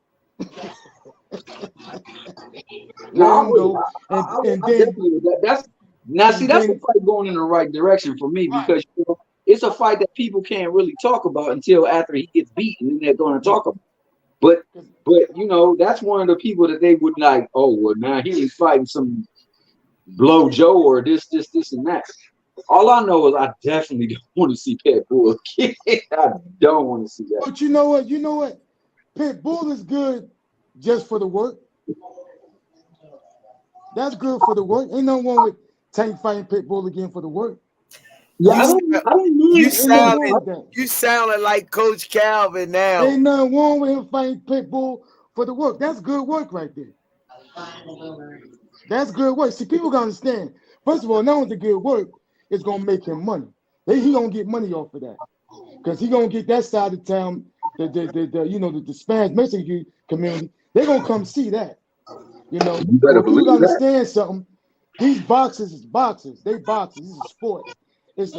No, Let I'm him with you. go, and and I then definitely that's now. See, and that's a then fight going in the right direction for me right, because it's a fight that people can't really talk about until after he gets beaten, and they're going to right. talk about. But 'Cause that's one of the people that they would like. Oh well, now he's fighting some blow Joe or this and that. All I know is I definitely don't want to see Pat Bull again. I don't want to see that. But you know what? Pit Bull is good just for the work. That's good for the work. Ain't nothing wrong with Tank fighting Pitbull again for the work. Yeah, You, I don't know. you Ain't nothing wrong sounded with that. you sounded like Coach Calvin now. Ain't nothing wrong with him fighting Pitbull for the work. That's good work right there. That's good work. See, people gotta understand. First of all, not only the good work, it's gonna make him money. He gonna get money off of that. Because he gonna get that side of town, the Spanish Mexican community, they're gonna come see that. You know, You better but people believe gotta that. understand something. These boxers is boxers. They boxers. This is a sport. It's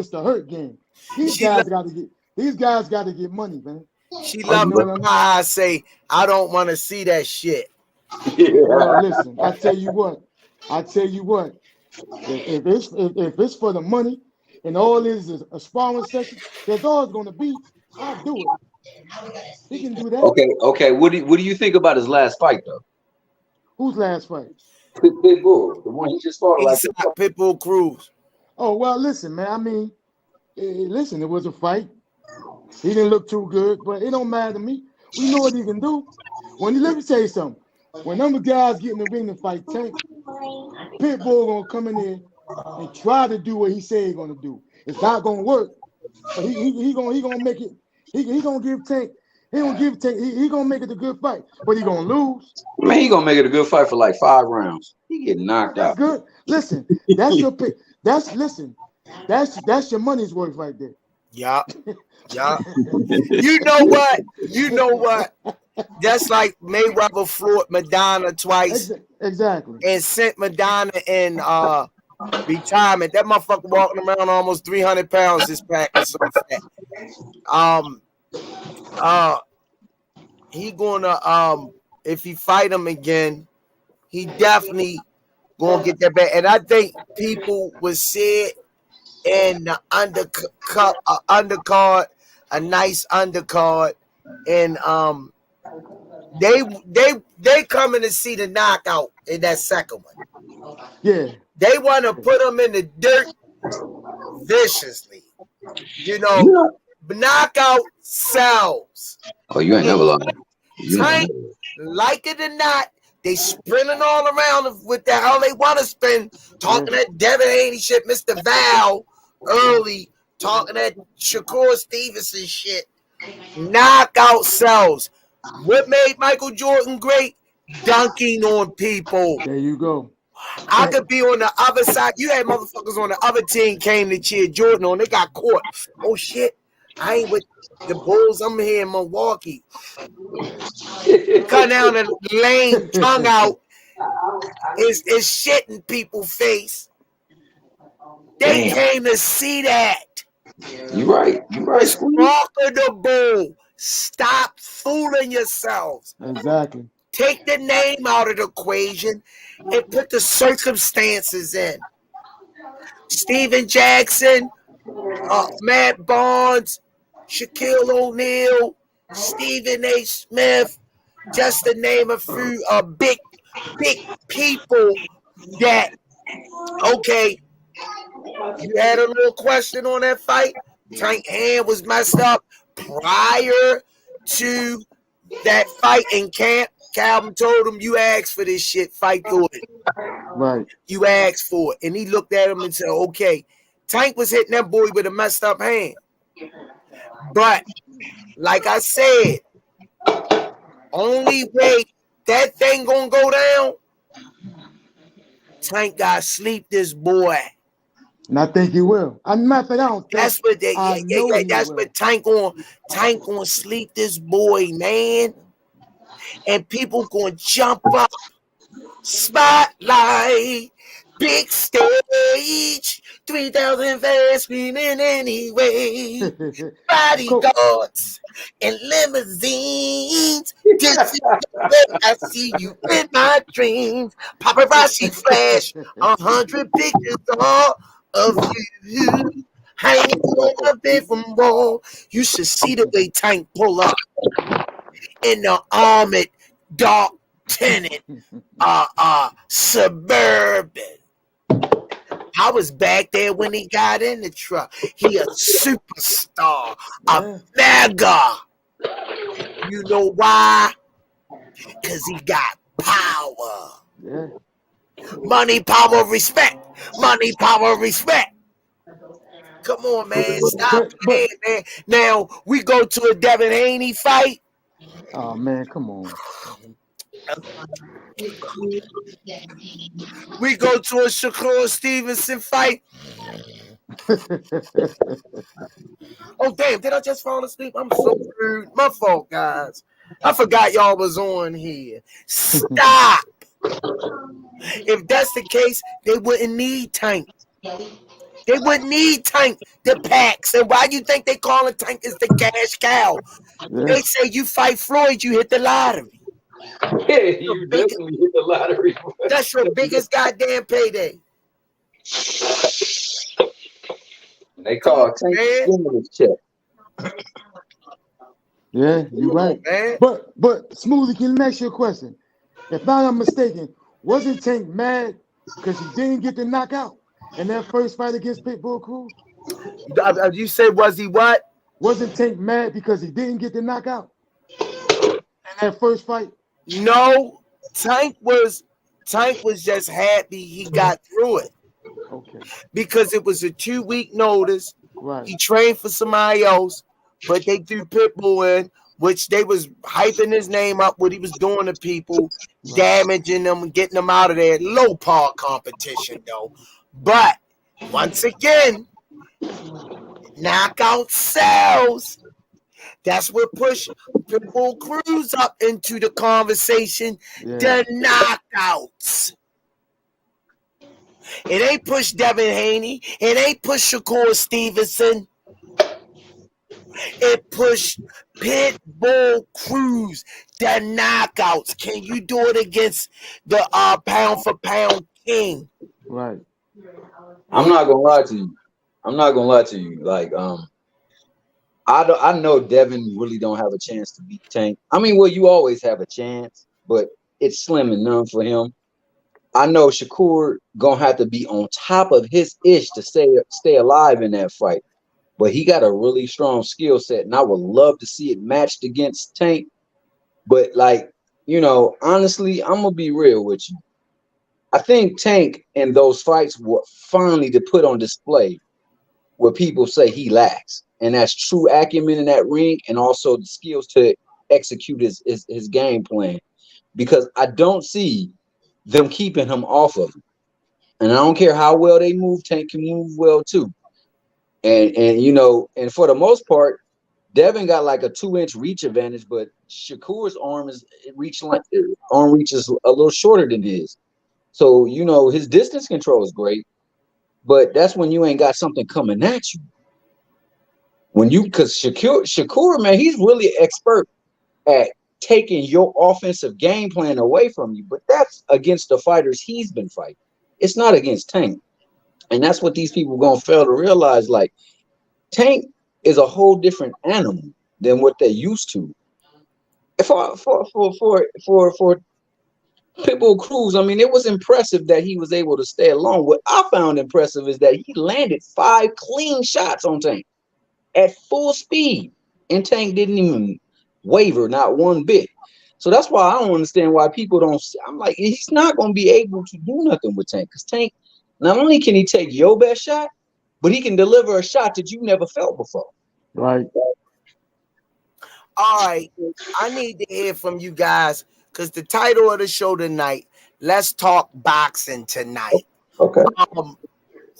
the hurt game. These She guys lo- gotta get money, man. she Oh, loved you You know the what I mean? why I say I don't want to see that shit. Well, listen, I tell you what. If it's for the money and all this is a sparring session, that's all it's gonna be. I'll do it. He can do that. Okay. What do you think about his last fight though? Who's last fight? Pitbull, the one he just fought like Eastside Pitbull Cruz. Oh well, listen, man. I mean, listen, it was a fight. He didn't look too good, but it don't matter to me. We know what he can do. Let me tell you something. When them guys get in the ring to fight Tank, Pitbull gonna come in there and try to do what he said he's gonna do. It's not gonna work, but he gonna make it. He gonna give Tank. He gonna give Tank. He gonna make it a good fight, but he gonna lose. man, he gonna make it a good fight for like 5 rounds. He get knocked That's out. good. Listen, that's your pick. That's your money's worth right there. Yup. Yup. You know what? That's like Mayweather floored Madonna twice Exactly. and sent Madonna in retirement. That motherfucker walking around almost 300 pounds this pack is so fat. He gonna if he fight him again, he definitely gonna get that back. And I think people would see it in the undercard, a nice undercard, and they coming to see the knockout in that second one. Yeah. They want to put him in the dirt viciously. You know, You know, knockout sells. oh, you ain't never lost. Tank, like it or not, they sprinting all around with the hell they want to spin, talking that Devin Haney shit, Mr. Val early, talking that Shakur Stevenson shit. Knockout sells. What made Michael Jordan great? Dunking on people. There you go. I could be on the other side. You had motherfuckers on the other team came to cheer Jordan on. They got caught. Oh shit! I ain't with the Bulls. I'm here in Milwaukee. Cut down the lane, tongue out. Is shit in people's face. They came to see that. You right. It's marketable. Stop fooling yourselves. Exactly. Take the name out of the equation and put the circumstances in. Steven Jackson, Matt Barnes, Shaquille O'Neal, Stephen A. Smith, just to name a few big people that, okay, you had a little question on that fight. Tank hand was messed up prior to that fight in camp. Calvin told him, you asked for this shit, fight through it. Right. You asked for it. And he looked at him and said, okay. Tank was hitting that boy with a messed up hand. But, like I said, only way that thing gonna go down, Tank got to sleep this boy. And I think he will. I'm not that I don't think. That's what they that's what Tank gonna sleep this boy, man. And people gonna jump up. Spotlight, big stage, 3,000 fans screaming anyway. Bodyguards and limousines. This is the way I see you in my dreams. Paparazzi flash 100 pictures all of you hanging on a bedroom wall. You should see the way Tank pull up in the armored dark tenant Suburban. I was back there when he got in the truck. He a superstar, a mega. You know why? Because he got power. Yeah. Money, power, respect. Money, power, respect. Come on, man. Stop But playing, man. Now, we go to a Devin Haney fight. oh man, come on. We go to a Shakur Stevenson fight. Oh, damn. Did I just fall asleep? I'm so rude. My fault, guys. I forgot y'all was on here. Stop. If that's the case, they wouldn't need Tank. They wouldn't need Tank, the packs. And why you think they call it Tank is the cash cow? Yeah. They say you fight Floyd, you hit the lottery. Yeah, you definitely hit the lottery. That's your biggest goddamn payday. They Come call on, Tank man. stimulus check. Yeah, you're Come right. on, man. But Smoothie, can I ask you a question? If I'm not mistaken, wasn't Tank mad because he didn't get the knockout in that first fight against Pitbull Cruz? You said, was he what? Wasn't Tank mad because he didn't get the knockout in that first fight? No. Tank was just happy he got through it. Okay. Because it was a 2-week notice. Right. He trained for somebody else, but they threw Pitbull in, which they was hyping his name up, what he was doing to people, damaging them, getting them out of there. Low par competition, though. But once again, knockout sells. That's what pushed Pitbull Cruz up into the conversation. Yeah. The knockouts. It ain't pushed Devin Haney. It ain't pushed Shakur Stevenson. It pushed Pitbull Cruz. The knockouts. Can you do it against the pound for pound king? Right. I'm not gonna lie to you. Like, I know Devin really don't have a chance to beat Tank. I mean, well, you always have a chance, but it's slim and none for him. I know Shakur gonna have to be on top of his ish to stay alive in that fight. But he got a really strong skill set, and I would love to see it matched against Tank. But like, honestly, I'm gonna be real with you. I think Tank in those fights were finally to put on display what people say he lacks, and that's true acumen in that ring, and also the skills to execute his game plan. Because I don't see them keeping him off of him, and I don't care how well they move. Tank can move well too, and and for the most part, Devin got like a 2-inch reach advantage, but Shakur's arm reaches a little shorter than his. So his distance control is great, but that's when you ain't got something coming at you. Because Shakur, man, he's really expert at taking your offensive game plan away from you, but that's against the fighters he's been fighting. It's not against Tank, and that's what these people gonna fail to realize. Like, Tank is a whole different animal than what they used to. For Pitbull Cruz, I mean, it was impressive that he was able to stay along. What I found impressive is that he landed 5 clean shots on Tank at full speed, and Tank didn't even waver, not one bit. So that's why I don't understand why people don't. I'm like, he's not going to be able to do nothing with Tank, because Tank, not only can he take your best shot, but he can deliver a shot that you never felt before. Right. All right. I need to hear from you guys, because the title of the show tonight, let's talk boxing tonight. Okay.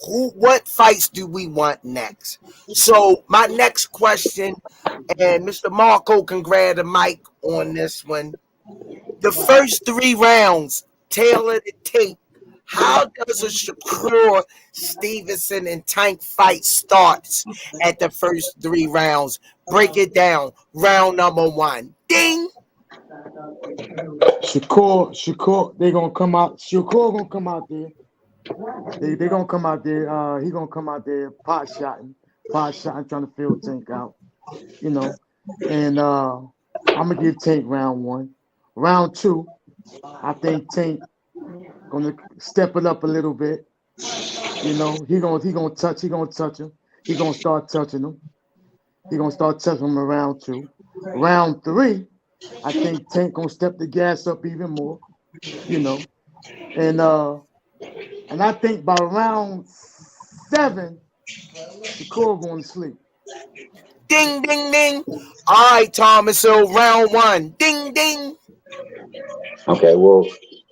What fights do we want next? So my next question, and Mr. Marco can grab the mic on this one. The first 3 rounds, tailor the tape. How does a Shakur Stevenson and Tank fight starts at the first 3 rounds? Break it down. Round number 1. Ding. Shakur, they gonna come out. Shakur gonna come out there. They gonna come out there. He gonna come out there pot shotting, trying to fill Tank out. And I'm gonna give Tank round 1. Round 2, I think Tank gonna step it up a little bit. He gonna touch him. He gonna start touching him. He gonna start touching him in round 2. Round 3, I think Tank gonna step the gas up even more. you know, and I think by round 7, Shakur going to sleep. Ding, ding, ding. All right, Thomas. So round 1. Ding, ding. Okay, well,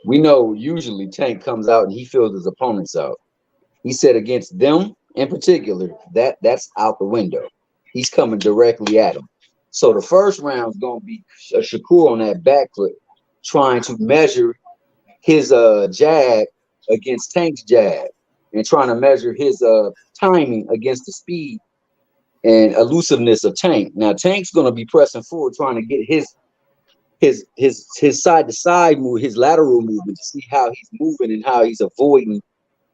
we know usually Tank comes out and he feels his opponents out. He said against them in particular, that's out the window. He's coming directly at him. So the first round's gonna be Shakur on that back foot, trying to measure his jab against Tank's jab, and trying to measure his timing against the speed and elusiveness of Tank. Now Tank's gonna be pressing forward, trying to get his side to side move, his lateral movement, to see how he's moving and how he's avoiding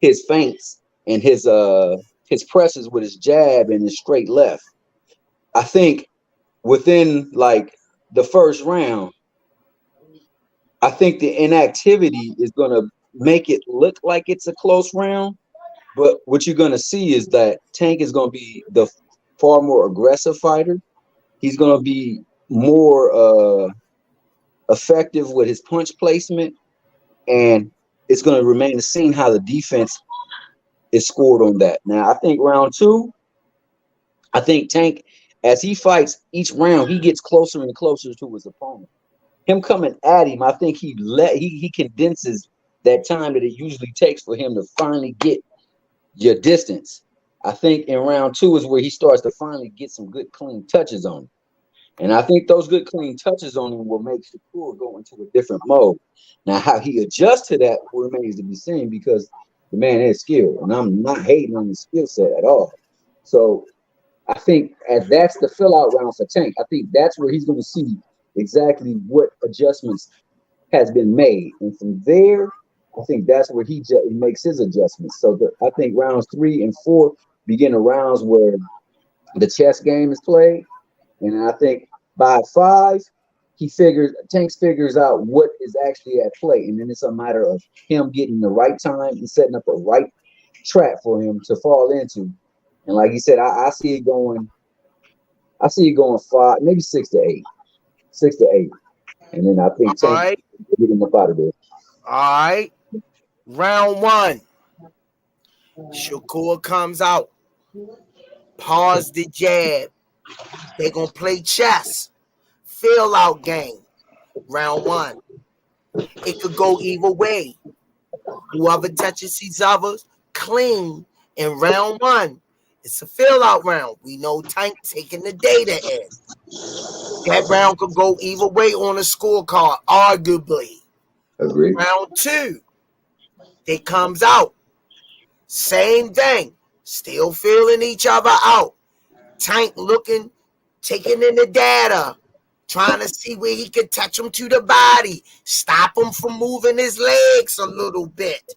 his feints and his presses with his jab and his straight left. I think within like the first round, I think the inactivity is gonna make it look like it's a close round. But what you're gonna see is that Tank is gonna be the far more aggressive fighter. He's gonna be more effective with his punch placement, and it's going to remain to see how the defense is scored on that. Now, I think round 2, I think Tank, as he fights each round, he gets closer and closer to his opponent. Him coming at him, I think he condenses that time that it usually takes for him to finally get your distance. I think in round 2 is where he starts to finally get some good clean touches on him. And I think those good clean touches on him will make Shakur go into a different mode. Now, how he adjusts to that remains to be seen, because the man is skilled, and I'm not hating on his skill set at all. So I think as that's the fill out round for Tank, I think that's where he's going to see exactly what adjustments has been made. And from there, I think that's where he makes his adjustments. So I think rounds 3 and 4 begin the rounds where the chess game is played. And I think by 5, Tanks figures out what is actually at play. And then it's a matter of him getting the right time and setting up a right trap for him to fall into. And like you said, I see it going 5, maybe 6 to 8. 6 to 8. And then I think All Tank right. get him up out of there. All right. Round 1. Shakur comes out. Pause the jab. They're going to play chess. Fill out game. Round 1. It could go either way. Whoever touches these others clean in round 1. It's a fill out round. We know Tank taking the data in. That round could go either way on a scorecard, arguably. Agree. Round 2. It comes out. Same thing. Still feeling each other out. Tank looking, taking in the data, trying to see where he could touch him to the body, stop him from moving his legs a little bit.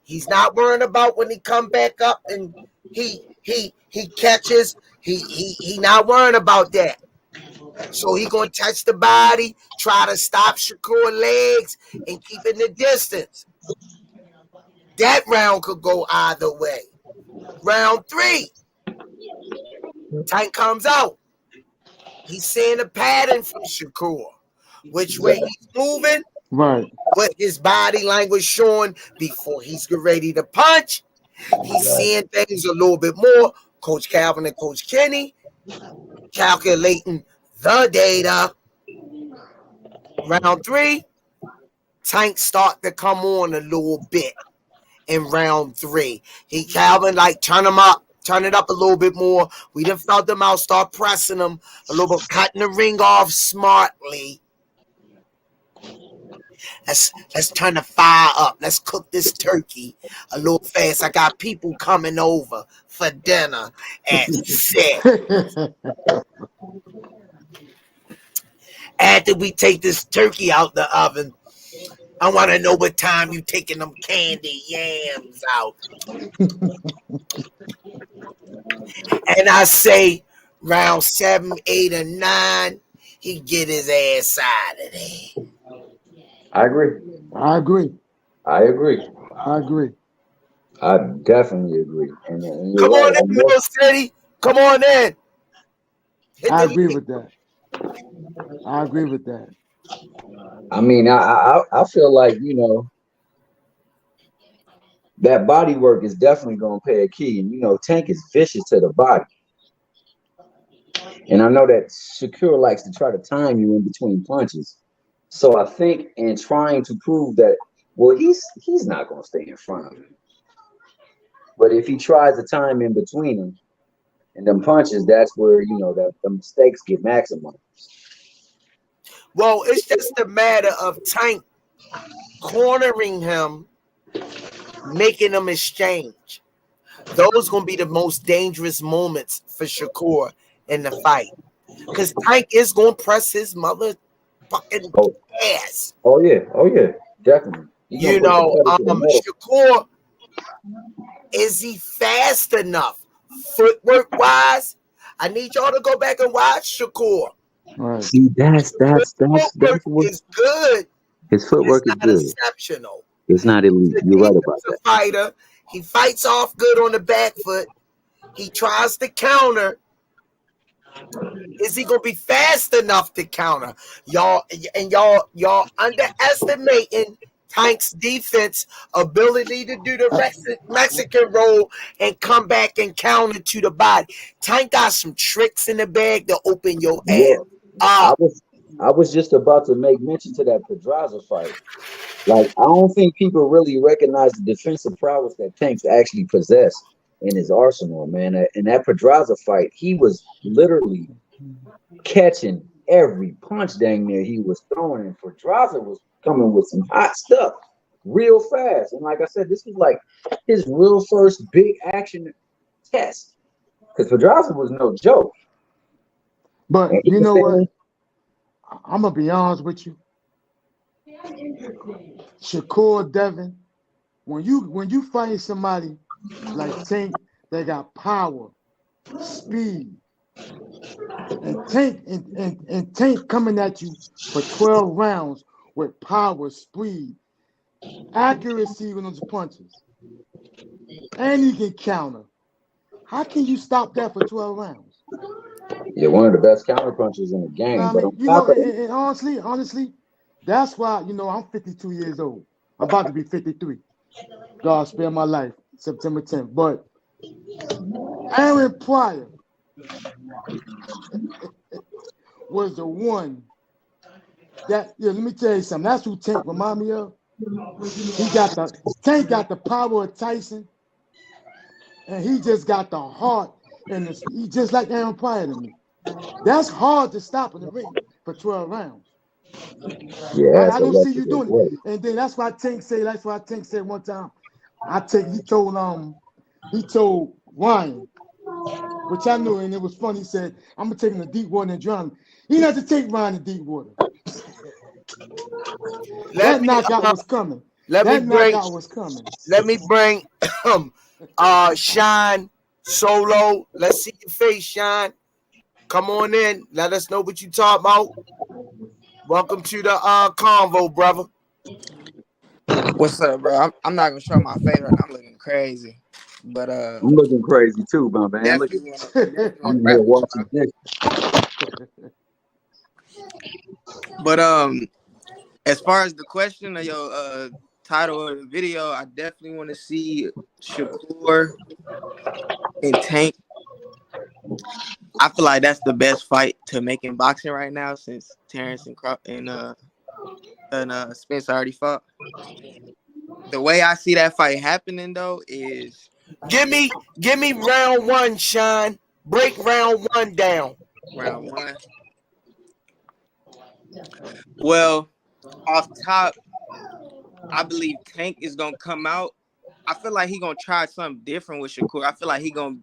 He's not worrying about when he come back up and he catches. He not worrying about that. So he gonna touch the body, try to stop Shakur legs and keep in the distance. That round could go either way. Round 3, Tank comes out. He's seeing a pattern from Shakur. Which way he's moving, Right. what his body language showing before he's ready to punch. He's seeing things a little bit more. Coach Calvin and Coach Kenny calculating the data. Round 3, Tank start to come on a little bit in round 3. Calvin like turn it up a little bit more. We done felt them out, start pressing them a little bit, cutting the ring off smartly. Let's turn the fire up. Let's cook this turkey a little fast. I got people coming over for dinner at 6. After we take this turkey out the oven, I want to know what time you taking them candy yams out. And I say round 7, 8, and 9, he get his ass out of there. I agree. I agree. I agree. I agree. I definitely agree. And you're Come on right. in, Mill City. Come on in. Hit I the agree link. with that. I agree with that. I mean, I feel like, that body work is definitely going to play a key. And, Tank is vicious to the body. And I know that Shakur likes to try to time you in between punches. So I think in trying to prove that, well, he's not going to stay in front of him. But if he tries to time in between them and them punches, that's where, that the mistakes get maximized. Well, it's just a matter of Tank cornering him, making them exchange. Those going to be the most dangerous moments for Shakur in the fight. Because Tank is going to press his motherfucking ass. Oh, yeah, definitely. Shakur, is he fast enough? Footwork wise, I need y'all to go back and watch Shakur. Right. See, that's what is good. His footwork is good. Exceptional. It's not elite. You're right about that. Fighter. He fights off good on the back foot. He tries to counter. Is he gonna be fast enough to counter? Y'all underestimating Tank's defense ability to do the Mexican roll and come back and counter to the body. Tank got some tricks in the bag to open your ass up. I was just about to make mention to that Pedraza fight. Like, I don't think people really recognize the defensive prowess that Tanks actually possessed in his arsenal, man. In that Pedraza fight, he was literally catching every punch dang near he was throwing, and Pedraza was coming with some hot stuff real fast. And like I said, this was like his real first big action test, because Pedraza was no joke. But you know what? I'm gonna be honest with you. Shakur Devin, when you find somebody like Tank that got power, speed, and Tank coming at you for 12 rounds with power, speed, accuracy on those punches, and he can counter. How can you stop that for 12 rounds? You're one of the best counter punchers in the game. And honestly, that's why, I'm 52 years old. I'm about to be 53. God spare my life, September 10th. But Aaron Pryor was the one that, let me tell you something. That's who Tank remind me of. Tank got the power of Tyson, and he just got the heart, and he just like Aaron Pryor to me. That's hard to stop in the ring for 12 rounds. Yeah, I don't see you doing it. And then that's why Tank said one time, he told Ryan, which I knew, and it was funny, he said, I'm gonna take him to deep water and drown him. He had to take Ryan to deep water. That knockout was coming. Let me bring Shine Solo. Let's see your face, Shine. Come on in. Let us know what you talk about. Welcome to the convo, brother. What's up, bro? I'm not gonna show my face right now. I'm looking crazy, but I'm looking crazy too, my man. I'm here watching this. But as far as the question of your title of the video, I definitely want to see Shakur and Tank. I feel like that's the best fight to make in boxing right now, since Terrence and Spence already fought. The way I see that fight happening, though, is give me round one, Sean. Break round one down. Round one. Well, off top, I believe Tank is gonna come out. I feel like he's gonna try something different with Shakur. I feel like he's gonna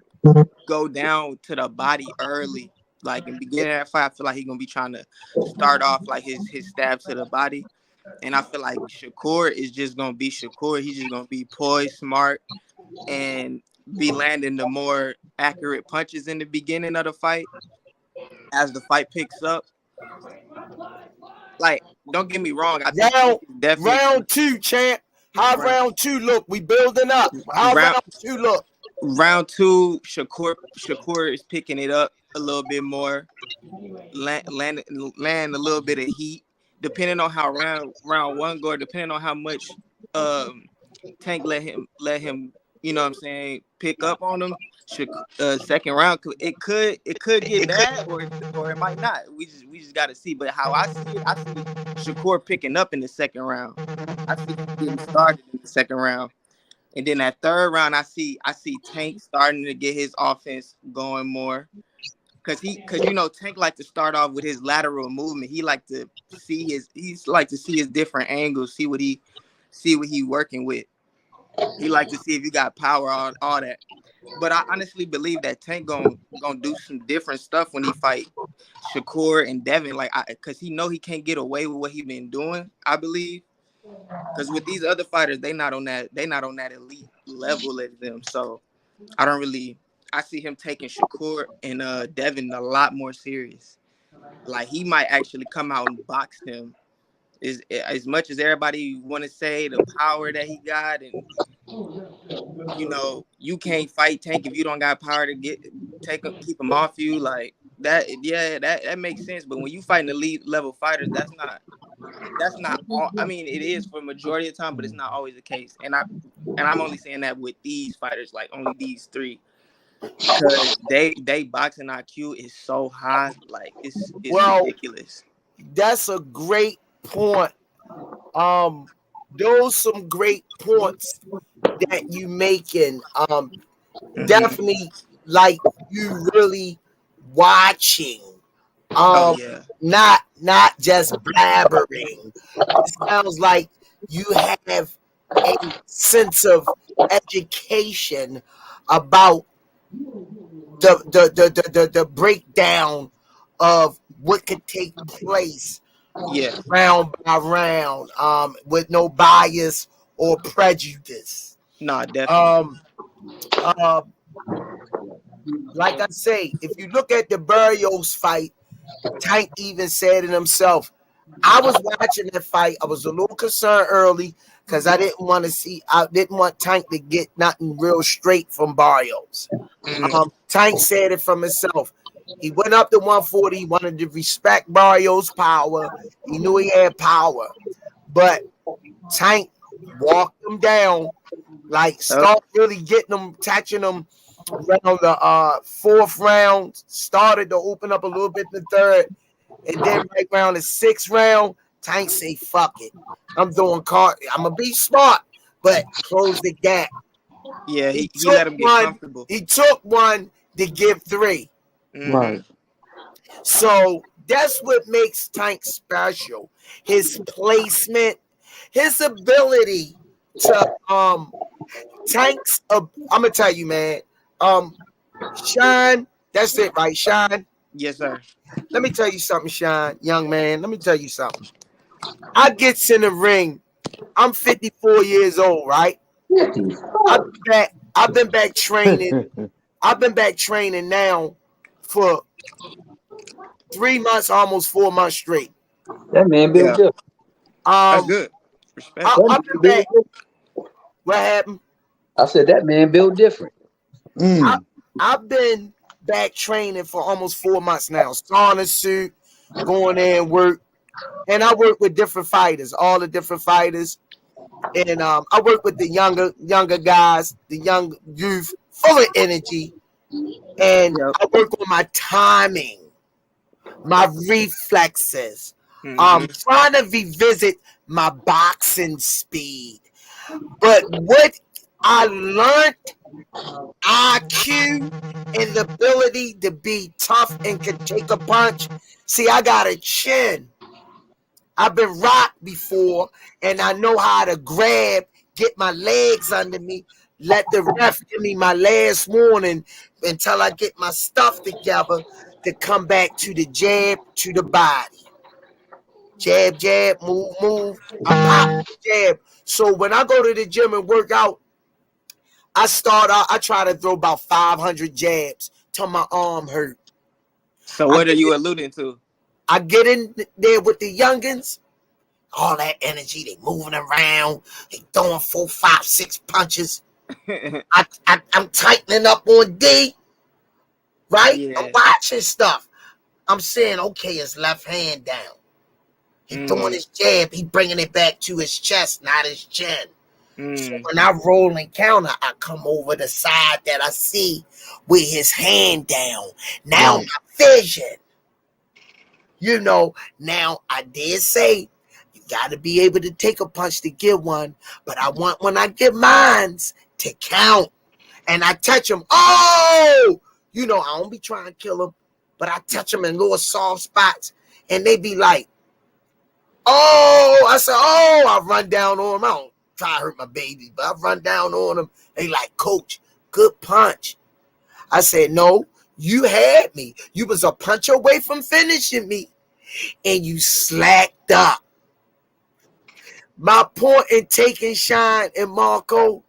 go down to the body early. Like in the beginning of that fight, I feel like he's gonna be trying to start off like his stab to the body. And I feel like Shakur is just gonna be Shakur. He's just gonna be poised, smart, and be landing the more accurate punches in the beginning of the fight. As the fight picks up, like, don't get me wrong, I think definitely round two, champ. How round two look? We building up. How round two look? Round two, Shakur is picking it up a little bit more, land a little bit of heat. depending on how round one go, depending on how much Tank let him, you know what I'm saying, pick up on him. Second round, it could get bad, or it might not. We just got to see. But how I see it, I see Shakur picking up in the second round. I see him getting started in the second round, and then that third round, I see Tank starting to get his offense going more. Cause you know, Tank like to start off with his lateral movement. He like to see his different angles, see what he working with. He like to see if you got power, all that. But I honestly believe that Tank gonna do some different stuff when he fight Shakur and Devin, cause he know he can't get away with what he been doing. I believe, cause with these other fighters, they not on that elite level as them. So I see him taking Shakur and Devin a lot more serious. Like he might actually come out and box him. Is as much as everybody want to say the power that he got, and you know, you can't fight Tank if you don't got power to keep him off you like that. Yeah, that makes sense. But when you fighting elite level fighters, that's not all. I mean, it is for majority of the time, but it's not always the case. And I'm only saying that with these fighters, like only these three. Because they boxing IQ is so high, like it's ridiculous. That's a great point. Those some great points that you making. Definitely like you really watching. Oh yeah. Not just blabbering. It sounds like you have a sense of education about the breakdown of what could take place Yeah. round by round, with no bias or prejudice. Nah, definitely. Um, uh, like I say, if you look at the Barrios fight, Tank even said it himself. I was watching that fight. I was a little concerned early because I didn't want Tank to get nothing real straight from Barrios. Tank said it from himself. He went up to 140. He wanted to respect Barrios' power. He knew he had power. But Tank walked him down, like start really getting him, touching him around the fourth round. Started to open up a little bit in the third. And then right around the sixth round, Tank say, fuck it. I'm doing card. I'm going to be smart, but close the gap. Yeah, he let him get comfortable. He took one to give three. Right. So that's what makes Tank special. His placement, his ability to Tank's I'm gonna tell you, man. Shine, that's it, right? Shine. Yes, sir. Let me tell you something, Shine, young man. Let me tell you something. I gets in the ring. I'm 54 years old, right? I've been back training. I've been back training now for 3 months, almost 4 months straight. That man built different. That's good. Respect. I've been back. What happened? I said that man built different. I've been back training for almost 4 months now. Sauna suit, going there and work. And I work with different fighters, all the different fighters. And I work with the younger guys, the young youth, full of energy. And I work on my timing, my reflexes. Trying to revisit my boxing speed. But what I learned, IQ and the ability to be tough and can take a punch. See, I got a chin. I've been rocked before, and I know how to grab, get my legs under me, let the ref give me my last warning until I get my stuff together to come back to the jab, to the body. Jab, jab, move, move. I pop the jab. So when I go to the gym and work out, I try to throw about 500 jabs till my arm hurt. So what are you alluding to? I get in there with the youngins, all that energy, they moving around, they throwing 4, 5, 6 punches. I'm tightening up on D, right? Yeah. I'm watching stuff. I'm saying, okay, it's left hand down. He throwing his jab. He bringing it back to his chest, not his chin. So when I roll and counter, I come over the side that I see with his hand down. Now Right. my vision. You know, now I did say you got to be able to take a punch to get one, but I want when I get mines to count and I touch them. Oh, you know, I don't be trying to kill them, but I touch them in little soft spots and they be like, oh, I said, oh, I run down on them. I don't try to hurt my baby, but I run down on them. They like, coach, good punch. I said, no, you had me. You was a punch away from finishing me. And you slacked up. My point in taking Shine and Marco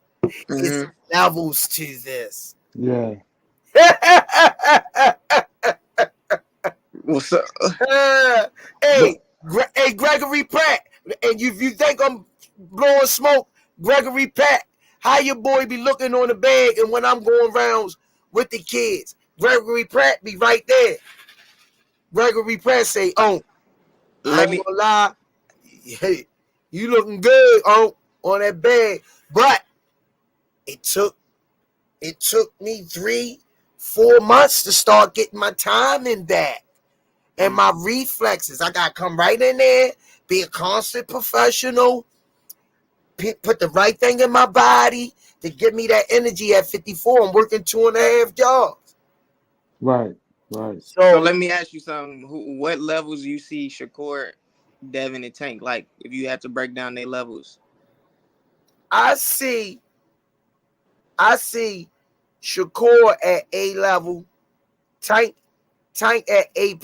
is levels to this. Yeah. What's up? Hey, Gregory Pratt. And if you think I'm blowing smoke, Gregory Pratt, how your boy be looking on the bag and when I'm going rounds with the kids, Gregory Pratt be right there. Gregory Pratt say, oh, I ain't gonna lie, hey, you looking good on that bag. But it took me 3-4 months to start getting my timing back and my reflexes. I gotta come right in there, be a constant professional, put the right thing in my body to give me that energy at 54. I'm working 2.5 jobs. Right. Right. So let me ask you something. What levels you see Shakur, Devin, and Tank like if you had to break down their levels? I see Shakur at A level, Tank at A+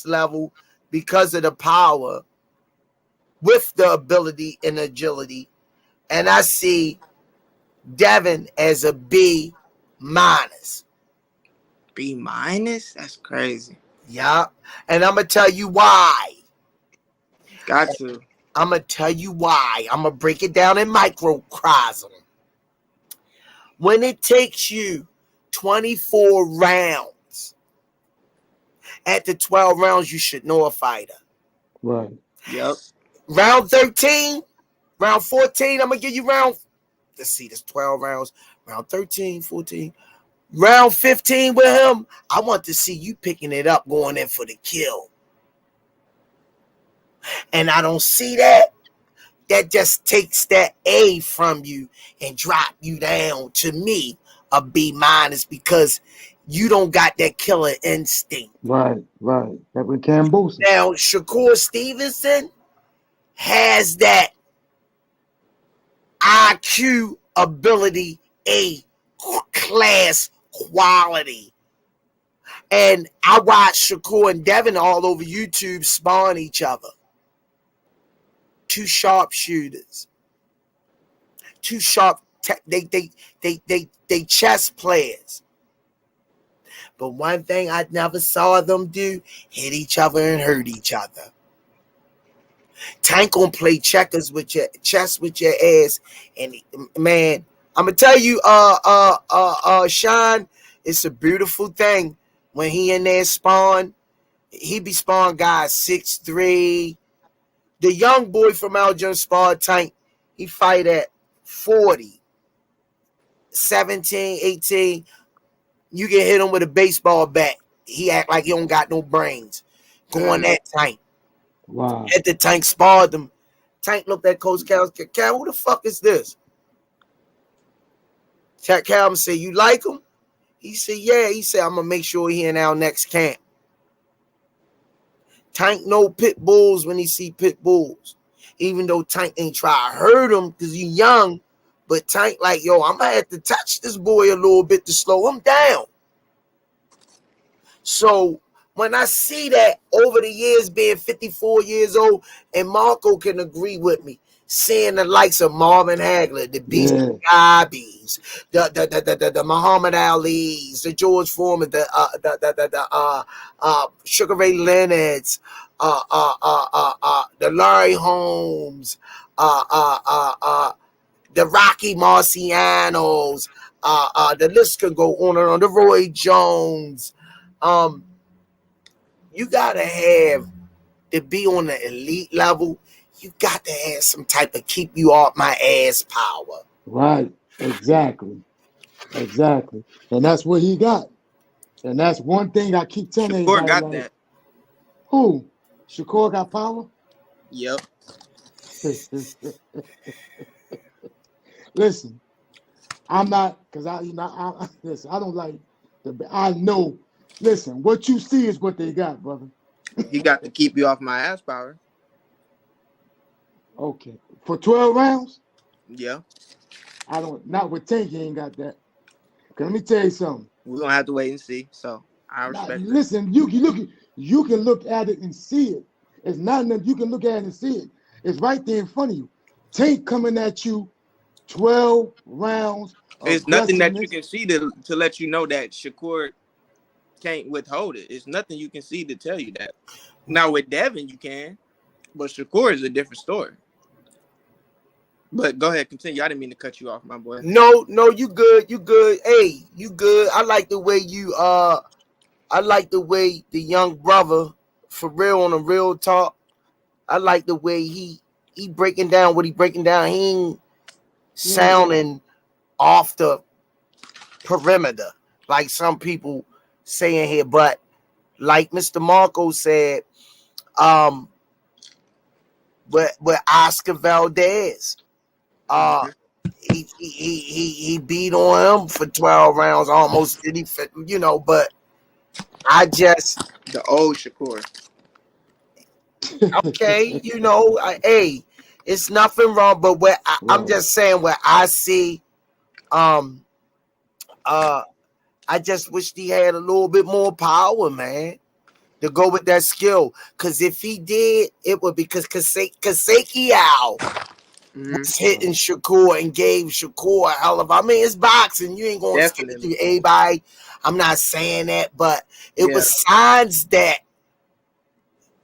level because of the power with the ability and agility. And I see Devin as a B-. B-? That's crazy. Yeah. And I'm going to tell you why. Got to. I'm going to tell you why. I'm going to break it down in microcosm. When it takes you 24 rounds, at the 12 rounds, you should know a fighter. Right. Yep. Round 13, round 14, I'm going to give you round, let's see, there's 12 rounds. Round 13, 14, round 15 with him, I want to see you picking it up, going in for the kill. And I don't see that. That just takes that A from you and drop you down to me a B- because you don't got that killer instinct. Right. Right. That we can boost. Now, Shakur Stevenson has that IQ ability, A class quality. And I watch Shakur and Devin all over YouTube spawn each other. Two sharpshooters. Two sharp they chess players. But one thing I never saw them do, hit each other and hurt each other. Tank gonna play chess with your ass, and man, I'm gonna tell you, Sean, it's a beautiful thing when he in there spawn. He be spawn guys 6'3". The young boy from Algiers spawn Tank. He fight at 40, 17, 18. You can hit him with a baseball bat. He act like he don't got no brains. Going that Tank. Wow. At the Tank sparred them. Tank looked at Coach Cal. Cal, who the fuck is this? Cal said, you like him? He said, yeah. He said, I'm going to make sure he in our next camp. Tank know pit bulls when he see pit bulls. Even though Tank ain't try to hurt him because he young. But Tank like, yo, I'm going to have to touch this boy a little bit to slow him down. So when I see that over the years being 54 years old, and Marco can agree with me, seeing the likes of Marvin Hagler, the Beast Gabbies, the Muhammad Ali's, the George Foreman, the Sugar Ray Leonard's, the Larry Holmes, the Rocky Marcianos, the list can go on and on, the Roy Jones. You gotta have to be on the elite level, you got to have some type of keep you off my ass power. Right. Exactly. Exactly. And that's what he got. And that's one thing I keep telling Shakur everybody, got like, that. who? Shakur got power? Yep. Listen, I'm not, because listen, I don't like I know. Listen, what you see is what they got, brother. He got to keep you off my ass power. Okay. For 12 rounds? Yeah. Not with Tank, he ain't got that. Okay, let me tell you something. We're gonna have to wait and see. So I respect it. Listen, you can look at it and see it. It's not enough. You can look at it and see it. It's right there in front of you. Tank coming at you 12 rounds It's nothing that you aggressiveness. can see to let you know that Shakur can't withhold it. It's nothing you can see to tell you that. Now with Devin, you can, but Shakur is a different story. But go ahead, continue. I didn't mean to cut you off, my boy. No, you good. Hey, you good. I like the way I like the way the young brother, for real, on a real talk. I like the way he breaking down what he breaking down. He ain't sounding off the perimeter like some people saying here. But like Mr. Marco said, with Oscar Valdez, he beat on him for 12 rounds almost. But I just The old Shakur. okay, hey, it's nothing wrong. But I'm just saying where I see, I just wished he had a little bit more power, man, to go with that skill. Because if he did, it would because Kaseki Al was hitting Shakur and gave Shakur a hell of. I mean, it's boxing. You ain't gonna skip it through everybody. I'm not saying that, but it was signs that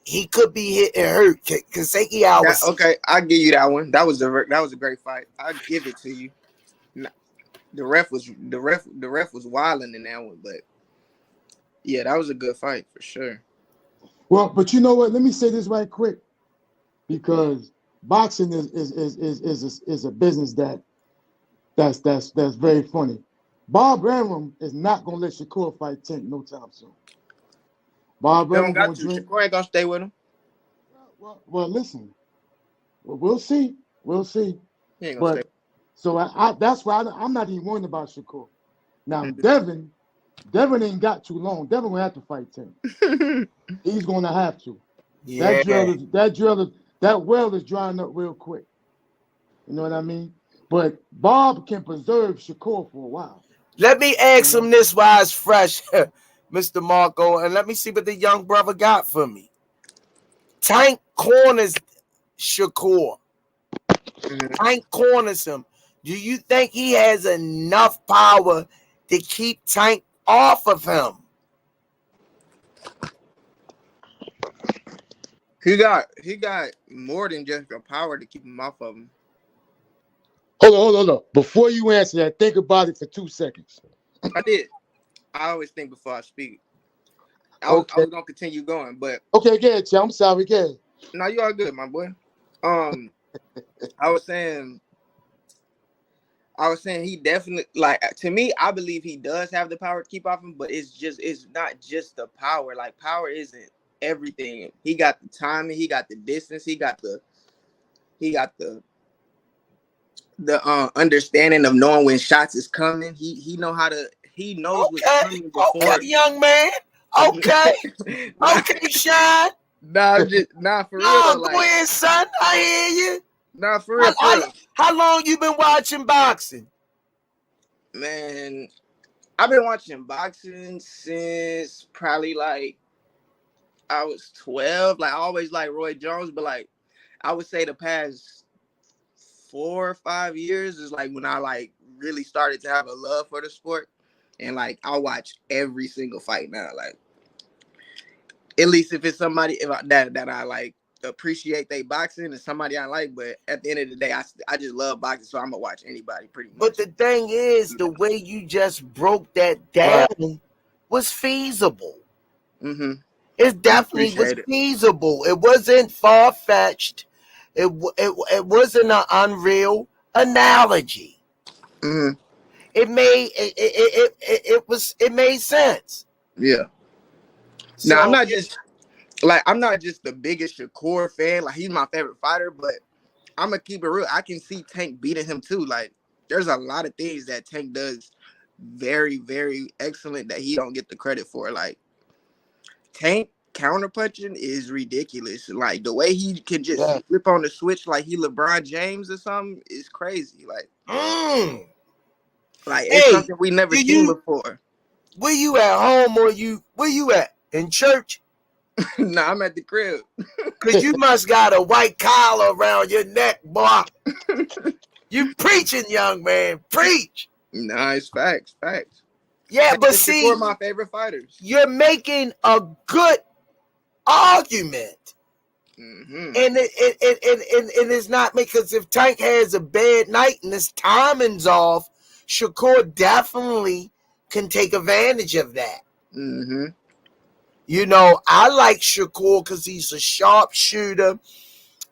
he could be hit and hurt. Kaseki Al was okay. I'll give you that one. That was a great fight. I'll give it to you. The ref was wilding in that one, but yeah, that was a good fight for sure. Well, but you know what? Let me say this right quick, because boxing is a business that's very funny. Bob Arum is not gonna let Shakur fight Tank no time soon. Bob Arum gonna drink. Shakur ain't gonna stay with him. Well, listen. We'll see. We'll see. He ain't gonna stay. So that's why I'm not even worried about Shakur. Now Devin ain't got too long. Devin will have to fight Tank. He's gonna have to. Yeah. That well is drying up real quick. You know what I mean? But Bob can preserve Shakur for a while. Let me ask him this while it's fresh, Mr. Marco, and let me see what the young brother got for me. Tank corners Shakur. Tank corners him. Do you think he has enough power to keep Tank off of him? He got more than just the power to keep him off of him. Hold on. Before you answer that, think about it for 2 seconds. I did. I always think before I speak. I was gonna continue going, but okay, go ahead, I'm sorry, go ahead. No, you are good, my boy. I was saying he definitely, like, to me, I believe he does have the power to keep off him, but it's not just the power. Like, power isn't everything. He got the timing, he got the distance, he got the understanding of knowing when shots is coming. He knows what's coming before. Okay, young man. Okay. Okay, Sean. Nah, for real though. Go ahead, son. I hear you. Nah, for real. How long you been watching boxing? Man, I've been watching boxing since probably like I was 12. Like, I always like Roy Jones, but like I would say the past 4 or 5 years is like when I like really started to have a love for the sport, and like I watch every single fight now. Like, at least if it's somebody that I like appreciate they boxing and somebody I like, but at the end of the day, I just love boxing, so I'm gonna watch anybody pretty much. But the thing is, the way you just broke that down was feasible. It I definitely was appreciate it. feasible. It wasn't far fetched. It wasn't an unreal analogy. Hmm. It made sense. Yeah. Now So I'm not just the biggest Shakur fan. Like he's my favorite fighter, but I'm gonna keep it real. I can see Tank beating him too. Like there's a lot of things that Tank does very, very excellent that he don't get the credit for. Like Tank counterpunching is ridiculous. Like the way he can just yeah. flip on the switch like he LeBron James or something is crazy. Mm. Like it's Hey, something we never do seen you before. where you at home or where you at in church? Nah, I'm at the crib. Cause you must got a white collar around your neck, boy. You preaching, young man. Preach. Nah, it's facts, facts. Yeah, Tank but and Shakur are see, my favorite fighters. you're making a good argument. Mm-hmm. And it's not because if Tank has a bad night and his timing's off, Shakur definitely can take advantage of that. Mm-hmm. You know, I like Shakur because he's a sharpshooter.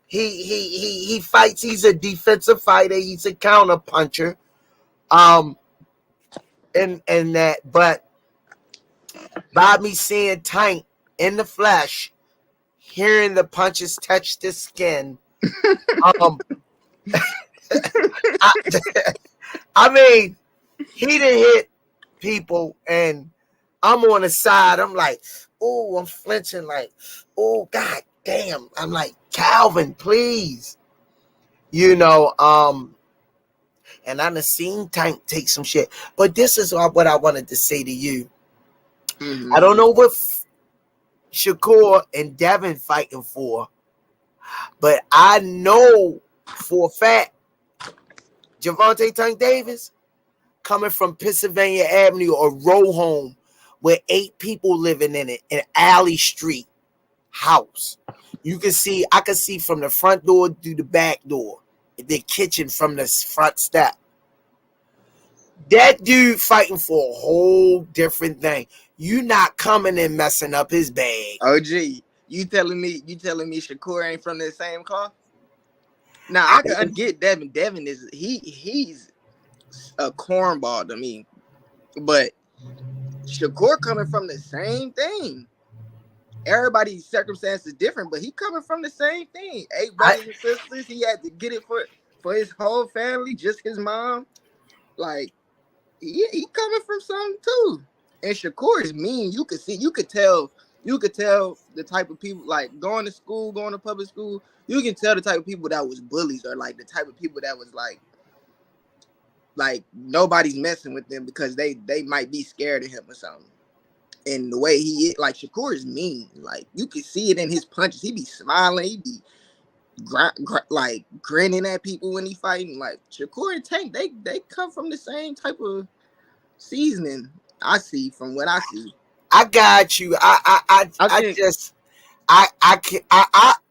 He fights. He's a defensive fighter. He's a counter puncher. And that, but by me seeing Tank in the flesh, hearing the punches touch the skin, I, I mean, he didn't hit people, and I'm on the side. I'm like, oh, I'm flinching. Like, oh, god damn. I'm like, Calvin, please. You know, and I done seen Tank take some shit. But this is what I wanted to say to you. Mm-hmm. I don't know what Shakur and Devin fighting for, but I know for a fact Gervonta Tank Davis coming from Pennsylvania Avenue or row home with 8 people living in it, an alley street house. You can see, I can see from the front door to the back door, the kitchen from the front step. That dude fighting for a whole different thing. You not coming and messing up his bag. OG, you telling me Shakur ain't from the same cloth? Now I can get Devin. Devin is he's a cornball to me, but Shakur coming from the same thing. Everybody's circumstance is different, but he coming from the same thing. 8 brothers and sisters. He had to get it for his whole family, just his mom. Like he coming from something too. And Shakur is mean. You could tell the type of people like going to school, going to public school. You can tell the type of people that was bullies or like the type of people that was like nobody's messing with them because they might be scared of him or something. And the way he is, like Shakur is mean. Like you can see it in his punches. He be smiling. He be like grinning at people when he fighting. Like Shakur and Tank, they come from the same type of seasoning. I see from what I see. I got you. I think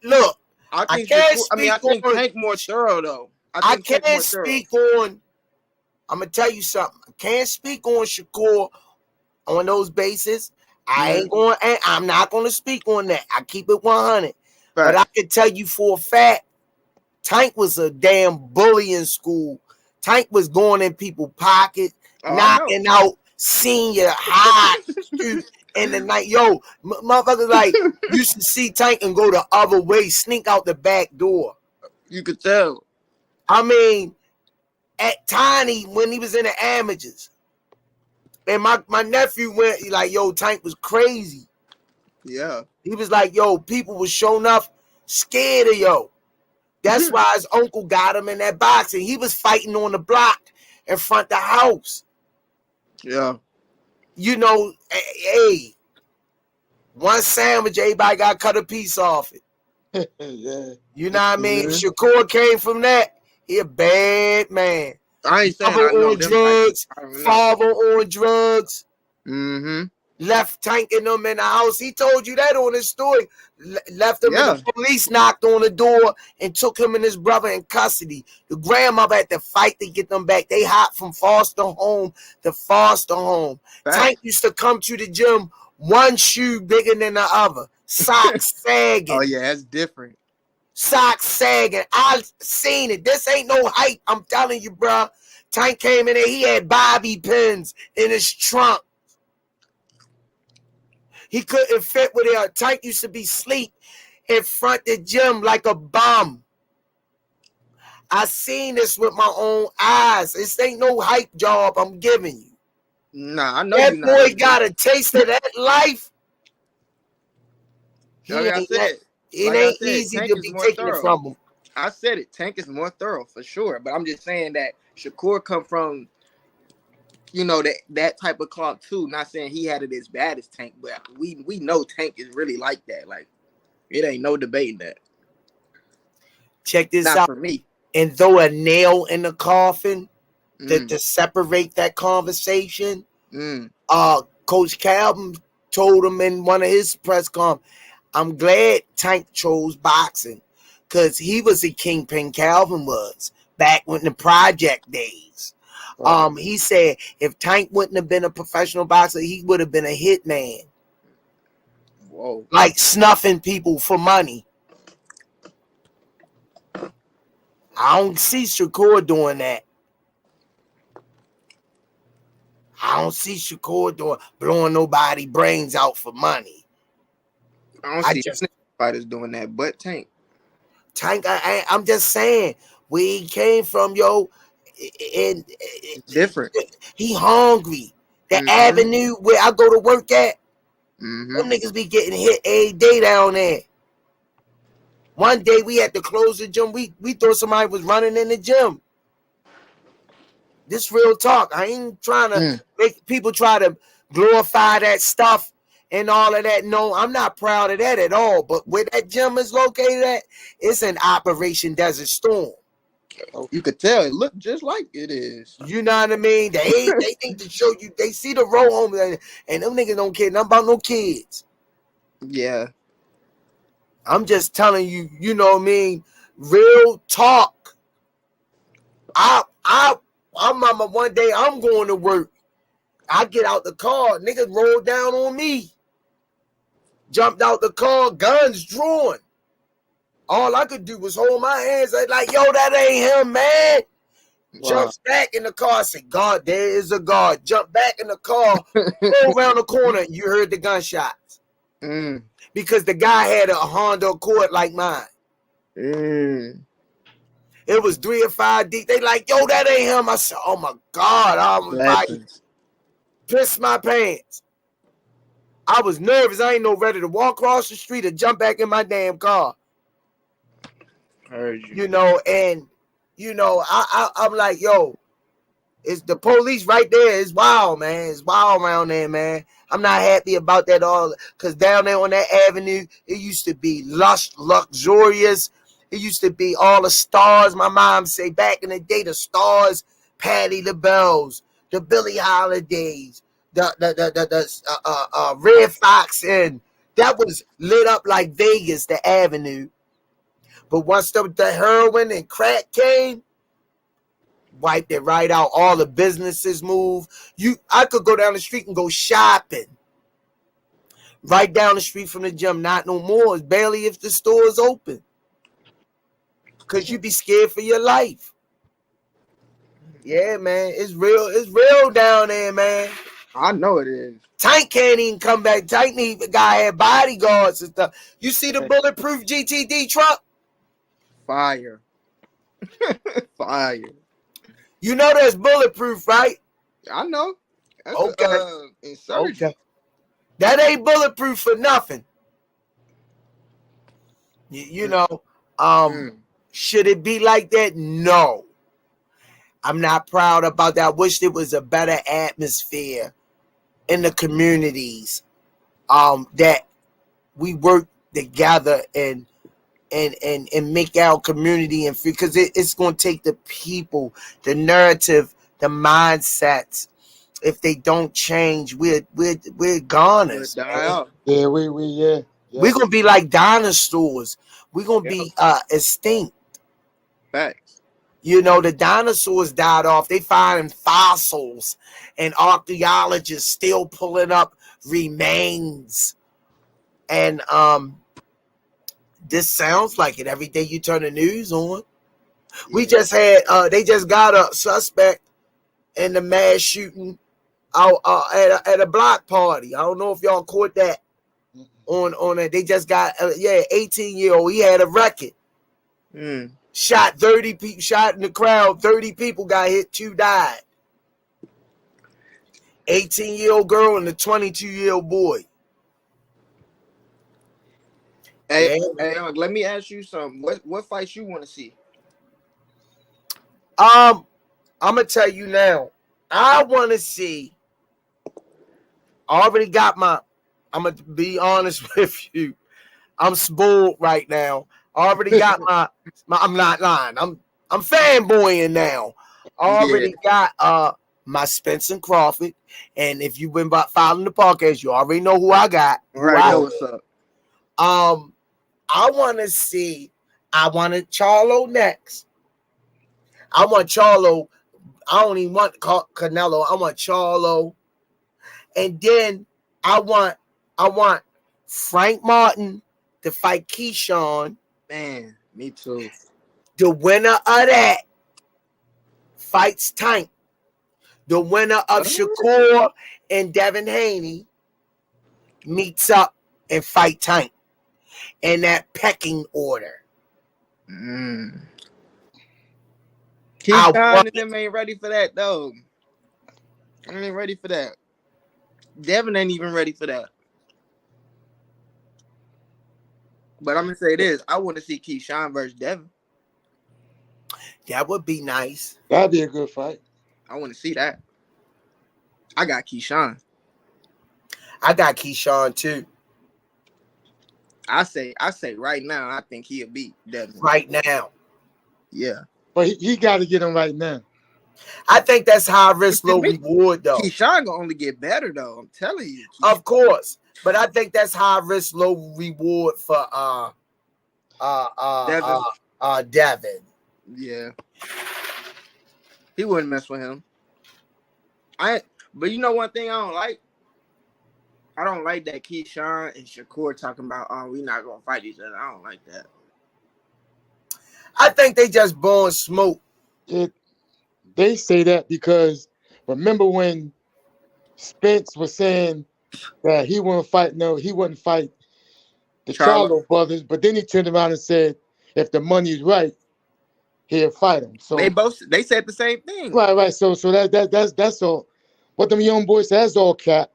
look. I think Tank more thorough though. I can't speak on. I'm gonna tell you something. I can't speak on Shakur on those bases. I'm not gonna speak on that. I keep it 100. Right. But I can tell you for a fact, Tank was a damn bully in school. Tank was going in people's pockets, knocking out senior high students in the night. Yo, motherfuckers like used to see Tank and go the other way, sneak out the back door. You could tell. I mean, at Tiny when he was in the amateurs. And my nephew went like, yo, Tank was crazy. Yeah. He was like, yo, people was showing up scared of yo. That's why his uncle got him in that boxing. He was fighting on the block in front of the house. Yeah. You know, hey, one sandwich, everybody got to cut a piece off it. Yeah. You know what I mean? Shakur came from that. He a bad man. I ain't saying Father on drugs. Father on drugs. Mm-hmm. left Tank and them in the house. He told you that on his story. Left him, and Yeah. the police knocked on the door and took him and his brother in custody. The grandmother had to fight to get them back. They hopped from foster home to foster home. Tank Facts. used to come to the gym, one shoe bigger than the other, socks sagging. Oh yeah, that's different. Socks sagging. I seen it. This ain't no hype. I'm telling you, bro. Tank came in there. He had bobby pins in his trunk. He couldn't fit with it. Tank used to be sleep in front of the gym like a bum. I seen this with my own eyes. This ain't no hype job I'm giving you. Nah, I know That you not. boy got a taste of that life. Like I said, It like I ain't said, easy Tank to is be more taking it thorough. from him. I said it. Tank is more thorough for sure. But I'm just saying that Shakur come from, you know, that type of clock too. Not saying he had it as bad as Tank, but we know Tank is really like that. Like, it ain't no debating that. Check this Not out. for me. And throw a nail in the coffin to separate that conversation. Coach Calvin told him in one of his press conferences, I'm glad Tank chose boxing because he was a kingpin. Calvin was back when the project days. Wow. He said if Tank wouldn't have been a professional boxer, he would have been a hitman. Whoa. Like snuffing people for money. I don't see Shakur doing that. I don't see Shakur blowing nobody brains out for money. I don't see any fighters doing that, but Tank. Tank, I'm just saying, where he came from, yo, and It's different. he hungry. The avenue where I go to work at, them niggas be getting hit every day down there. One day we had to close the gym. We thought somebody was running in the gym. This real talk. I ain't trying to make people try to glorify that stuff and all of that. No, I'm not proud of that at all. But where that gym is located at, it's an Operation Desert Storm. Oh, you could tell it looked just like it is. You know what I mean? They think to show you. They see the row home and them niggas don't care nothing about no kids. Yeah. I'm just telling you, you know what I mean? Real talk. I remember one day I'm going to work. I get out the car, niggas rolled down on me. Jumped out the car, guns drawn. All I could do was hold my hands like, yo, that ain't him, man. Wow. Jumps back in the car. I said, God, there is a guard. Jump back in the car, go around the corner. You heard the gunshots. Because the guy had a Honda Accord like mine. It was 3 or 5 deep. They like, yo, that ain't him. I said, oh my God. I was like, pissed my pants. I was nervous. I ain't no ready to walk across the street or jump back in my damn car. Heard you. You know, and you know, I'm like, yo, it's the police right there. It's wild, man. It's wild around there, man. I'm not happy about that all because down there on that avenue, it used to be luxurious. It used to be all the stars. My mom say back in the day, the stars, Patti LaBelle's, the Billie Holidays, the Red Fox Inn. That was lit up like Vegas, the avenue. But once the heroin and crack came, wiped it right out. All the businesses moved. I could go down the street and go shopping. Right down the street from the gym, not no more. It's barely if the store is open. Because you be scared for your life. Yeah, man. It's real down there, man. I know it is. Tank can't even come back. Tank need a guy had bodyguards and stuff. You see the bulletproof GTD truck? Fire. Fire. You know that's bulletproof, right? I know. That's okay. Okay. That ain't bulletproof for nothing. You know, should it be like that? No. I'm not proud about that. I wish there was a better atmosphere in the communities that we work together and make our community and because it's going to take the people, the narrative, the mindsets if they don't change, we're goners, Die man. off. Yeah, yeah. We're gonna be like dinosaurs. We're gonna Yep. be extinct. Facts. You know, the dinosaurs died off. They finding fossils, and archaeologists still pulling up remains. And this sounds like it every day you turn the news on. We just had they just got a suspect in the mass shooting out at a block party. I don't know if y'all caught that on it. They just got 18-year-old. He had a record. Shot 30 people. Shot in the crowd. 30 people got hit. 2 died. 18-year-old girl and a 22-year-old boy. Hey, let me ask you something. What fights you want to see? I'm gonna tell you now. I want to see. I already got my. I'm gonna be honest with you. I'm spoiled right now. I already got my. I'm not lying. I'm fanboying now. I already got my Spencer Crawford, and if you've been following the podcast, you already know who I got. Know what's up. I want to see. I wanted Charlo next. I want Charlo. I don't even want Canelo. I want Charlo, and then I want Frank Martin to fight Keyshawn. Man, me too. The winner of that fights Tank. The winner of Shakur and Devin Haney meets up and fight Tank in that pecking order. Keyshawn and them ain't ready for that though. I ain't ready for that. Devin ain't even ready for that. But I'm gonna say this: I want to see Keyshawn versus Devin. That would be nice. That'd be a good fight. I want to see that. I got Keyshawn. I got Keyshawn too. I say right now, I think he'll beat Devin. Right now. Yeah. But he got to get him right now. I think that's high risk, low reward, though. Keyshawn gonna only get better, though. I'm telling you. Of course, but I think that's high risk, low reward for Devin. Yeah. He wouldn't mess with him. But you know one thing I don't like? I don't like that Keyshawn and Shakur talking about, we're not gonna fight each other. I don't like that. I think they just blowing smoke. They say that because remember when Spence was saying that he wouldn't fight the Charlo brothers, but then he turned around and said if the money's right, he'll fight him. So they said the same thing. Right. So that's all. What them young boys say, that's all cap.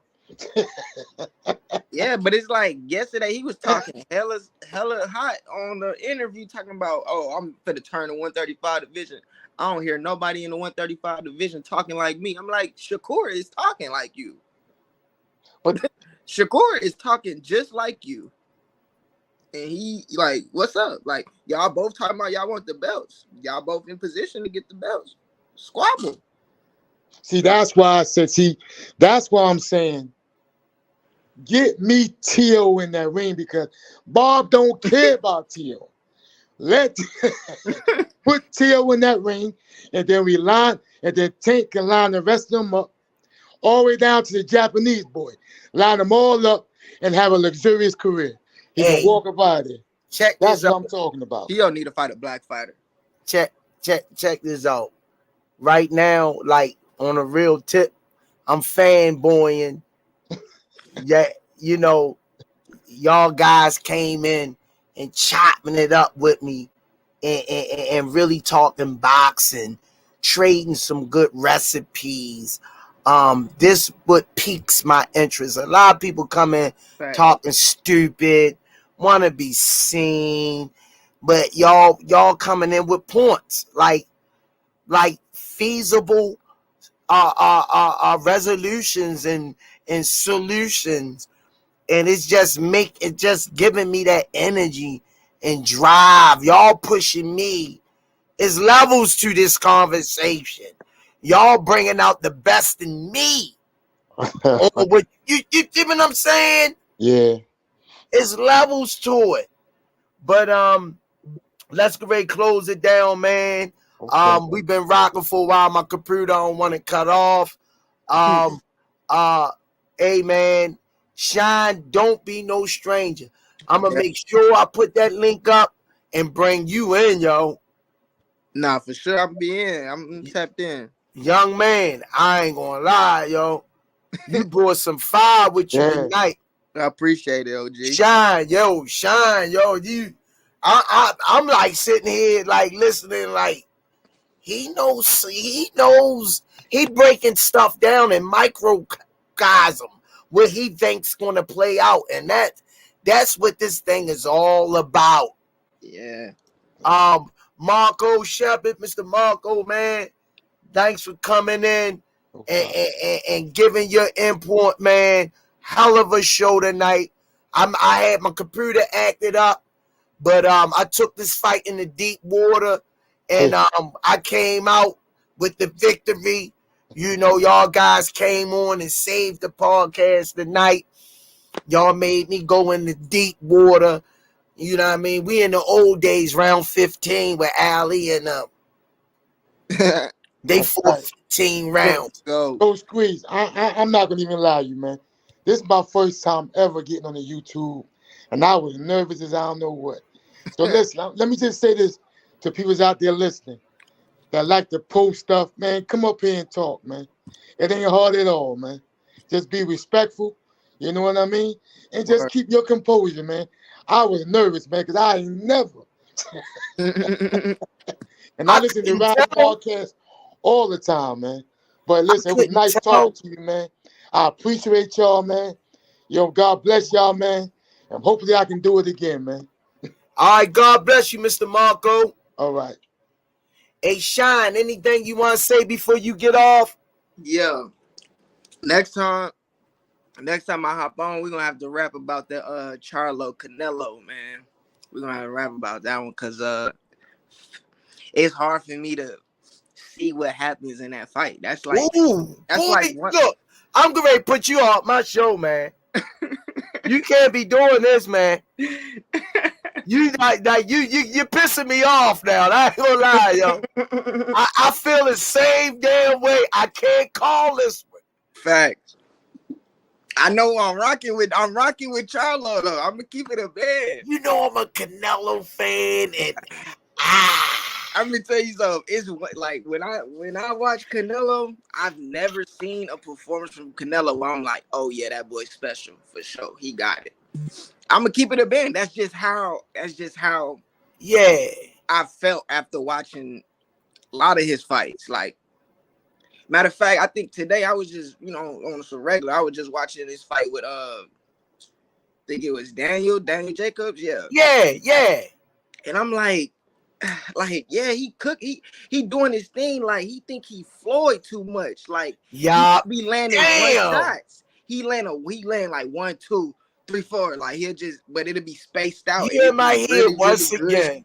Yeah, but it's like yesterday he was talking hella hot on the interview talking about, I'm finna turn the 135 division. I don't hear nobody in the 135 division talking like me. I'm like, Shakur is talking like you. But Shakur is talking just like you. And he like, what's up? Like, y'all both talking about y'all want the belts. Y'all both in position to get the belts. Squabble. See, that's why I said, that's why I'm saying get me Tio in that ring because Bob don't care about Tio. Put Tio in that ring, and then Tank can line the rest of them up, all the way down to the Japanese boy. Line them all up and have a luxurious career. He can walk about it. That's what I'm talking about. Tio need to fight a black fighter. Check this out. Right now, like on a real tip, I'm fanboying. Yeah, you know, y'all guys came in and chopping it up with me and really talking boxing, trading some good recipes. This what piques my interest. A lot of people come in talking stupid, want to be seen, but y'all coming in with points like feasible resolutions and solutions. And it's just giving me that energy and drive. Y'all pushing me. It's levels to this conversation. Y'all bringing out the best in me. Oh, what you see what I'm saying? Yeah. It's levels to it. But let's go ahead and close it down, man. Okay. We've been rocking for a while. My computer don't want to cut off. Hey man, Shine, don't be no stranger. I'm gonna Yeah. make sure I put that link up and bring you in, yo. Nah, for sure I'm be in. I'm tapped in. Young man, I ain't gonna lie, yo. You brought some fire with you Yeah. tonight. I appreciate it, OG. Shine, yo. I'm like sitting here like listening, like he knows, he breaking stuff down in microcosm what he thinks gonna play out, and that's what this thing is all about. Yeah. Marco Shepard, Mr. Marco, man, thanks for coming in No and, problem. and giving your input, man. Hell of a show tonight. I had my computer acted up, but I took this fight in the deep water, and I came out with the victory. You know, y'all guys came on and saved the podcast tonight. Y'all made me go in the deep water. You know what I mean? We in the old days, round 15 with Ali, and they That's fought right. 15 Look, rounds. Go. Coach Squeeze, I'm not gonna even lie to you, man. This is my first time ever getting on the YouTube, and I was nervous as I don't know what. So listen, let me just say this to people out there listening that like to post stuff, man. Come up here and talk, man. It ain't hard at all, man. Just be respectful, you know what I mean, and just Word. keep your composure, man. I was nervous, man, because I ain't never. And I I listen to couldn't Rize tell. podcast all the time, man. But I listen, it was couldn't nice talking tell. to you, man. I appreciate y'all, man. Yo, God bless y'all, man. And hopefully I can do it again, man. All right, God bless you, Mr. Marco. All right. Hey, Shine, anything you want to say before you get off? Yeah. Next time I hop on, we're gonna have to rap about that Charlo Canelo, man. We're gonna have to rap about that one because it's hard for me to see what happens in that fight. That's like Ooh, boy, one. look, I'm going to put you off my show, man. You can't be doing this, man. You're pissing me off now. I ain't gonna lie, yo. I feel the same damn way. I can't call this one. Facts. I know I'm rocking with Charlo though. I'm gonna keep it a bed. You know I'm a Canelo fan, and I'm gonna tell you something. It's like when I watch Canelo, I've never seen a performance from Canelo where I'm like, oh yeah, that boy's special for sure. He got it. I'm gonna keep it a band. That's just how yeah. I felt after watching a lot of his fights. Like, matter of fact, I think today I was just, on some regular. I was just watching this fight with I think it was Daniel Jacobs, yeah. Yeah. And I'm like, yeah, he doing his thing. Like, he think he Floyd too much. Like, he be landing one shots. He land like 1, 2, 3, 4. Like, but it'll be spaced out. You in It'll my be head really, once really good. again.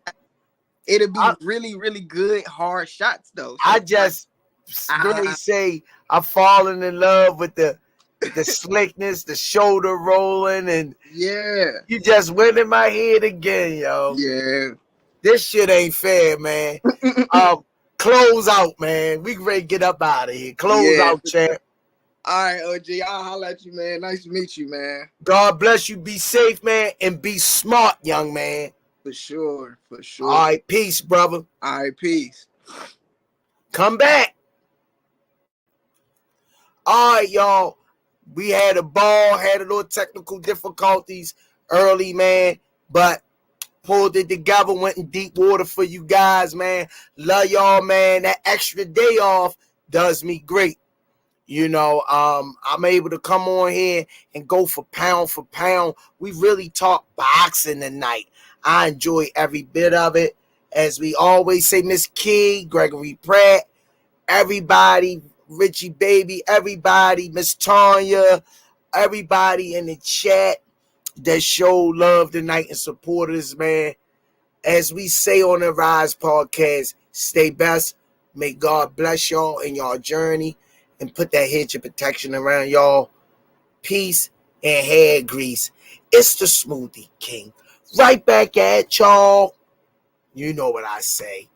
It'll be really, really good, hard shots though. So I just really say I'm falling in love with the slickness, the shoulder rolling, and yeah, you just went in my head again, yo. yeah. This shit ain't fair, man. Close out, man. We ready to get up out of here. Close out, champ. All right, OG. I'll holler at you, man. Nice to meet you, man. God bless you. Be safe, man, and be smart, young man. For sure. All right, peace, brother. All right, peace. Come back. All right, y'all. We had a ball, had a little technical difficulties early, man, but pulled it together, went in deep water for you guys, man. Love y'all, man. That extra day off does me great. You know, I'm able to come on here and go for pound. We really talk boxing tonight. I enjoy every bit of it. As we always say, Miss Key, Gregory Pratt, everybody, Richie Baby, everybody, Miss Tanya, everybody in the chat that show love tonight and support us, man. As we say on the Rize podcast, stay best, May God bless y'all in y'all journey and put that hedge of protection around y'all. Peace and hair grease. It's the Smoothie King. Right back at y'all. You know what I say.